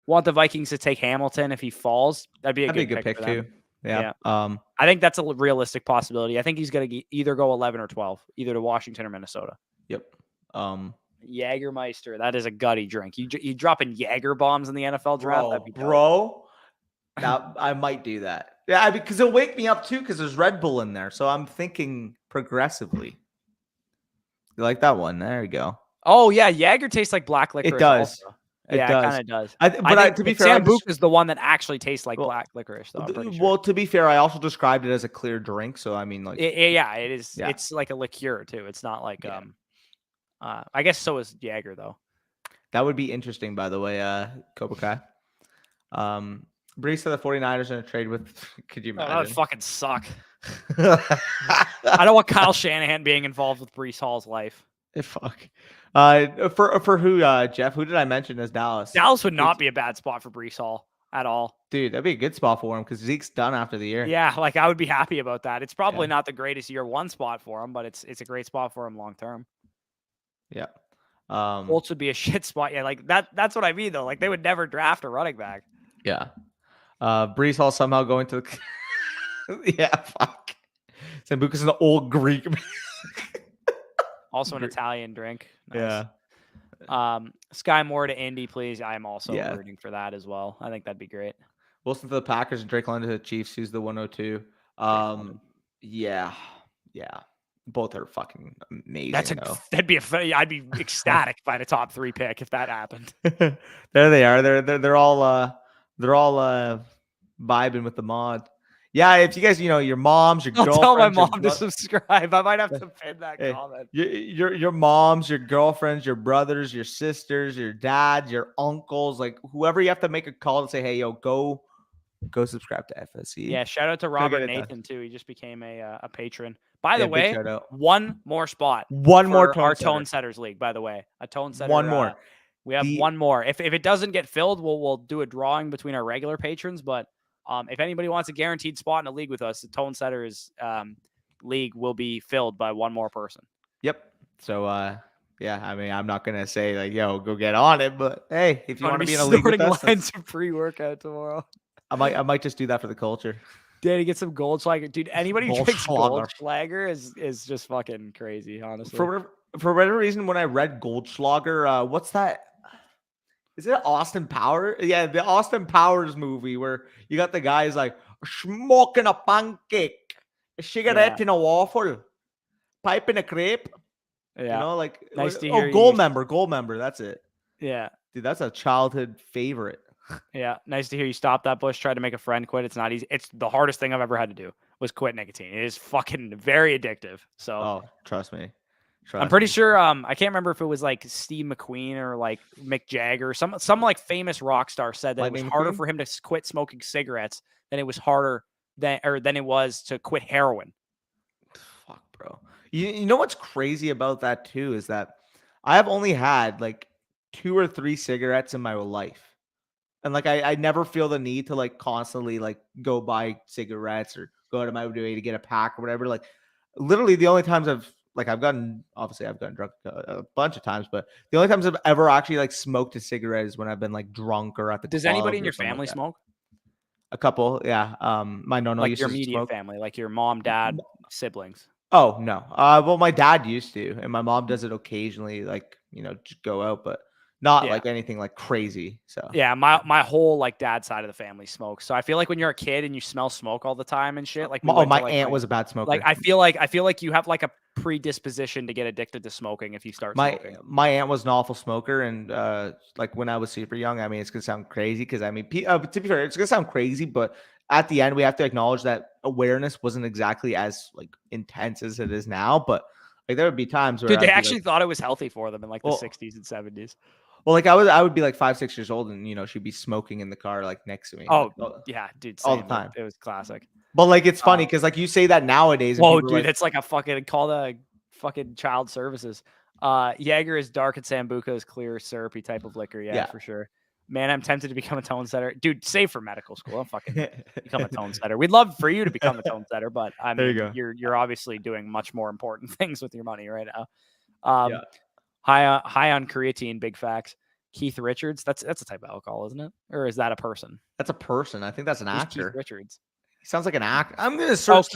Want the Vikings to take Hamilton if he falls? That'd be a good pick too. Yeah. I think that's a realistic possibility. I think he's going to either go 11 or 12, either to Washington or Minnesota. Yep. Jägermeister, that is a gutty drink. You dropping Jaeger bombs in the NFL draft? That'd be dope. Bro. Now I might do that. Yeah, because it'll wake me up too because there's Red Bull in there. So I'm thinking progressively. You like that one? There you go. Oh, yeah. Jaeger tastes like black licorice. It does. Also. It kind of does. To be fair, Sambuca is the one that actually tastes like black licorice, though. Sure. Well, to be fair, I also described it as a clear drink. So I mean, like, it is. Yeah. It's like a liqueur too. It's not like I guess so is Jaeger though. That would be interesting, by the way, Cobra Kai. Brees to the 49ers in a trade with. Could you Oh, that would imagine? fucking suck. I don't want Kyle Shanahan being involved with Brees Hall's life. Fuck. For who? Jeff. Who did I mention as Dallas? Dallas would not be a bad spot for Brees Hall at all. Dude, that'd be a good spot for him because Zeke's done after the year. Yeah, like I would be happy about that. It's probably not the greatest year one spot for him, but it's a great spot for him long term. Yeah. Colts would be a shit spot. Yeah, like that's what I mean though. Like they would never draft a running back. Yeah. Brees Hall somehow going to the yeah, fuck. Sambuca's an old Greek. Also an Italian drink. Nice. Yeah. Sky Moore to Indy, please. I'm also rooting for that as well. I think that'd be great. Wilson to the Packers and Treylon to the Chiefs. Who's the 102? Yeah. Both are fucking amazing. That'd be I'd be ecstatic by the top 3 pick if that happened. There they are. They're all vibing with the mod. Yeah, if you guys, your moms, your girlfriends. I'll tell my mom to subscribe. I might have to pin that comment. Your moms, your girlfriends, your brothers, your sisters, your dads, your uncles, like whoever you have to make a call to say, hey, yo, go subscribe to FSC. Yeah, shout out to Robert Nathan too. He just became a patron. By the way, one more spot. One more our Tone Setters League, by the way. A Tone Setter. One more. We have one more. If it doesn't get filled, we'll do a drawing between our regular patrons. But if anybody wants a guaranteed spot in a league with us, the Tone Setters League will be filled by one more person. Yep. So yeah, I mean, I'm not gonna say like, yo, go get on it, but hey, if you want to be in a league with us, lines of pre-workout tomorrow. I might just do that for the culture. Danny, get some Goldschlager. Dude, anybody who drinks Goldschlager is just fucking crazy, honestly. For whatever reason, when I read Goldschlager, what's that? Is it Austin Powers? Yeah, the Austin Powers movie where you got the guys like smoking a pancake, a cigarette in a waffle, pipe in a crepe. Yeah. Like nice to hear Gold member. That's it. Yeah. Dude, that's a childhood favorite. Yeah, nice to hear you stop that, Bush. Try to make a friend quit. It's not easy. It's the hardest thing I've ever had to do was quit nicotine. It is fucking very addictive. So, trust me. I'm pretty sure. I can't remember if it was like Steve McQueen or like Mick Jagger. Some like famous rock star said that it was harder for him to quit smoking cigarettes than it was than it was to quit heroin. Fuck, bro. You know what's crazy about that too is that I have only had like 2 or 3 cigarettes in my life. And like I never feel the need to like constantly like go buy cigarettes or go out of my way to get a pack or whatever. Like literally the only times I've gotten drunk a bunch of times, but the only times I've ever actually like smoked a cigarette is when I've been like drunk or at the. Does anybody in your family smoke? A couple, yeah. My nono like used your to immediate smoke. family, like your mom, dad, siblings. Oh no. Well, my dad used to, and my mom does it occasionally, like just go out, but not like anything like crazy. So yeah, my whole like dad side of the family smokes. So I feel like when you're a kid and you smell smoke all the time and shit, like my aunt was a bad smoker. Like I feel like you have like a predisposition to get addicted to smoking if you start smoking. My aunt was an awful smoker, and like when I was super young, I mean, it's gonna sound crazy because I mean, to be fair, it's gonna sound crazy, but at the end, we have to acknowledge that awareness wasn't exactly as like intense as it is now. But like there would be times where they actually thought it was healthy for them in like the 60s and 70s. Well, like I would be like 5-6 years old, and she'd be smoking in the car like next to me. Oh, yeah, dude, all the time. It was classic. But like it's funny because like you say that nowadays. Whoa, dude, it's like a fucking call the fucking child services. Jaeger is dark and Sambuca is clear, syrupy type of liquor. Yeah, for sure. Man, I'm tempted to become a tone setter, dude. Save for medical school. I'm fucking become a tone setter. We'd love for you to become a tone setter, but I mean, there you go. You're obviously doing much more important things with your money right now. High on creatine, big facts. Keith Richards, that's a type of alcohol, isn't it? Or is that a person? That's a person. I think that's an actor. Keith Richards. He sounds like an actor. I'm gonna search.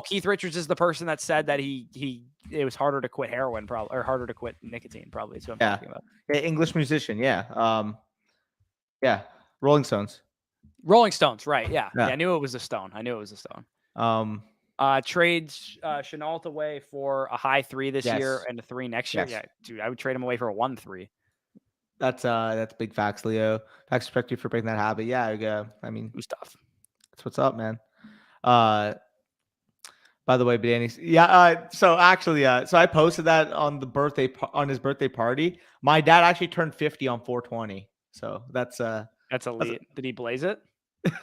Keith Richards is the person that said that it was harder to quit heroin, probably, or harder to quit nicotine, probably. That's what I'm talking about. English musician, yeah. Yeah. Rolling Stones, right? Yeah. I knew it was a stone. Trades Chenault away for a high 3 this year and a 3 next year. Yeah, dude, I would trade him away for a 1-3. That's big facts, Leo. I expect you for breaking that habit. Yeah, I mean, it was tough. That's what's up, man. By the way, Danny. Yeah. So actually, so I posted that on his birthday party. My dad actually turned 50 on 420. So that's elite. Did he blaze it?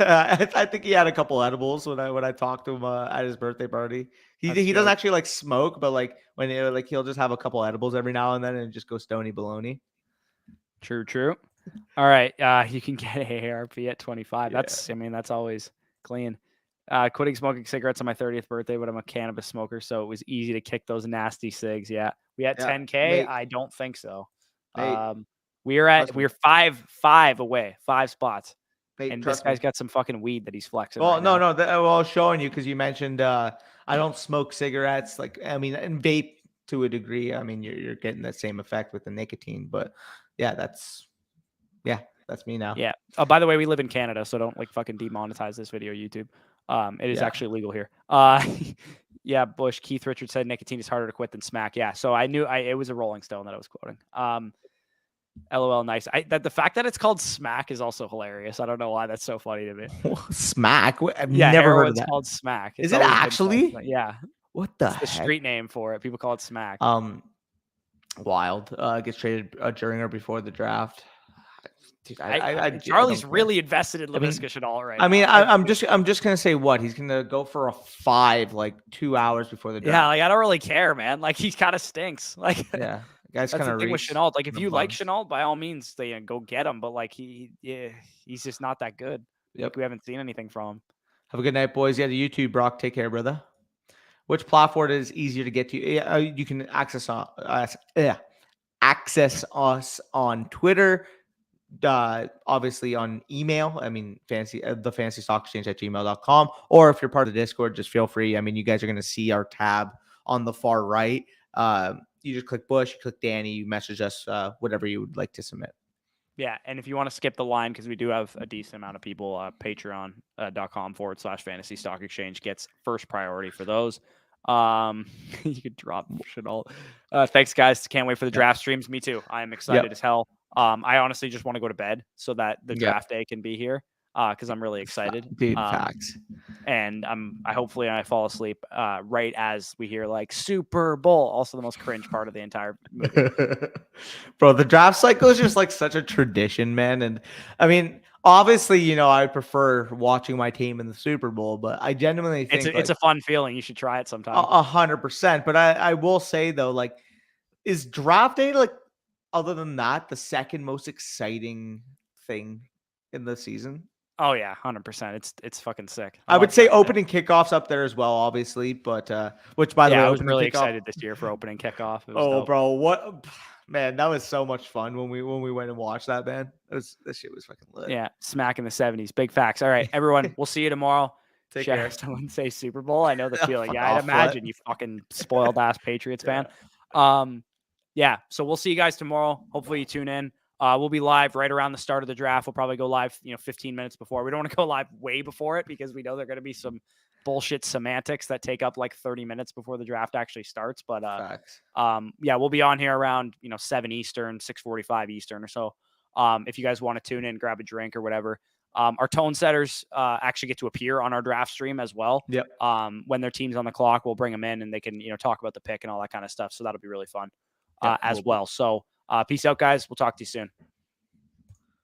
I think he had a couple edibles when I talked to him at his birthday party. He doesn't actually like smoke, but like when he'll just have a couple edibles every now and then and just go stony baloney. True. All right, you can get a ARP at 25. Yeah. That's always clean. Quitting smoking cigarettes on my 30th birthday, but I'm a cannabis smoker, so it was easy to kick those nasty cigs. Yeah, we had 10K. Mate. I don't think so. Mate, we're 5 away, 5 spots. Mate, And this guy's got some fucking weed that he's flexing. Well, right now. no. Well, I was showing you because you mentioned I don't smoke cigarettes. Like, I mean, and vape to a degree. I mean, you're getting the same effect with the nicotine, but yeah, that's me now. Yeah. Oh, by the way, we live in Canada, so don't like fucking demonetize this video, YouTube. It is actually legal here. Yeah, Bush, Keith Richards said nicotine is harder to quit than smack. Yeah, so I knew it was a Rolling Stone that I was quoting. LOL, nice. The fact that it's called smack is also hilarious. I don't know why that's so funny to me. Smack? I've never heard of that. It's called smack. Is it actually? Yeah. What the heck? The street name for it. People call it smack. Wild. Gets traded during or before the draft. Dude, Charlie's really invested in Laviska Shenault right now. I mean, I'm just gonna say what he's gonna go for a 5 like 2 hours before the draft. Yeah, like I don't really care, man. Like he kind of stinks. Like yeah, guys that's kind of the thing with Shenault. Like if you like Shenault, by all means, go get him. But like he's just not that good. Yep, like, we haven't seen anything from him. Have a good night, boys. Yeah, the YouTube, Brock. Take care, brother. Which platform is easier to get to? You can access us on Twitter. Obviously on email. I mean, the fantasy stock exchange at gmail.com. Or if you're part of the Discord, just feel free. I mean, you guys are going to see our tab on the far right. You just click Bush, you click Danny, you message us whatever you would like to submit. Yeah, and if you want to skip the line, because we do have a decent amount of people, patreon.com/fantasy stock exchange gets first priority for those. You could drop Shenault. Thanks, guys. Can't wait for the draft streams. Me too. I am excited as hell. I honestly just want to go to bed so that the draft day can be here because I'm really excited. Dude, facts. And hopefully I fall asleep right as we hear like Super Bowl, also the most cringe part of the entire movie. Bro, the draft cycle is just like such a tradition, man. And I mean, obviously, I prefer watching my team in the Super Bowl, but I genuinely think it's a fun feeling. You should try it sometime. 100%. But I will say though, like, is draft day like, other than that, the second most exciting thing in the season? Oh yeah, 100%. It's fucking sick. I would say opening kickoffs up there as well, obviously. But which, by the way, I was really excited this year for opening kickoff. Oh, bro, what man? That was so much fun when we went and watched that, man. This shit was fucking lit. Yeah, smack in the 70s. Big facts. All right, everyone, we'll see you tomorrow. Take care. Someone say Super Bowl. I know the feeling. Yeah, I'd imagine you fucking spoiled ass Patriots fan. Yeah, so we'll see you guys tomorrow. Hopefully you tune in. We'll be live right around the start of the draft. We'll probably go live, 15 minutes before. We don't want to go live way before it because we know there are going to be some bullshit semantics that take up like 30 minutes before the draft actually starts. But yeah, we'll be on here around 7 Eastern, 6:45 Eastern or so. If you guys want to tune in, grab a drink or whatever. Our tone setters actually get to appear on our draft stream as well. Yep. When their team's on the clock, we'll bring them in and they can talk about the pick and all that kind of stuff. So that'll be really fun. As well. So peace out, guys. We'll talk to you soon.